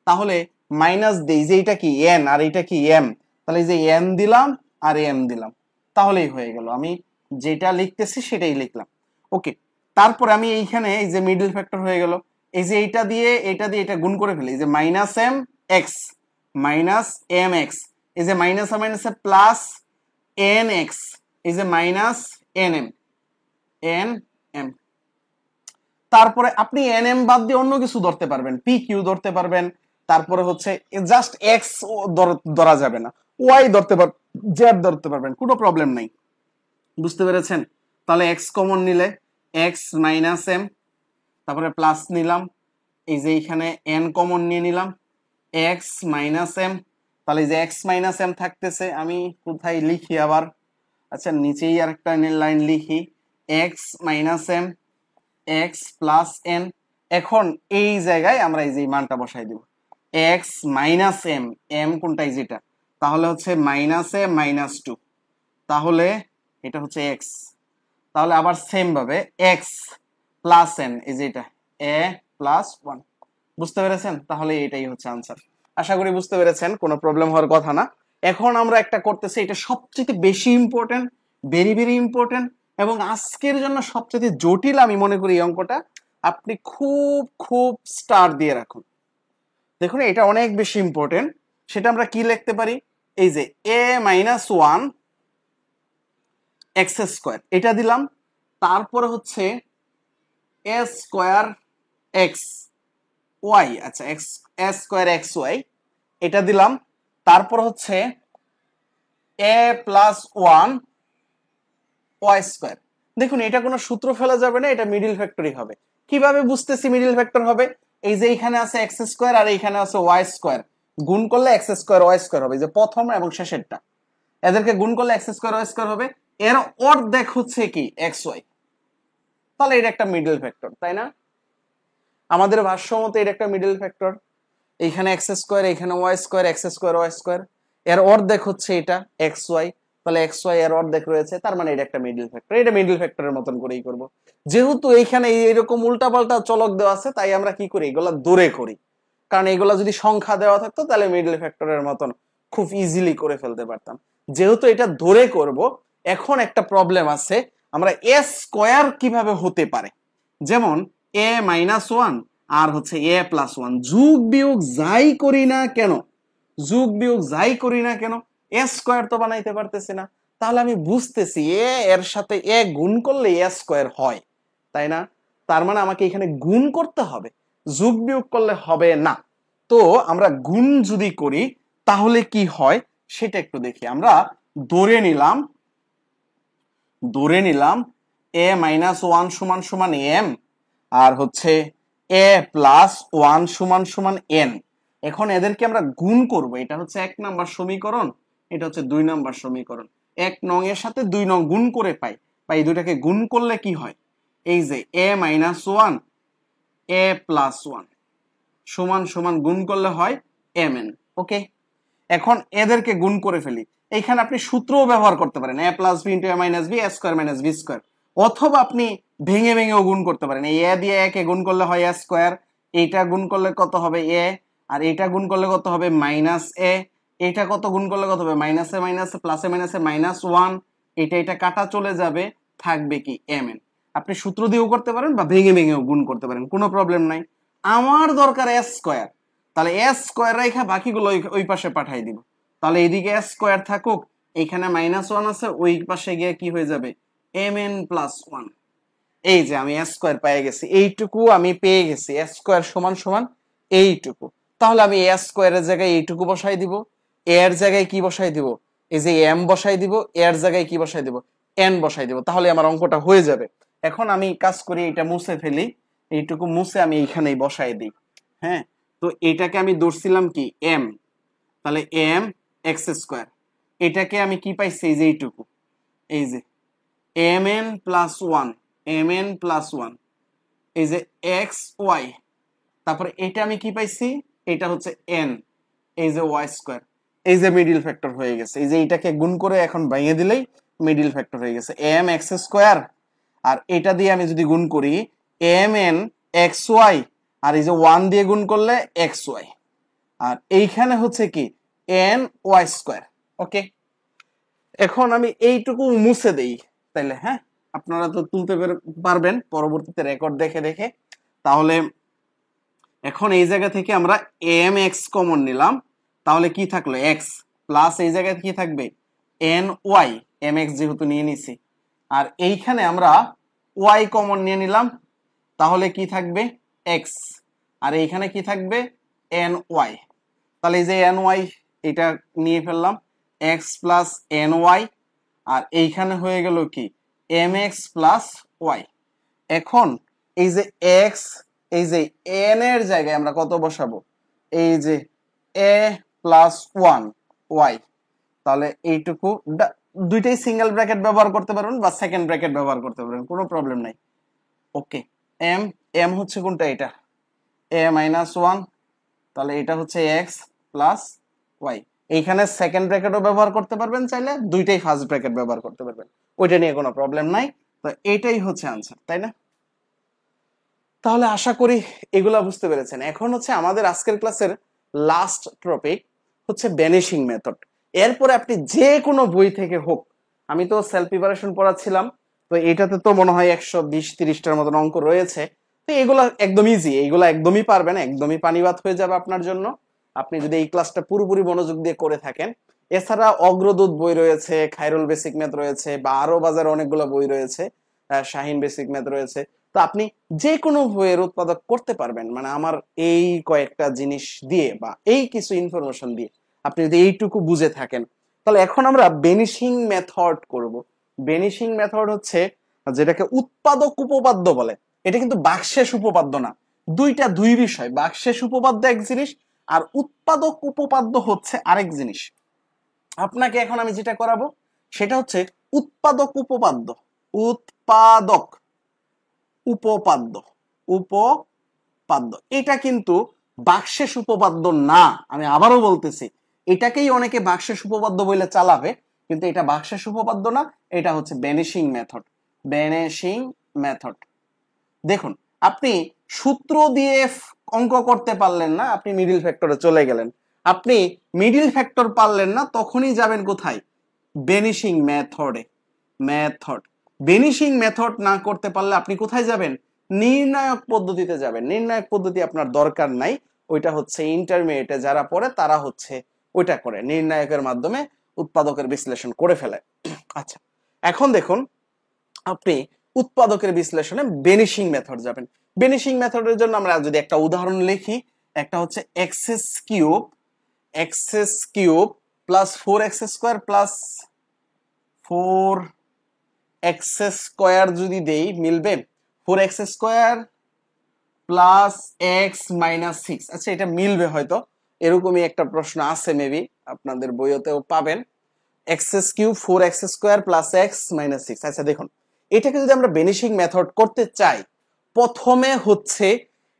তাহলে মাইনাস দেই যে এটা কি n আর এটা কি m, তাহলে এই যে n দিলাম আর m দিলাম, তাহলেই হয়ে গেল। আমি যেটা লিখতেছি সেটাই লিখলাম। ওকে, তারপরে আমি এইখানে এই যে মিডল ফ্যাক্টর হয়ে গেল, এই যে এটা দিয়ে এটা গুণ করে ফেলি, এই যে minus m x minus m x, এই যে মাইনাস মাইনাসে প্লাস এন এক্স, এই যে minus n m, n m. তারপরে আপনি এন এম বাদ দিয়ে অন্য কিছু ধরতে পারবেন, পি কিউ ধরতে পারবেন। তারপরে হচ্ছে জাস্ট এক্স ধরা যাবে না, ওয়াই ধরতে পারবেন, জেড ধরতে পারবেন, কোনো প্রবলেম নাই। বুঝতে পেরেছেন? তাহলে এক্স কমন নিলে এক্স মাইনাস এম, তারপরে প্লাস নিলাম, এই যে এইখানে এন কমন নিয়ে নিলাম, এক্স মাইনাস এম। তাহলে এই যে এক্স মাইনাস এম থাকতেছে, আমি কোথায় লিখি আবার, আচ্ছা নিচেই আরেকটা লাইন লিখি, x minus m x plus n. এখন এই জায়গায় আমরা এই যে মানটা বসাই দিব, এক্স মাইনাস এম, এম কোনটাই যেটা, তাহলে হচ্ছে মাইনাস এ মাইনাস 2, তাহলে এটা হচ্ছে এক্স। তাহলে আবার সেম ভাবে এক্স প্লাস এন, এই যে এটা এ প্লাস 1। বুঝতে পেরেছেন? তাহলে এটাই হচ্ছে আনসার। আশা করি বুঝতে পেরেছেন, কোনো প্রবলেম হওয়ার কথা না। এখন আমরা একটা করতেছি, এটা সবচেয়ে বেশি ইম্পর্টেন্ট, ভেরি ভেরি ইম্পর্টেন্ট, এবং আজকের জন্য সবচেয়ে জটিল আমি মনে করি এই অঙ্কটা। আপনি খুব খুব স্টার দিয়ে রাখুন। দেখুন এটা অনেক বেশি ইম্পর্টেন্ট। সেটা আমরা কি লিখতে পারি, এই যে এ মাইনাস 1 এক্স স্কোয়ার এটা দিলাম, তারপরে হচ্ছে এ স্কোয়ার এক্স ওয়াই, আচ্ছা এক্স এ স্কোয়ার এক্স ওয়াই এটা দিলাম, তারপর হচ্ছে এ প্লাস 1 ওয়াই স্কোয়ার। দেখুন এটা কোনো সূত্র ফেলা যাবে না, এটা মিডল ফ্যাক্টরই হবে। কিভাবে বুঝতেছি মিডল ফ্যাক্টর হবে, এই যে এইখানে আছে এক্স স্কোয়ার আর এইখানে আছে ওয়াই স্কোয়ার, গুণ করলে এক্স স্কোয়ার ওয়াই স্কোয়ার হবে, যে প্রথম এবং শেষেরটা এদেরকে গুণ করলে এক্স স্কোয়ার ওয়াই স্কোয়ার হবে, এর অর্ধেক হচ্ছে কি এক্স ওয়াই। তাহলে এটা একটা মিডল ফ্যাক্টর, তাই না? আমাদের ভাষ্য মতে এটা একটা মিডল ফ্যাক্টর। এইখানে এক্স স্কোয়ার, এইখানে y square, x square Y square, এর অর্ধেক হচ্ছে এটা এক্স ওয়াই, তাহলে এক্স ওয়াই এর অর্ধেক রয়েছে, তার মানে এটা একটা মিডল ফ্যাক্টর। এটা মিডল ফ্যাক্টরের মতন করেই করব। যেহেতু এইখানে এইরকম উল্টাপাল্টা চলক দেওয়া আছে, তাই আমরা কি করি, এগুলা দূরে করি। কারণ এগুলা যদি সংখ্যা দেওয়া থাকতো তাহলে মিডল ফ্যাক্টরের মতন খুব ইজিলি করে ফেলতে পারতাম। যেহেতু এটা ধরে করব, এখন একটা প্রবলেম আছে, আমরা এ স্কোয়ার কিভাবে হতে পারে, যেমন এ মাইনাস 1 আর হচ্ছে এ প্লাস 1 যোগ বিয়োগ যাই করি না কেন, যোগ বিয়োগ যাই করি না কেন এ স্কোয়ার তো বানাইতে পারতেছি না। তাহলে আমি বুঝতেছি এ এর সাথে এ গুণ করলে এ স্কোয়ার হয়, তাই না? তার মানে আমাকে এখানে গুণ করতে হবে, যোগ বিয়োগ করলে হবে না। তো আমরা গুণ যদি করি তাহলে কি হয় সেটা একটু দেখি। আমরা ধরে নিলাম এ মাইনাস ওয়ান সমান সমান এম, আর হচ্ছে এ প্লাস ওয়ান সমান সমান এন। এখন এদেরকে আমরা গুণ করব, এটা হচ্ছে 1 নাম্বার সমীকরণ, এটা হচ্ছে 2 নাম্বার সমীকরণ। 1 নং এর সাথে 2 নং গুণ করে পাই, এই দুটাকে গুণ করলে কি হয়, এই যে এ মাইনাস ওয়ান এ প্লাস ওয়ান সমান সমান গুণ করলে হয় এম এন। ওকে, এখন এদেরকে গুণ করে ফেলি। এইখানে আপনি সূত্রও ব্যবহার করতে পারেন, এ প্লাস বি ইন্টু এ মাইনাস বি, এ স্কোয়ার মাইনাস বি স্কোয়ার, অথবা আপনি ভেঙে ভেঙেও গুণ করতে পারেন। এই এ দিয়ে একে গুণ করলে হয় এ স্কোয়ার, এইটা গুণ করলে কত হবে এ, আর এইটা গুণ করলে কত হবে মাইনাস এ, এইটা কত গুণ করলে কত হবে মাইনাসে মাইনাসে প্লাসে মাইনাসে মাইনাস ওয়ান, এটা কাটা চলে যাবে, থাকবে কি এম এন। আপনি সূত্র দিয়েও করতে পারেন বা ভেঙে ভেঙেও গুণ করতে পারেন, কোনো প্রবলেম নাই। আমার দরকার এ স্কোয়ার, তাহলে এস স্কোয়ার রেখা বাকিগুলো ওই পাশে পাঠাই দিব। তাহলে এইদিকে এস স্কোয়ার থাকুক, এইখানে মাইনাস ওয়ান আছে, ওই পাশে গিয়ে কি হয়ে যাবে এম এন প্লাস ওয়ান। এই যে আমি এস স্কোয়ার পেয়ে গেছি, এইটুকু আমি পেয়ে গেছি, এস স্কোয়ার সমান সমান এইটুকু। তাহলে আমি এস স্কোয়ারের জায়গায় এইটুকু বসাই দিব, এর জায়গায় কি বসাই দিব, এই যে এম বসাই দিব, এর জায়গায় কি বসাই দিব এন বসাই দিব, তাহলে আমার অঙ্কটা হয়ে যাবে। এখন আমি কাজ করি, এটা মুছে ফেলি, এইটুকু মুছে আমি এইখানেই বসাই দিই। হ্যাঁ, তো এটাকে আমি ধরছিলাম কি এম, তাহলে এম এক্স স্কোয়ার, এটাকে আমি কি পাইছি এই যে এইটুকু, এই যে m n plus one, m n plus one, এই যে এক্স ওয়াই, তারপরে এটা আমি কি পাইছি, এটা হচ্ছে এন, এই যে ওয়াই স্কোয়ার, এই যে মিডিল ফ্যাক্টর হয়ে গেছে, এই যে এইটাকে গুণ করে এখন ভেঙে দিলেই মিডিল ফ্যাক্টর হয়ে গেছে এম এক্স স্কোয়ার, আর এটা দিয়ে আমি যদি গুণ করি এম এন এক্স ওয়াই, আর এই যে ওয়ান দিয়ে গুণ করলে এক্স ওয়াই, আর এইখানে হচ্ছে কি এন ওয়াই স্কোয়ার। ওকে, এখন আমি এইটুকু মুছে দেই, তাইলে হ্যাঁ আপনারা তো তুলতে পারবেন পরবর্তীতে রেকর্ড দেখে দেখে। তাহলে এখন এই জায়গা থেকে আমরা এম এক্স কমন নিলাম, তাহলে কি থাকলো এক্স, প্লাস এই জায়গায় কি থাকবে এন ওয়াই, এম এক্স যেহেতু নিয়ে নিছি, আর এইখানে আমরা ওয়াই কমন নিয়ে নিলাম, তাহলে কি থাকবে এক্স, আর এইখানে কি থাকবে এন ওয়াই। তাহলে এই যে এন ওয়াই এটা নিয়ে ফেললাম, এক্স প্লাস এন ওয়াই, আর এইখানে হয়ে গেল কি এম এক্স প্লাস ওয়াই। এখন এই যে এক্স, এই যে এন এর জায়গায় আমরা কত বসাবো, এই যে এ প্লাস ওয়ান ওয়াই, তাহলে এইটুকু, দুইটাই সিঙ্গেল ব্র্যাকেট ব্যবহার করতে পারবেন বা সেকেন্ড ব্র্যাকেট ব্যবহার করতে পারবেন, কোনো প্রবলেম নাই। ওকে, এম এম হচ্ছে কোনটা, এটা এ মাইনাস ওয়ান, তাহলে এটা হচ্ছে এক্স প্লাস ওয়াই। এইখানে সেকেন্ড ব্র্যাকেটও ব্যবহার করতে পারবেন চাইলে, দুইটাই ফার্স্ট ব্র্যাকেট ব্যবহার করতে পারবেন, ওইটা নিয়ে কোনো প্রবলেম নাই। তো এটাই হচ্ছে আনসার, তাই না? তাহলে আশা করি এগুলা বুঝতে পেরেছেন। এখন হচ্ছে আমাদের আজকের ক্লাসের লাস্ট টপিক হচ্ছে ভ্যানিশিং মেথড। এরপরে আপনি যে কোনো বই থেকে হোক, আমি তো সেলফ প্রিপারেশন পড়াচ্ছিলাম, তো এটাতে তো মনে হয় 120-30টার মতন অঙ্ক রয়েছে, তো এগুলা একদম ইজি, এইগুলা একদমই পারবেন, একদমই পানিবাদ হয়ে যাবে আপনার জন্য, আপনি যদি এই ক্লাসটা পুরোপুরি মনোযোগ দিয়ে করে থাকেন। এছাড়া অগ্রদূত বই রয়েছে, খায়রুল বেসিক ম্যাথ রয়েছে, বা আরো বাজারে অনেকগুলো বই রয়েছে, শাহিন বেসিক ম্যাথ রয়েছে, তো আপনি যে কোনো বইয়ের উৎপাদক করতে পারবেন, মানে আমার এই কয়েকটা জিনিস দিয়ে বা এই কিছু ইনফরমেশন দিয়ে আপনি যদি এইটুকু বুঝে থাকেন। তাহলে এখন আমরা ভ্যানিশিং মেথড করব। ভ্যানিশিং মেথড হচ্ছে যেটাকে উৎপাদক উপপাদ্য বলে, এটা কিন্তু বাকশেষ উপপাদ্য না, দুই বিষয়, বাকশেষ উপপাদ্য এক জিনিস আর উৎপাদক উপপাদ্য হচ্ছে আরেক জিনিস। আপনাকে এখন আমি যেটা করাবো সেটা হচ্ছে উৎপাদক উপপাদ্য, উৎপাদক উপপাদ্য, উপপাদ্য, এটা কিন্তু বাকশেষ উপপাদ্য না। আমি আবারও বলতেছি, এটাকেই অনেকে বাকশেষ উপপাদ্য বলে চালাবে, কিন্তু এটা বাকশেষ উপপাদ্য না, এটা হচ্ছে ভ্যানিশিং মেথড। ভ্যানিশিং মেথড, দেখুন আপনি সূত্র দিয়ে অঙ্ক করতে পারলেন না, আপনি মিডিল ফ্যাক্টরে চলে গেলেন, আপনি মিডিল ফ্যাক্টর পারলেন না, তখনই যাবেন কোথায়, ভ্যানিশিং মেথডে। মেথড, ভ্যানিশিং মেথড না করতে পারলে আপনি কোথায় যাবেন, নির্ণায়ক পদ্ধতিতে যাবেন। নির্ণায়ক পদ্ধতি আপনার দরকার নাই, ওইটা হচ্ছে ইন্টারমিডিয়েটে যারা পড়ে তারা হচ্ছে ওইটা করে, নির্ণায়কের মাধ্যমে উৎপাদকের বিশ্লেষণ করে ফেলে। আচ্ছা, এখন দেখুন আপনি উৎপাদকের বিশ্লেষণে ভ্যানিশিং মেথড যাবেন। ভ্যানিশিং মেথডের জন্য আমরা যদি একটা উদাহরণ লিখি, একটা হচ্ছে x cube plus 4x square plus 4x² যদি দেই মিলবে 4x² প্লাস x মাইনাস 6। আচ্ছা এটা মিলবে হয়তো, এরকমই একটা প্রশ্ন আছে মেবি, আপনাদের বইতেও পাবেন। x³ 4x² plus x minus 6। আচ্ছা দেখুন, এটাকে যদি আমরা ভ্যানিশিং মেথড করতে চাই, প্রথমে হচ্ছে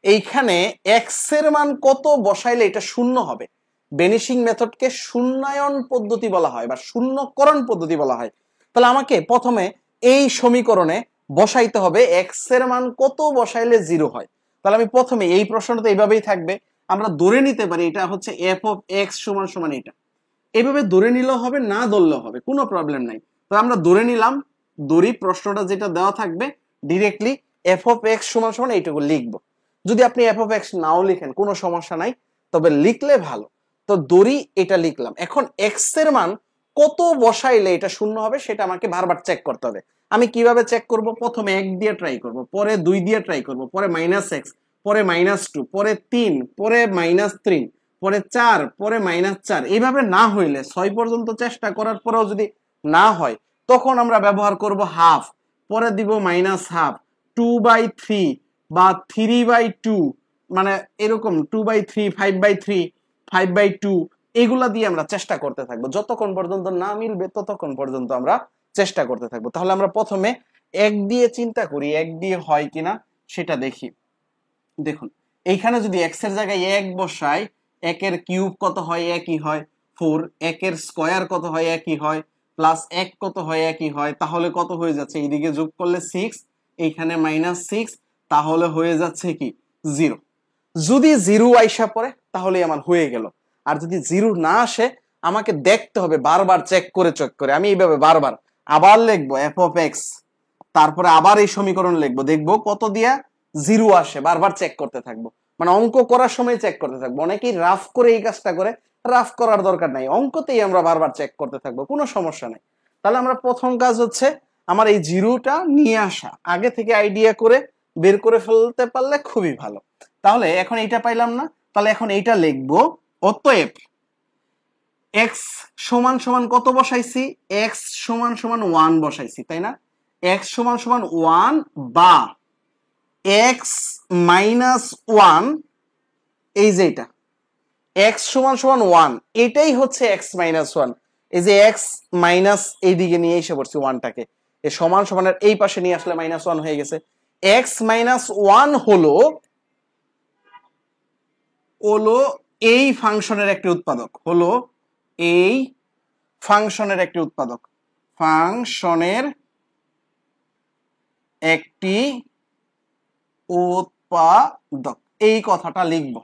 এইখানে x এর মান কত বসাইলে এটা শূন্য হবে। ভ্যানিশিং মেথডকে শূন্যায়ন পদ্ধতি বলা হয় বা শূন্যকরণ পদ্ধতি বলা হয়। তাহলে আমাকে প্রথমে এই সমীকরণে বসাইতে হবে x এর মান কত বসাইলে 0 হয়। তাহলে আমি প্রথমে এই প্রশ্নটা এইভাবেই থাকবে, আমরা ধরে নিতে পারি এটা হচ্ছে f অফ x সমান সমান এটা। এইভাবে ধরে নিলেও হবে, না ধরলেও হবে, কোনো প্রবলেম নাই। তো আমরা ধরে নিলাম, ধরি প্রশ্নটা যেটা দেওয়া থাকবে ডিরেক্টলি f অফ x সমান সমান এইটুকু লিখবো। যদি আপনি f অফ x নাও লিখেন কোনো সমস্যা নাই, তবে লিখলে ভালো। তো ধরি এটা লিখলাম, এখন x এর মান কত বসাইলে এটা শূন্য হবে সেটা আমাকে বারবার চেক করতে হবে। আমি কিভাবে চেক করব? প্রথমে 1 দিয়ে ট্রাই করব, পরে 2 দিয়ে ট্রাই করব, পরে -x, পরে -2, পরে 3, পরে -3, পরে 4, পরে -4। এইভাবে না হইলে 6 পর্যন্ত চেষ্টা করার পরেও যদি না হয়, তখন আমরা ব্যবহার করব হাফ, পরে দিব -half, 2/3 বা 3/2, মানে এরকম 2/3, 5/3, 5/2, এগুলা দিয়ে আমরা চেষ্টা করতে থাকবো। যতক্ষণ পর্যন্ত না মিলবে ততক্ষণ পর্যন্ত আমরা চেষ্টা করতে থাকবো। তাহলে আমরা প্রথমে 1 দিয়ে চিন্তা করি, 1 দিয়ে হয় কিনা সেটা দেখি। দেখুন এইখানে যদি x এর জায়গায় 1 বসাই, 1 এর কিউব কত হয়? একই হয় 4, 1 এর স্কয়ার কত হয়? একই হয়, প্লাস 1 কত হয়? একই হয়। তাহলে কত হয়ে যাচ্ছে? এইদিকে যোগ করলে 6, এইখানে -6, তাহলে হয়ে যাচ্ছে কি 0। যদি 0 আইসা পড়ে তাহলে আমার হয়ে গেল। আর যদি 0 না আসে, আমাকে দেখতে হবে বারবার চেক করে চেক করে। আমি এইভাবে বারবার আবার লিখবো f অফ x, তারপরে আবার এই সমীকরণ লিখবো, দেখবো কত দিয়া 0 আসে, বারবার চেক করতে থাকবো। মানে অঙ্ক করার সময় চেক করতে থাকবো। অনেকেই রাফ করে এই কাজটা করে, রাফ করার দরকার নাই, অঙ্কতেই আমরা বারবার চেক করতে থাকবো, কোনো সমস্যা নাই। তাহলে আমরা প্রথম কাজ হচ্ছে আমার এই 0টা নিয়ে আসা, আগে থেকে আইডিয়া করে বের করে ফেলতে পারলে খুবই ভালো। তাহলে এখন এইটা পাইলাম না, তাহলে এখন এইটা লিখবো। অতএব x সমান সমান কত বসাইছি? x সমান সমান 1 বসাইছি, তাই না? x সমান সমান 1 বা x মাইনাস 1, এই যে এটা x সমান সমান 1, এটাই হচ্ছে x মাইনাস 1। এই যে x মাইনাস এইদিকে নিয়ে এসে পড়ছি 1টাকে, এই সমান সমানের এই পাশে নিয়ে আসলে -1 হয়ে গেছে। x মাইনাস 1 হলো এই ফাংশনের একটি উৎপাদক, হলো এই ফাংশনের একটি উৎপাদক, ফাংশনের একটি উৎপাদক। এই কথাটা লিখবো।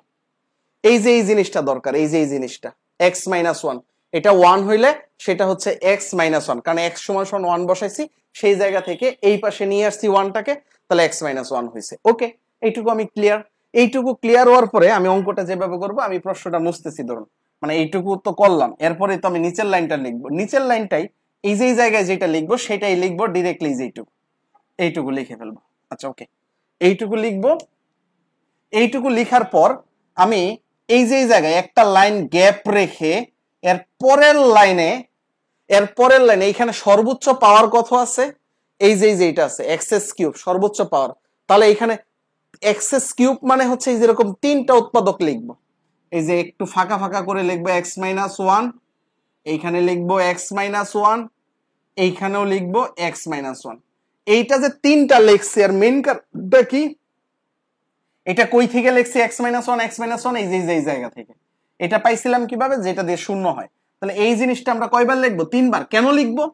এই যে এই জিনিসটা দরকার, এই যে এই জিনিসটা x মাইনাস 1, এটা 1 হইলে সেটা হচ্ছে x মাইনাস 1, কারণ x সমান সমান 1 বসাইছি, সেই জায়গা থেকে এই পাশে নিয়ে আসছি 1টাকে, তাহলে x মাইনাস 1 হয়েছে। ওকে, এইটুকু আমি ক্লিয়ার। এইটুকু ক্লিয়ার হওয়ার পরে আমি অঙ্কটা যেভাবে করবো, আমি প্রশ্নটা মুছতেছি ধরুন, মানে এইটুকু তো করলাম, এরপরে তো আমি নিচের লাইনটা লিখবো। নিচের লাইনটাই এই যে জায়গায় যেটা লিখবো সেটাই লিখবো ডিরেক্টলি, যেইটুকু এইটুকু লিখে ফেলবো। আচ্ছা ওকে, এইটুকু লিখবো। এইটুকু লিখার পর আমি এই যে জায়গায় একটা লাইন গ্যাপ রেখে এর পরের লাইনে এখানে সর্বোচ্চ পাওয়ার কত আছে? এই যে এইটা আছে x³ সর্বোচ্চ পাওয়ার। তাহলে এখানে x³ মানে হচ্ছে এই যেরকম 3টা উৎপাদক লিখবো। এই যে একটু ফাঁকা ফাঁকা করে লিখবো x-1, এইখানে লিখবো x-1, এইখানেও লিখবো x-1। এইটা যে 3টা লিখছি, আর মেইন কারণটা কি? এটা কই থেকে লিখছি x-1, এই যে জায়গা থেকে। এটা পাইছিলাম কিভাবে? যেটা দিয়ে শূন্য হয়। তাহলে এই জিনিসটা আমরা কয়বার লিখবো? 3 বার। কেন লিখবো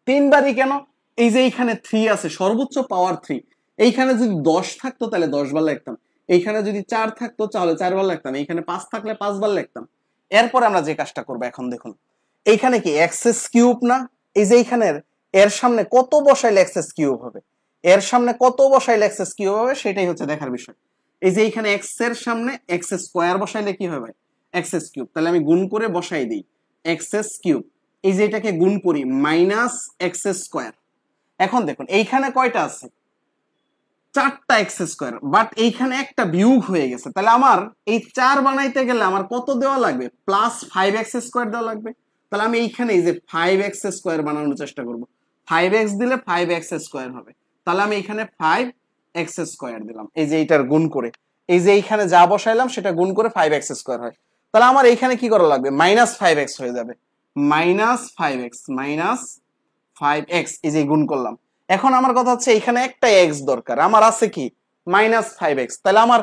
3 বারই? কেন? এই যে এইখানে 3 আছে, সর্বোচ্চ পাওয়ার 3। এইখানে যদি 10 থাকতো তাহলে 10 বার লিখতাম, এইখানে যদি 4 থাকতো তাহলে 4 বার লিখতাম, এইখানে 5 থাকলে 5 বার লিখতাম। এরপর আমরা যে কাজটা করবো এখন দেখুন, এইখানে কি x³ না? এই যে এইখানের এর সামনে কত বসাইলে x³ হবে, এর সামনে কত বসাইলে x³ হবে, সেটাই হচ্ছে দেখার বিষয়। এই যে এইখানে x এর সামনে x² বসাইলে কি হবে? x³। তাহলে আমি গুণ করে বসাই দিই x³। এই যে এটাকে গুণ করি -x²। এখন দেখুন এইখানে কয়টা আছে? 4টা x², বাট এইখানে একটা বিয়োগ হয়ে গেছে। তাহলে আমার এই 4 বানাইতে গেলে আমার কত দেওয়া লাগবে? +5x² দেওয়া লাগবে। তাহলে আমি এইখানে এই যে 5x স্কয়ার বানানোর চেষ্টা করব। 5x দিলে 5x স্কয়ার হবে, তাহলে আমি এখানে 5x স্কয়ার দিলাম, এই যে এইটার গুণ করে, এই যে এইখানে যা বসাইলাম সেটা গুণ করে 5x স্কয়ার হয়। তাহলে আমার এইখানে কি করা লাগবে, -5x হয়ে যাবে, -5x -5x, এই যে গুণ করলাম। এখন আমার কথা হচ্ছে এখানে একটা x দরকার, আমার আছে কি -5x, তাহলে আমার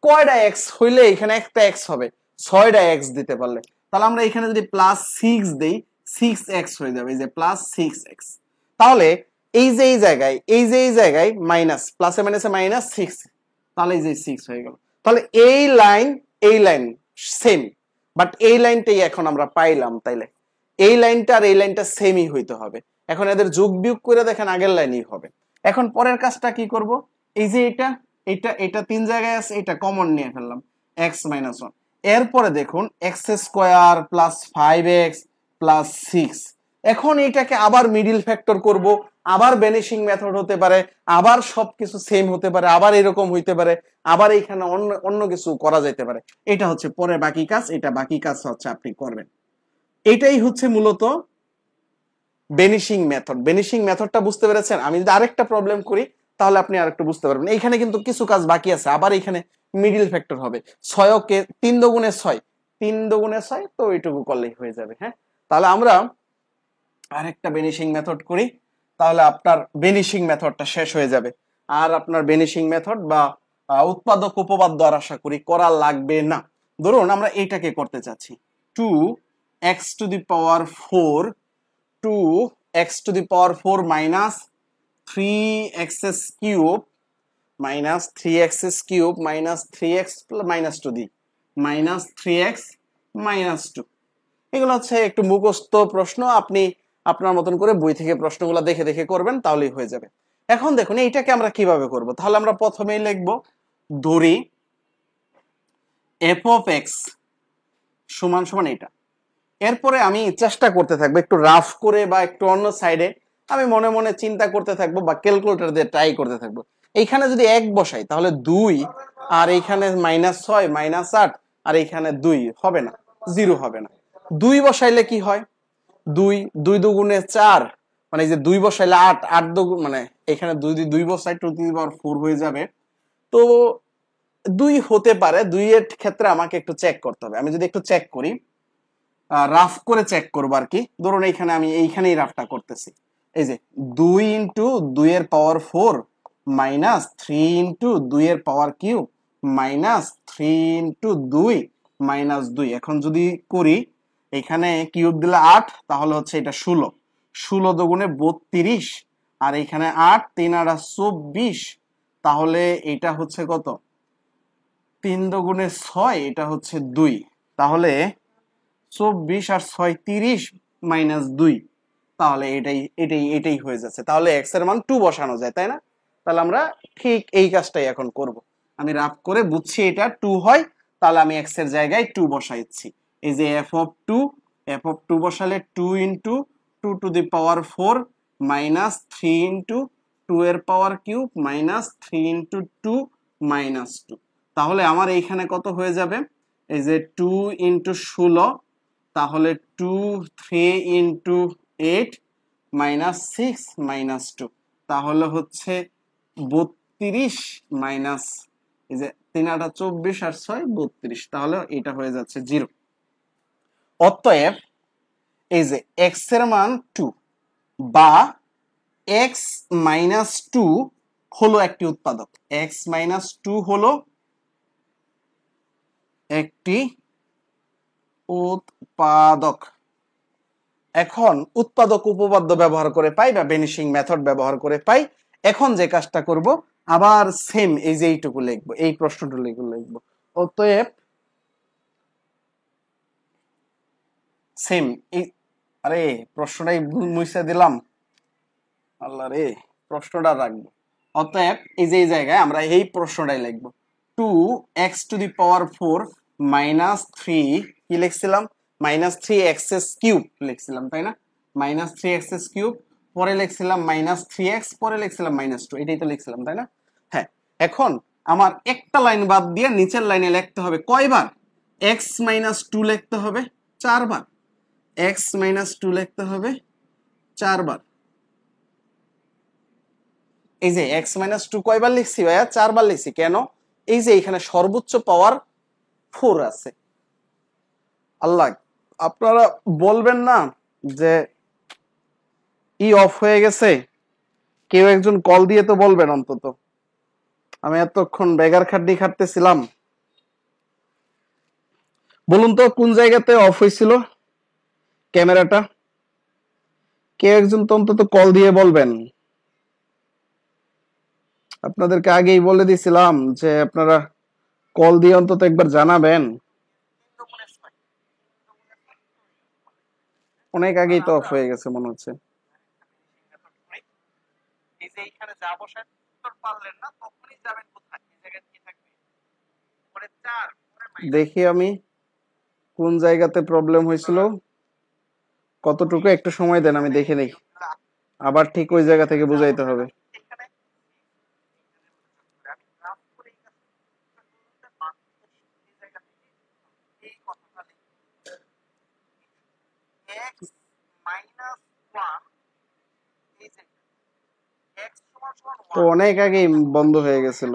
কয়টা x হইলে এখানে একটা x হবে, 6টা x দিতে পারলে, তাহলে আমরা এখানে যদি +6 দেই 6x হয়ে যাবে, এই যে +6x। তাহলে এই যে এই জায়গায় মাইনাস, প্লাসে মাইনাসে -6, তাহলে এই যে 6 হয়ে গেল। তাহলে এই লাইন সেম, বাট এই লাইনটাই এখন আমরা পাইলাম, তাইলে এই লাইনটা আর এই লাইনটা সেমই হইতে হবে। এখন এদের যোগ বিয়োগ করে দেখেন আগের লাইনই হবে। এখন পরের কাজটা কি করব, এই যে এটা 3 জায়গায় আছে, এটা কমন নিয়ে ফেললাম, x - 1। এরপরে দেখুন x square plus 5x plus 6, এখন এটাকে আবার মিডিল ফ্যাক্টর করব, আবার ভ্যানিশিং মেথড হতে পারে, আবার সবকিছু সেম হতে পারে, আবার এরকম হইতে পারে, আবার এখানে অন্য অন্য কিছু করা যেতে পারে। এটা হচ্ছে পরে বাকি কাজ, এটা বাকি কাজ হচ্ছে আপনি করবেন। এটাই হচ্ছে মূলত ভ্যানিশিং মেথড। ভ্যানিশিং মেথডটা বুঝতে পেরেছেন? আমি যদি আরেকটা প্রবলেম করি তাহলে আপনি আরেকটু বুঝতে পারবেন। এইখানে কিন্তু কিছু কাজ বাকি আছে, আবার এখানে মিডিল ফ্যাক্টর হবে, 6 কে 3 দুগুণে 6, 3 দুগুণে 6, তো এইটুকু করলেই হয়ে যাবে। হ্যাঁ, তাহলে আমরা আরেকটা ভ্যানিশিং মেথড করি, তাহলে আপনার ভ্যানিশিং মেথডটা শেষ হয়ে যাবে, আর আপনার ভ্যানিশিং মেথড বা উৎপাদক উপপাদ্য আর আশা করি করা লাগবে না। ধরুন আমরা এইটাকে করতে চাচ্ছি, 2x two the power 4 2x to the power 4 minus 3x cube minus 3x cube minus 3x minus 2 the minus 3x minus 2। এগুলো হচ্ছে একটু মুখস্থ প্রশ্ন, আপনি আপনার মতন করে বই থেকে প্রশ্নগুলো দেখে দেখে করবেন, তাহলেই হয়ে যাবে। এখন দেখুন এইটাকে আমরা কিভাবে করব, তাহলে আমরা প্রথমেই লিখব, ধরি f of x সমান সমান এটা। এরপরে আমি চেষ্টা করতে থাকবো একটু রাফ করে বা একটু অন্য সাইডে, আমি মনে মনে চিন্তা করতে থাকবো বা ক্যালকুলেটর দিয়ে ট্রাই করতে থাকবো। এইখানে যদি 1 বসাই তাহলে 2, আর এইখানে -6 -8, আর এইখানে 2 হবে না, 0 হবে না। 2 বসাইলে কি হয়, 2 দুগুণে 4, মানে এই যে 2 বসাইলে 8, 8 দুগুণ মানে এখানে 2 বসাই 2 টু দি পাওয়ার 4 হয়ে যাবে। তো 2 হতে পারে, 2 এর ক্ষেত্রে আমাকে একটু চেক করতে হবে। আমি যদি একটু চেক করি, রাফ করে চেক করবো আর কি। ধরুন এইখানে আমি এইখানেই রাফটা করতেছি, এই যে 2 ইন্টু 2 এর পাওয়ার 4 মাইনাস 3 ইন্টু 2 এর power cube minus 3 into 2 minus 2। এখন যদি করি, এখানে কিউব দিলে 8, তাহলে হচ্ছে এটা 16, 16 দুগুণে 32, আর এখানে 8 3 আর 24, তাহলে এটা হচ্ছে কত, 3 দুগুণে 6, এটা হচ্ছে 2, তাহলে 24 আর 6 30 মাইনাস 2, তাহলে এটাই হয়ে যাচ্ছে। তাহলে x এর মান 2 বসানো যায়, তাই না? তাহলে আমরা ঠিক এই কাজটাই এখন করব। আমি রাফ করে বুঝছি এটা 2 হয়, তাহলে আমি x এর জায়গায় 2 বসাইছি। এই যে f of 2 বসালে 2 into 2 two the power 4 minus 3 into 2 এর power cube minus 3 into 2 minus 2। তাহলে আমার এইখানে কত হয়ে যাবে, এই যে 2 ইন্টু 16, তাহলে 2 3 ইন্টু 8 মাইনাস 6 মাইনাস 2, তাহলে হচ্ছে 32 মাইনাস, এই যে 3 আর 24 আর 6 32, তাহলে এটা হয়ে যাচ্ছে 0। অতএব এই যে x এর মান 2 বা x মাইনাস 2 হলো একটি উৎপাদক, x মাইনাস 2 হলো একটি উৎপাদক। এখন উৎপাদক উপপাদ্য ব্যবহার করে পাই বা ভ্যানিশিং মেথড ব্যবহার করে পাই। এখন যে কাজটা করব, আবার সেম এই যে এইটুকু লিখবো, এই প্রশ্নটুকু লিখবো। অতএব সেম এই, আরে প্রশ্নটাই মুছে দিলাম, আল্লাহ রে, প্রশ্নটা রাখবো। অতএব এই যে এই জায়গায় আমরা এই প্রশ্নটাই লিখবো, 2x two the power 4 minus 3, কি লিখছিলাম, মাইনাস 3x কিউব লিখছিলাম, তাই না? মাইনাস 3x কিউব, পরে লিখছিলাম মাইনাস 3x, পরে লিখছিলাম মাইনাস 2, এটাই তো লিখছিলাম, তাই না? হ্যাঁ, এখন আমার একটা লাইন বাদ দিয়ে নিচের লাইনে লিখতে হবে কয়বার, x মাইনাস 2 লিখতে হবে 4 বার। এক্স মাইনাস টু লিখতে হবে 4 বার। এই যে এক্স মাইনাস টু কয়বার লিখছি ভাইয়া? 4 বার লিখছি। কেন? এই যে এখানে সর্বোচ্চ পাওয়ার 4 আছে। আল্লাহ, আপনারা বলবেন না যে ই অফ হয়ে গেছে? কেউ একজন কল দিয়ে তো বলবেন অন্তত। আমি এতক্ষণ বেগার খাটনি খাটতেছিলাম। বলুন তো কোন জায়গাতে অফ হয়েছিল ক্যামেরাটা? কেউ একজন তো অন্তত কল দিয়ে বলবেন। আপনাদেরকে আগেই বলে দিছিলাম যে আপনারা কল দিয়ে অন্তত একবার জানাবেন। অনেক আগেই তো অফ হয়ে গেছে মনে হচ্ছে। দেখি আমি কোন জায়গাতে প্রবলেম হয়েছিল, কতটুকু একটু সময় দেন আমি দেখে নেই, আবার ঠিক ওই জায়গা থেকে বুঝাইতে হবে। তো অনেক আগেই বন্ধ হয়ে গেছিল।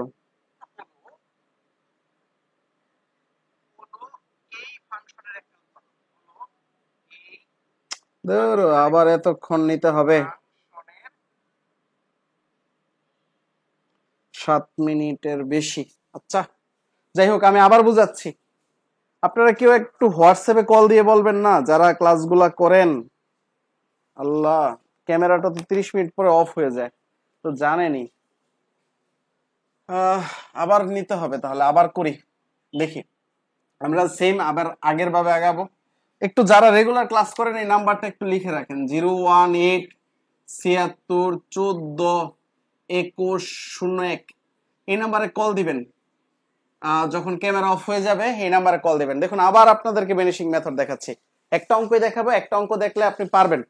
ধরো আবার এতক্ষণ নিতে হবে। 7 মিনিটের বেশি। আচ্ছা, যাই হোক আমি আবার বুঝাচ্ছি। আপনারা কেউ একটু হোয়াটসঅ্যাপে কল দিয়ে বলবেন না যারা ক্লাসগুলা করেন। আল্লাহ, ক্যামেরাটা তো 30 মিনিট পরে অফ হয়ে যায়, তো জানেনই। আবার নিতে হবে, তাহলে আবার করি, দেখি। আমরা সেম আবার আগের ভাবে আগাবো। একটু যারা রেগুলার ক্লাস করেন এই নাম্বারটা একটু লিখে রাখেন, 018 76 21 01। এই নাম্বারে কল দিবেন যখন ক্যামেরা অফ হয়ে যাবে। এই নাম্বারে কল দিবেন। দেখুন আবার আপনাদেরকে ভ্যানিশিং মেথড দেখাচ্ছি। একটা অঙ্কই দেখাবো, একটা অঙ্ক দেখলে আপনি পারবেন।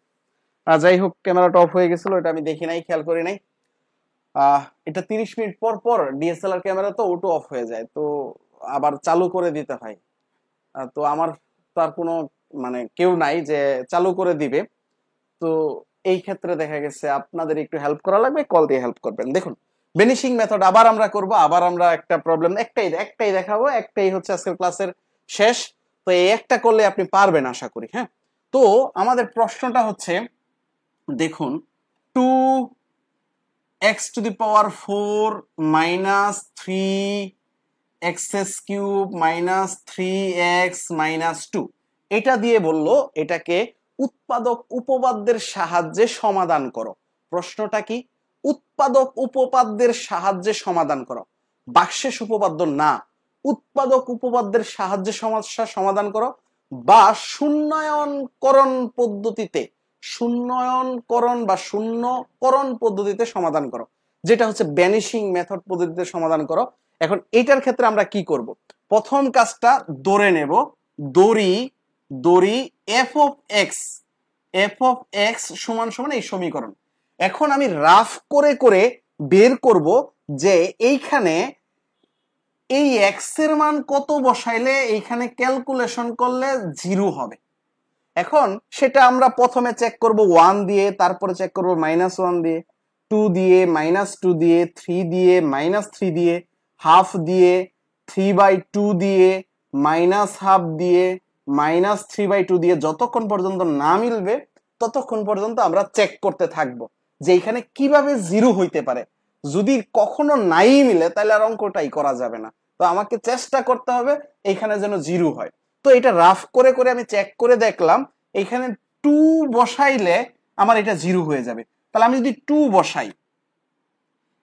যাই হোক, ক্যামেরাটা অফ হয়ে গেছিল, এটা আমি দেখি নাই, খেয়াল করি নাই। এটা 30 মিনিট পর পর ডিএসএলআর ক্যামেরা তো অটো অফ হয়ে যায়, তো আবার চালু করে দিতে হয়। তো আমার তার কোনো মানে কেউ নাই যে চালু করে দিবে। তো এই ক্ষেত্রে দেখা গেছে আপনাদের একটু হেল্প করা লাগবে, কল দিয়ে হেল্প করবেন। দেখুন ভেনিশিং মেথড আবার আমরা করব, আবার আমরা একটা প্রবলেম একটাই দেখাবো, একটাই হচ্ছে আজকের ক্লাসের শেষ। তো এই একটা করলে আপনি পারবেন আশা করি। হ্যাঁ, তো আমাদের প্রশ্নটা হচ্ছে, দেখুন 2x⁴ minus 3x³ minus 3x−2 এটা দিয়ে বললো এটাকে উৎপাদক উপপাদ্যের সাহায্যে সমাধান করো। প্রশ্নটা কি? উৎপাদক উপপাদ্যের সাহায্যে সমাধান করো, বাক্সেস উপপাদ্য না। উৎপাদক উপপাদ্যের সাহায্যে সমস্যা সমাধান করো, বা শূন্যায়নকরণ পদ্ধতিতে, শূন্যায়নকরণ বা শূন্যকরণ পদ্ধতিতে সমাধান করো, যেটা হচ্ছে ভ্যানিশিং মেথড পদ্ধতিতে সমাধান করো। এখন এটার ক্ষেত্রে আমরা কি করব? প্রথম কাজটা ধরে নেব, দড়ি দড়ি f(x) সমান সমান এই সমীকরণ। এখন আমি রাফ করে করে বের করব যে এইখানে এই x এর মান কত বসাইলে এইখানে ক্যালকুলেশন করলে 0 হবে। এখন সেটা আমরা প্রথমে চেক করব 1 দিয়ে, তারপরে চেক করব -1 দিয়ে, 2 দিয়ে, -2 দিয়ে, 3 দিয়ে, -3 দিয়ে, হাফ দিয়ে, 3/2 দিয়ে, -হাফ দিয়ে, -3/2 দিয়ে, যতক্ষণ পর্যন্ত না মিলবে ততক্ষণ পর্যন্ত আমরা চেক করতে থাকবো যে এখানে কিভাবে 0 হইতে পারে। যদি কখনো নাই মিলে তাহলে আর অঙ্কটাই করা যাবে না। তো আমাকে চেষ্টা করতে হবে এখানে যেন 0 হয়। তো এটা রাফ করে করে আমি চেক করে দেখলাম এখানে 2 বসাইলে আমার এটা 0 হয়ে যাবে। তাহলে আমি যদি 2 বসাই,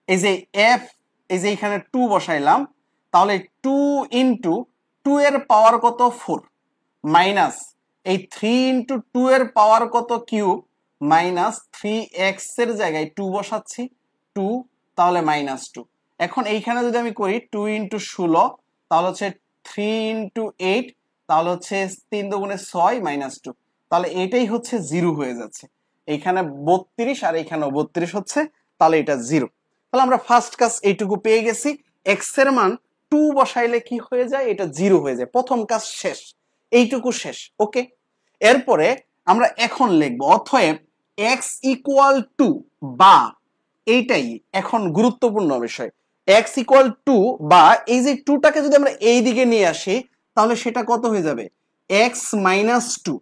এই যে f, এই যে এখানে 2 বসাইলাম, তাহলে 2 ইন্টু 2 এর পাওয়ার কত 4, মাইনাস এই 3 ইন্টু 2 এর পাওয়ার কত কিউব, মাইনাস 3x এর জায়গায় 2 বসাচ্ছি 2, তাহলে -2। এখন এইখানে যদি আমি করি 2 ইন্টু 16, তাহলে হচ্ছে 3 ইন্টু 8, তাহলে হচ্ছে 3 দুগুণে 6 -2, তাহলে এটাই হচ্ছে 0 হয়ে যাচ্ছে। এইখানে 32 আর এইখানেও 32 হচ্ছে, তাহলে এটা 0। তাহলে আমরা ফার্স্ট কাজ এইটুকু পেয়ে গেছি, x এর মান 2 বসাইলে কি হয়ে যায়, এটা 0 হয়ে যায়। প্রথম কাজ শেষ, এইটুকু শেষ। ওকে, এরপরে আমরা এখন লিখবো অতএব এক্স ইকুয়াল টু, বা এইটাই এখন গুরুত্বপূর্ণ বিষয়, এক্স ইকুয়াল টু বা এই যে টুটাকে যদি আমরা এই দিকে নিয়ে আসি তাহলে সেটা কত হয়ে যাবে, x minus two,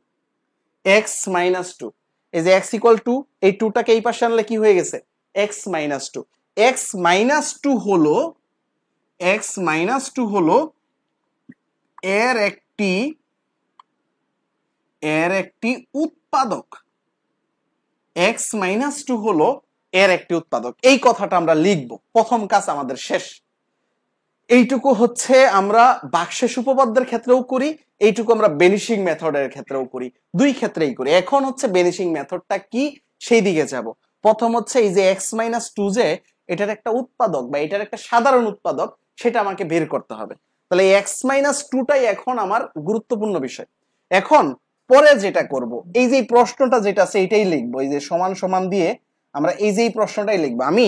x minus two. এই যে এক্স ইকুয়াল টু, এই টুটাকে এই পাশে আনলে কি হয়ে গেছে, x minus two. X minus two হলো, এক্স মাইনাস টু হলো এর একটি উৎপাদক, এক্স মাইনাস টু হলো এর একটি উৎপাদক। এই কথাটা আমরা লিখব, প্রথম কাজ আমাদের শেষ। এইটুকু হচ্ছে আমরা ভাগশেষ উপপাদ্যের ক্ষেত্রেও করি, এইটুকু আমরা বেনিশিং মেথডের ক্ষেত্রেও করি, দুই ক্ষেত্রেই করি। এখন হচ্ছে বেনিশিং মেথডটা কি সেই দিকে যাব। প্রথম হচ্ছে এই যে এক্স মাইনাস টু, যে এটার একটা উৎপাদক বা এটার একটা সাধারণ উৎপাদক, সেটা আমাকে বের করতে হবে। তাহলে এক্স মাইনাস টুটাই এখন আমার গুরুত্বপূর্ণ বিষয়। এখন পরে যেটা করব, এই যে প্রশ্নটা যেটা আছে এটাই লিখবো, এই যে সমান সমান দিয়ে আমরা এই যে প্রশ্নটাই লিখবো। আমি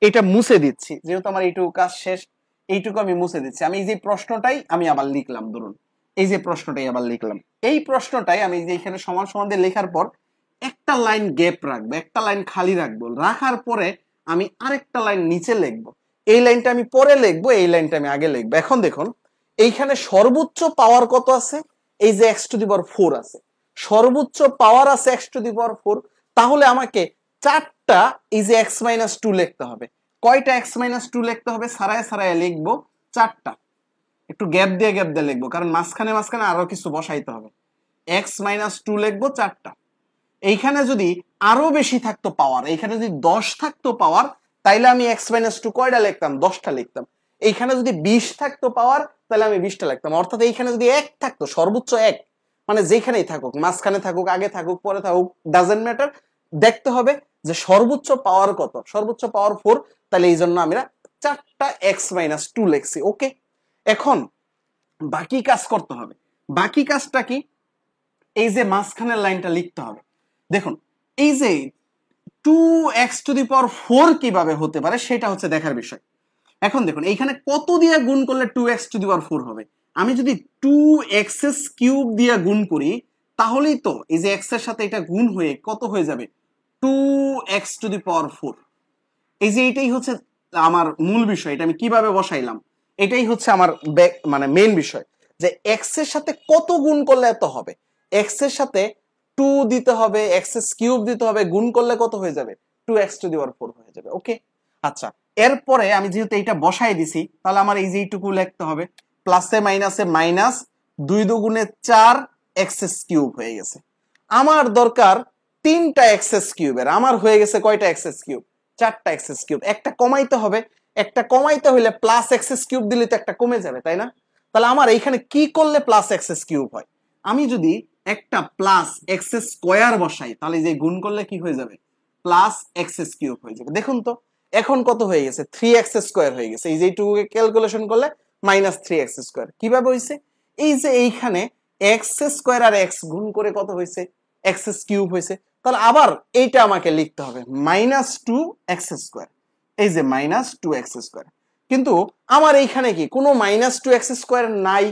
এটা মুছে দিচ্ছি, যেহেতু আমার এইটুকু কাজ শেষ, এইটুকু আমি মুছে দিচ্ছি। আমি এই যে প্রশ্নটাই আমি আবার লিখলাম, ধরুন এই যে প্রশ্নটাই আবার লিখলাম, এই প্রশ্নটাই আমি যে এখানে সমান সমান দিয়ে লেখার পর একটা লাইন গ্যাপ রাখবো, একটা লাইন খালি রাখবো, রাখার পরে আমি আরেকটা লাইন নিচে লিখবো। এই লাইনটা আমি পরে লিখবো, এই লাইনটা আমি আগে লিখবো। এখন দেখুন এইখানে সর্বোচ্চ পাওয়ার কত আছে, এই যে এক্স টু দি পাওয়ার 4 আছে, সর্বোচ্চ পাওয়ার আছে এক্স টু দি পাওয়ার 4। তাহলে আমাকে চারটা এই যে এক্স মাইনাস টু লিখতে হবে। কয়টা এক্স মাইনাস টু লিখতে হবে, সারায় সারায় লিখবো চারটা, একটু গ্যাপ দিয়ে লিখবো, কারণ মাঝখানে মাঝখানে আরো কিছু বসাইতে হবে। এক্স মাইনাস টু লিখবো চারটা। এইখানে যদি আরো বেশি থাকতো পাওয়ার, এইখানে যদি 10 থাকতো পাওয়ার, তাইলে আমি এক্স মাইনাস টু কয়টা লিখতাম, 10টা লিখতাম। এইখানে যদি 20 থাকতো পাওয়ার, তাহলে আমি 20টা লিখতাম। অর্থাৎ এইখানে যদি 1 থাকতো, সর্বোচ্চ 1, মানে যেখানেই থাকুক, মাঝখানে থাকুক, আগে থাকুক, পরে থাকুক, ডাজেন্ট ম্যাটার, দেখতে হবে যে সর্বোচ্চ পাওয়ার কত, সর্বোচ্চ পাওয়ার 4। তাহলে এই জন্য আমরা চারটা এক্স মাইনাস টু লিখছি। ওকে, এখন বাকি কাজ করতে হবে। বাকি কাজটা কি, এই যে মাঝখানের লাইনটা লিখতে হবে। দেখুন এই যে 2x টু দি পাওয়ার 4 কিভাবে হতে পারে সেটা হচ্ছে দেখার বিষয়। এখন দেখুন এইখানে কত দিয়ে গুণ করলে 2x টু দি পাওয়ার 4 হবে। আমি যদি 2x কিউব দিয়ে গুণ করি, তাহলেই তো এই যে x এর সাথে এটা গুণ হয়ে কত হয়ে যাবে, 2x টু দি পাওয়ার 4। এই যে এইটাই হচ্ছে আমার মূল বিষয়, এটা আমি কিভাবে বসাইলাম, এটাই হচ্ছে আমার মানে মেইন বিষয়, যে x এর সাথে কত গুণ করলে এত হবে। x এর সাথে 2 দিতে হবে, x কিউব দিতে হবে, গুণ করলে কত হয়ে যাবে, 2x টু দি পাওয়ার 4 হয়ে যাবে। ওকে, আচ্ছা এরপরে আমি যেহেতু এইটা বসাই দিছি, তাহলে আমার এই যে এইটুকু লিখতে হবে, প্লাসে মাইনাসে মাইনাস, 2 দুগুণে 4 x কিউব হয়ে গেছে। আমার দরকার 3টা x কিউবের, আমার হয়ে গেছে কয়টা x কিউব, 4টা x কিউব। একটা কমাইতে হবে, একটা কমাইতে হইলে প্লাস এক্স কিউব দিলে তো একটা কমে যাবে, তাই না? তাহলে আমার এইখানে কি করলে প্লাস এক্স কিউব হয়, আমি যদি একটা প্লাস এক্স স্কোয়ার বসাই, তাহলে যে গুণ করলে কি হয়ে যাবে, প্লাস এক্স কিউব হয়ে যাবে। দেখুন তো এখন কত হয়ে গেছে, 3x স্কোয়ার হয়ে গেছে। এই যে এইটুকুকে ক্যালকুলেশন করলে মাইনাস 3x স্কোয়ার। কিভাবে হয়েছে, এই যে এইখানে এক্স স্কোয়ার আর এক্স গুণ করে কত হয়েছে, এক্স কিউব হয়েছে। তাহলে আবার এইটা আমাকে লিখতে হবে মাইনাস 2x স্কোয়ার, এই যে মাইনাস 2x স্কোয়ার। কিন্তু আমার এইখানে কি কোনো মাইনাস 2x স্কোয়ার নাই,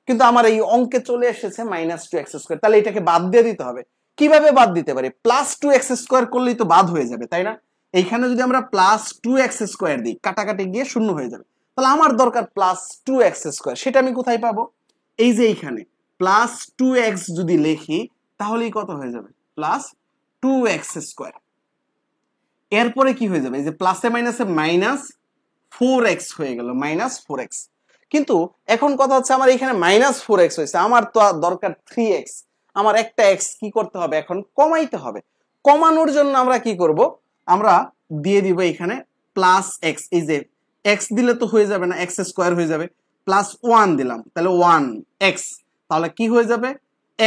কিন্তু আমার এই অঙ্কে চলে এসেছে মাইনাস 2x স্কোয়ার। তাহলে এটাকে বাদ দিয়ে দিতে হবে। কিভাবে বাদ দিতে পারি, প্লাস 2x স্কোয়ার করলেই তো বাদ হয়ে যাবে, তাই না? এইখানে যদি আমরা প্লাস 2x স্কোয়ার দিই, কাটাকাটি গিয়ে শূন্য হয়ে যাবে। তাহলে আমার দরকার প্লাস 2x স্কোয়ার, সেটা আমি কোথায় পাবো, এই যে এইখানে প্লাস 2x যদি লিখি তাহলেই কত হয়ে যাবে, প্লাস 2x স্কোয়ার। এরপরে কি হয়ে যাবে, এই যে প্লাসে মাইনাসে মাইনাস 4x হয়ে গেল, মাইনাস 4x। কিন্তু এখন কথা হচ্ছে আমার এখানে মাইনাস 4x হয়েছে, আমার তো দরকার 3x। আমার একটা x কি করতে হবে, এখন কমাইতে হবে। কমানোর জন্য আমরা কি করব, আমরা দিয়ে দিব এখানে প্লাস x। এই যে x দিলে তো হয়ে যাবে না, x স্কোয়ার হয়ে যাবে, প্লাস 1 দিলাম, তাহলে 1x, তাহলে কি হয়ে যাবে,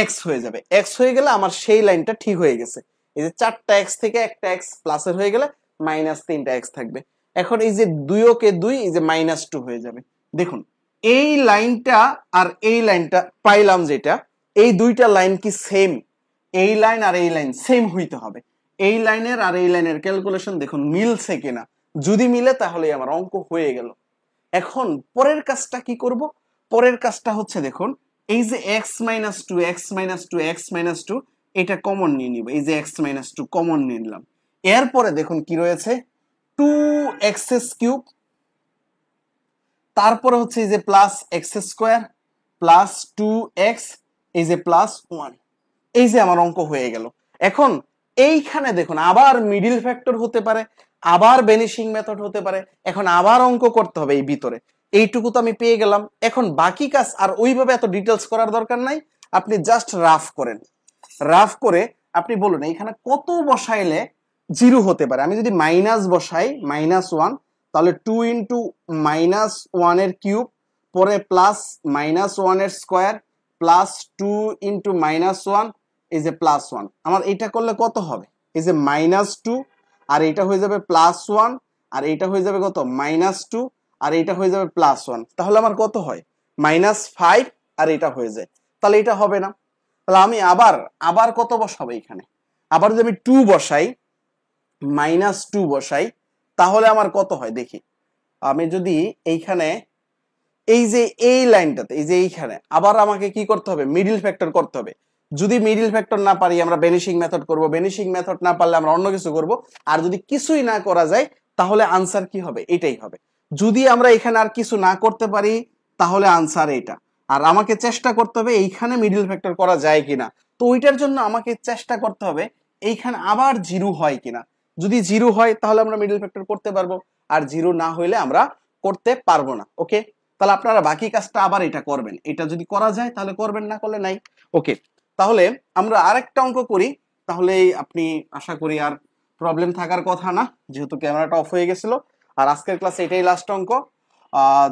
x হয়ে যাবে। x হয়ে গেলে আমার সেই লাইনটা ঠিক হয়ে গেছে। এই যে 4টা x থেকে একটা x প্লাসের হয়ে গেলে মাইনাস 3টা x থাকবে। এখন এই যে 2 কে 2, এই যে মাইনাস 2 হয়ে যাবে। দেখুন এই লাইনটা আর এই লাইনটা পাইলাম যেটা, এই দুইটা লাইন কি সেম, এই লাইন আর এই লাইন সেম হইতে হবে। এই লাইনের আর এই লাইনের ক্যালকুলেশন দেখুন মিলছে কিনা, যদি মিলে তাহলে আমার অঙ্ক হয়ে গেল। এখন পরের কাজটা কি করব, পরের কাজটা হচ্ছে দেখুন এই যে x minus two, x minus two, x minus two, এটা কমন নিয়ে নিব, এই যে এক্স মাইনাস টু কমন নিয়ে নিলাম। এরপরে দেখুন কি রয়েছে, টু এক্স কিউব, তারপরে হচ্ছে এই যে plus x square plus two x, এই যে প্লাস ওয়ান, এই যে আমার অঙ্ক হয়ে গেল। এখন এইখানে দেখুন আবার মিডিল ফ্যাক্টর হতে পারে, আবার ভ্যানিশিং মেথড হতে পারে, এখন আবার অঙ্ক করতে হবে এই ভিতরে। এইটুকু তো আমি পেয়ে গেলাম, এখন বাকি কাজ আর ওইভাবে এত ডিটেলস করার দরকার নাই, আপনি জাস্ট রাফ করেন। রাফ করে আপনি বলুন এইখানে কত বসাইলে জিরো হতে পারে। আমি যদি মাইনাস বসাই মাইনাস ওয়ান, তাহলে টু ইন্টু মাইনাস ওয়ানের কিউব, পরে প্লাস মাইনাস ওয়ানের square plus two into minus one, এই যে প্লাস ওয়ান। আমার এটা করলে কত হবে, এই যে মাইনাস টু, আর এটা হয়ে যাবে প্লাস ওয়ান, আর এটা হয়ে যাবে কত মাইনাস টু, আর এটা হয়ে যাবে প্লাস ওয়ান। তাহলে আমার কত হয় মাইনাস ফাইভ, আর এটা হয়ে যায়। তাহলে এটা হবে না। তাহলে আমি আবার আবার কত বসাবো এখানে, আবার যদি আমি টু বসাই মাইনাস টু বসাই, তাহলে আমার কত হয় দেখি। আমি যদি এইখানে এই যে এই লাইনটাতে এই যে এইখানে আবার আমাকে কি করতে হবে, মিডিল ফ্যাক্টর করতে হবে। যদি মিডিল ফ্যাক্টর না পারি আমরা ভ্যানিশিং মেথড করব, ভ্যানিশিং মেথড না পারলে আমরা অন্য কিছু করব, আর যদি কিছুই না করা যায় তাহলে আনসার কি হবে, এটাই হবে। যদি আমরা এখানে আর কিছু না করতে পারি তাহলে আনসার এটা। আর আমাকে চেষ্টা করতে হবে এইখানে মিডিল ফ্যাক্টর করা যায় কিনা, তো ওইটার জন্য আমাকে চেষ্টা করতে হবে এইখানে আবার জিরো হয় কিনা। যদি জিরো হয় তাহলে আমরা মিডিল ফ্যাক্টর করতে পারবো, আর জিরো না হইলে আমরা করতে পারবো না। ওকে, তাহলে আপনারা বাকি কাজটা আবার এটা করবেন, এটা যদি করা যায় তাহলে করবেন, না করলে নাই। ওকে, তাহলে আমরা আরেকটা অঙ্ক করি, তাহলে আপনি আশা করি আর প্রবলেম থাকার কথা না, যেহেতু ক্যামেরাটা অফ হয়ে গেছিল। আর আজকের ক্লাসে এটাই লাস্ট অঙ্ক,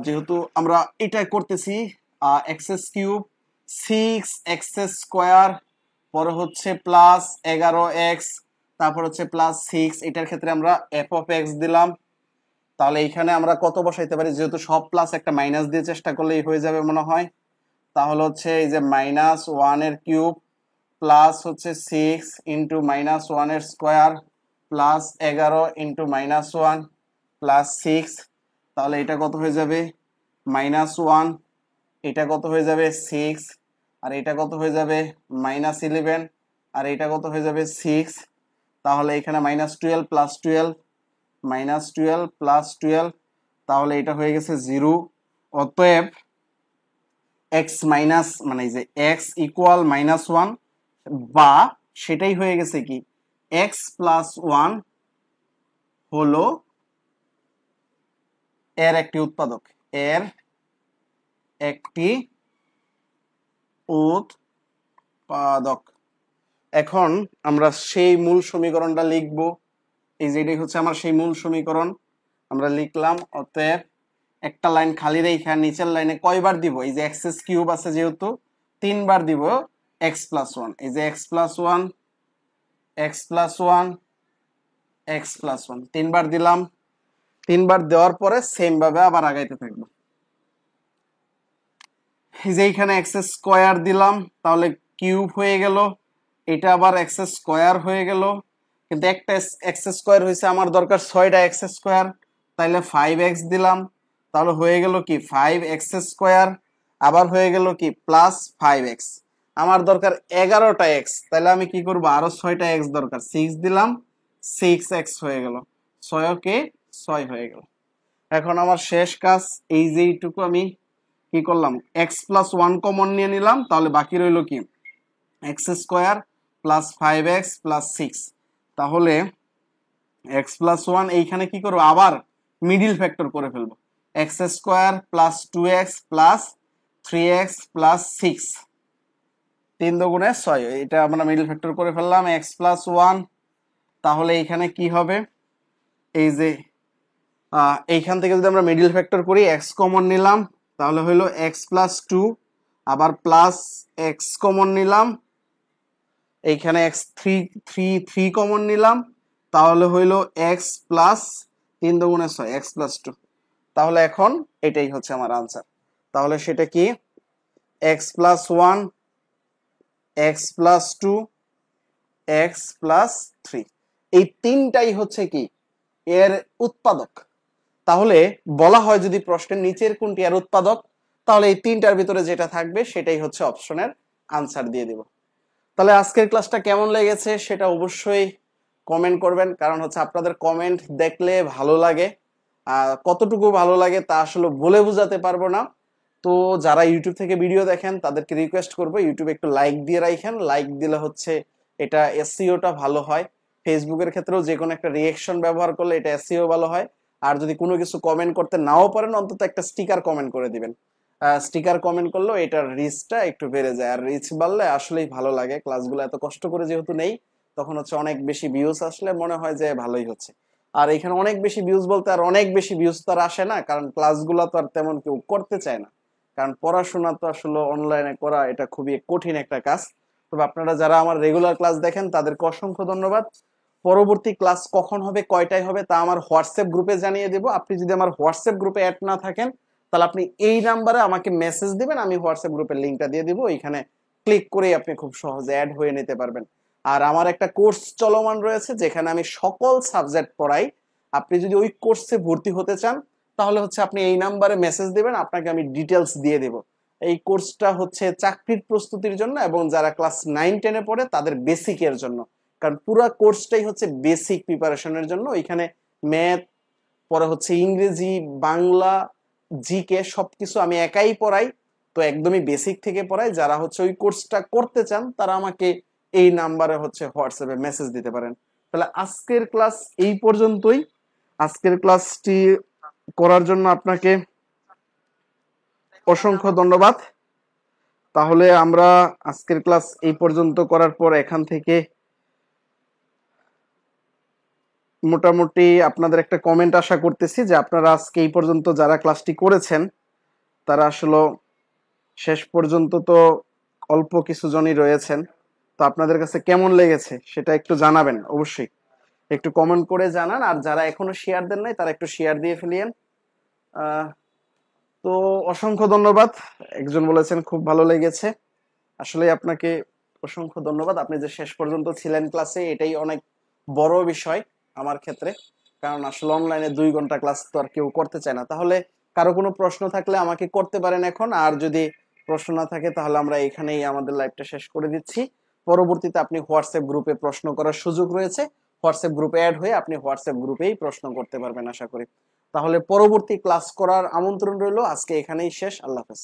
যেহেতু আমরা এটাই করতেছি। X cube six x square, পরে হচ্ছে প্লাস 11x, তারপর হচ্ছে প্লাস সিক্স, এটার ক্ষেত্রে আমরা এফ অফ এক্স দিলাম। তাহলে এইখানে আমরা কত বসাইতে পারি, যেহেতু সব প্লাস একটা মাইনাস দিয়ে চেষ্টা করলেই হয়ে যাবে মনে হয়। তাহলে হচ্ছে এই যে মাইনাস ওয়ান এর কিউব প্লাস হচ্ছে সিক্স ইন্টু মাইনাস ওয়ান এর square plus 11 into minus one plus six, তাহলে এটা কত হয়ে যাবে মাইনাস ওয়ান, এটা কত হয়ে যাবে সিক্স, আর এটা কত হয়ে যাবে মাইনাস 11, আর এটা কত হয়ে যাবে সিক্স। তাহলে এখানে minus twelve plus twelve, minus twelve plus twelve, তাহলে এটা হয়ে গেছে জিরো। অতএব এক্স মাইনাস মানে এই যে এক্স ইকুয়াল মাইনাস ওয়ান, বা সেটাই হয়ে গেছে কি এক্স প্লাস ওয়ান হলো এর একটি উৎপাদক, এর একটি উৎপাদক। এখন আমরা সেই মূল সমীকরণটা লিখবো, এই যে এটাই হচ্ছে আমার সেই মূল সমীকরণ, আমরা লিখলাম। অতএব একটা লাইন খালি রেখে নিচের লাইনে কয়বার দিব, এই যে এক্স কিউব আছে যেহেতু তিনবার দিব এক্স প্লাস ওয়ান, এই যে x plus one x plus one x plus one তিনবার দিলাম। তিনবার দেওয়ার পরে সেম ভাবে আবার আগাইতে থাকবো। এই যে এখানে এক্স স্কোয়ার দিলাম, তাহলে কিউব হয়ে গেল, এটা আবার এক্স স্কোয়ার হয়ে গেল, কিন্তু একটা এক্স স্কোয়ার হয়েছে, আমার দরকার 6টা এক্স স্কোয়ার, তাইলে 5x দিলাম, তাহলে হয়ে গেল কি 5x স্কোয়ার, আবার হয়ে গেল কি প্লাস 5x, আমার দরকার 11টা এক্স, তাহলে আমি কি করব আরো 6টা এক্স দরকার, 6 দিলাম 6x হয়ে গেল, 6কে 6 হয়ে গেল। এখন আমার শেষ কাজ, এই যে এইটুকু আমি কি করলাম এক্স প্লাস ওয়ান কমন নিয়ে নিলাম, তাহলে বাকি রইল কি x square plus 5x plus 6, তাহলে এক্স প্লাস ওয়ান এইখানে কি করবো আবার মিডিল ফ্যাক্টর করে ফেলবো, x square plus 2x plus 3x plus 6, 3 দুগুণে 6, এটা আমরা মিডিল ফ্যাক্টর করে ফেললাম এক্স প্লাস ওয়ান। তাহলে এইখানে কি হবে, এই যে এইখান থেকে যদি আমরা মিডিল ফ্যাক্টর করি এক্স কমন নিলাম, তাহলে হইলো এক্স প্লাস টু, আবার প্লাস এক্স কমন নিলাম, এইখানে x three three three common নিলাম, তাহলে হইলো এক্স প্লাস 3 দুগুণে 6 এক্স প্লাস টু। তাহলে এখন এটাই হচ্ছে আমার আনসার। তাহলে সেটা কি x plus one x plus two x plus three, এই তিনটাই হচ্ছে কি এর উৎপাদক। তাহলে বলা হয় যদি প্রশ্নের নিচের কোনটি এর উৎপাদক, তাহলে এই তিনটার ভিতরে যেটা থাকবে সেটাই হচ্ছে অপশনের আনসার দিয়ে দিব। তাহলে আজকের ক্লাসটা কেমন লেগেছে সেটা অবশ্যই কমেন্ট করবেন, কারণ হচ্ছে আপনাদের কমেন্ট দেখলে ভালো লাগে। কতটুকু ভালো লাগে তা আসলে বলে বোঝাতে পারবো না। তো যারা ইউটিউব থেকে ভিডিও দেখেন তাদেরকে রিকোয়েস্ট করবো ইউটিউবে একটু লাইক দিয়ে রাখেন। লাইক দিলে হচ্ছে এটা এসইওটা ভালো হয়। ফেসবুকের ক্ষেত্রেও যে কোনো একটা রিয়েকশন ব্যবহার করলে এটা এসইও ভালো হয়। আর যদি কোনো কিছু কমেন্ট করতে নাও পারেন অন্তত একটা স্টিকার কমেন্ট করে দিবেন। স্টিকার কমেন্ট করলেও এটার রিচটা একটু বেড়ে যায়, আর রিচ বাড়লে আসলেই ভালো লাগে। ক্লাসগুলো এত কষ্ট করে যেহেতু নেই, তখন হচ্ছে অনেক বেশি ভিউজ আসলে মনে হয় যে ভালোই হচ্ছে। আর এখানে অনেক বেশি ভিউজ বলতে আর অনেক বেশি ভিউজ তো আর আসে না, কারণ ক্লাসগুলো তো আর তেমন কেউ করতে চায় না। কারণ পড়াশোনা তো আসলে অনলাইনে করা এটা খুবই কঠিন একটা কাজ। তবে আপনারা যারা আমার রেগুলার ক্লাস দেখেন তাদেরকে অসংখ্য ধন্যবাদ। পরবর্তী ক্লাস কখন হবে, কয়টায় হবে তা আমার হোয়াটসঅ্যাপ গ্রুপে জানিয়ে দেব। আপনি যদি আমার হোয়াটসঅ্যাপ গ্রুপে অ্যাড না থাকেন তাহলে আপনি এই নাম্বারে আমাকে মেসেজ দিবেন, আমি হোয়াটসঅ্যাপ গ্রুপের লিঙ্কটা দিয়ে দিব। এখানে ক্লিক করেই আপনি খুব সহজে অ্যাড হয়ে নিতে পারবেন। আর আমার একটা কোর্স চলমান রয়েছে যেখানে আমি সকল সাবজেক্ট পড়াই। আপনি যদি ওই কোর্সে ভর্তি হতে চান তাহলে হচ্ছে আপনি এই নাম্বারে মেসেজ দিবেন, আপনাকে আমি ডিটেলস দিয়ে দেব। এই কোর্সটা হচ্ছে চাকরির প্রস্তুতির জন্য এবং যারা ক্লাস 9-10-এ পড়ে তাদের বেসিকের জন্য। কারণ পুরো কোর্সটাই হচ্ছে বেসিক প্রিপারেশনের জন্য। এখানে ম্যাথ, পরে হচ্ছে ইংরেজি, বাংলা, জিকে সবকিছু আমি একাই পড়াই। তো একদমই বেসিক থেকে পড়াই। যারা হচ্ছে ওই কোর্সটা করতে চান তারা আমাকে এই নাম্বারে হচ্ছে হোয়াটসঅ্যাপে মেসেজ দিতে পারেন। তাহলে আজকের ক্লাস এই পর্যন্তই। আজকের ক্লাসটি করার জন্য আপনাকে অসংখ্য ধন্যবাদ। তাহলে আমরা আজকের ক্লাস এই পর্যন্ত করার পর এখান থেকে মোটামুটি আপনাদের একটা কমেন্ট আশা করতেছি যে আপনারা আজকে এই পর্যন্ত যারা ক্লাসটি করেছেন তারা আসলে শেষ পর্যন্ত তো অল্প কিছু জনই রয়েছেন। তো আপনাদের কাছে কেমন লেগেছে সেটা একটু জানাবেন, অবশ্যই একটু কমেন্ট করে জানান। আর যারা এখনো শেয়ার দেন নাই তারা একটু শেয়ার দিয়ে ফেলিয়েন। তো অসংখ্য ধন্যবাদ। একজন বলেছেন খুব ভালো লেগেছে। আসলে আপনাকে অসংখ্য ধন্যবাদ। আপনি যে শেষ পর্যন্ত ছিলেন ক্লাসে এটাই অনেক বড় বিষয় আমার ক্ষেত্রে। কারণ আসলে অনলাইনে 2 ঘন্টা ক্লাস তো আর কেউ করতে চায় না। তাহলে কারো কোনো প্রশ্ন থাকলে আমাকে করতে পারেন এখন। আর যদি প্রশ্ন না থাকে তাহলে আমরা এখানেই আমাদের লাইভটা শেষ করে দিচ্ছি। পরবর্তীতে আপনি হোয়াটসঅ্যাপ গ্রুপে প্রশ্ন করার সুযোগ রয়েছে। হোয়াটসঅ্যাপ গ্রুপে অ্যাড হয়ে আপনি হোয়াটসঅ্যাপ গ্রুপেই প্রশ্ন করতে পারবেন আশা করি। তাহলে পরবর্তী ক্লাস করার আমন্ত্রণ রইল। আজকে এখানেই শেষ। আল্লাহ হাফেজ।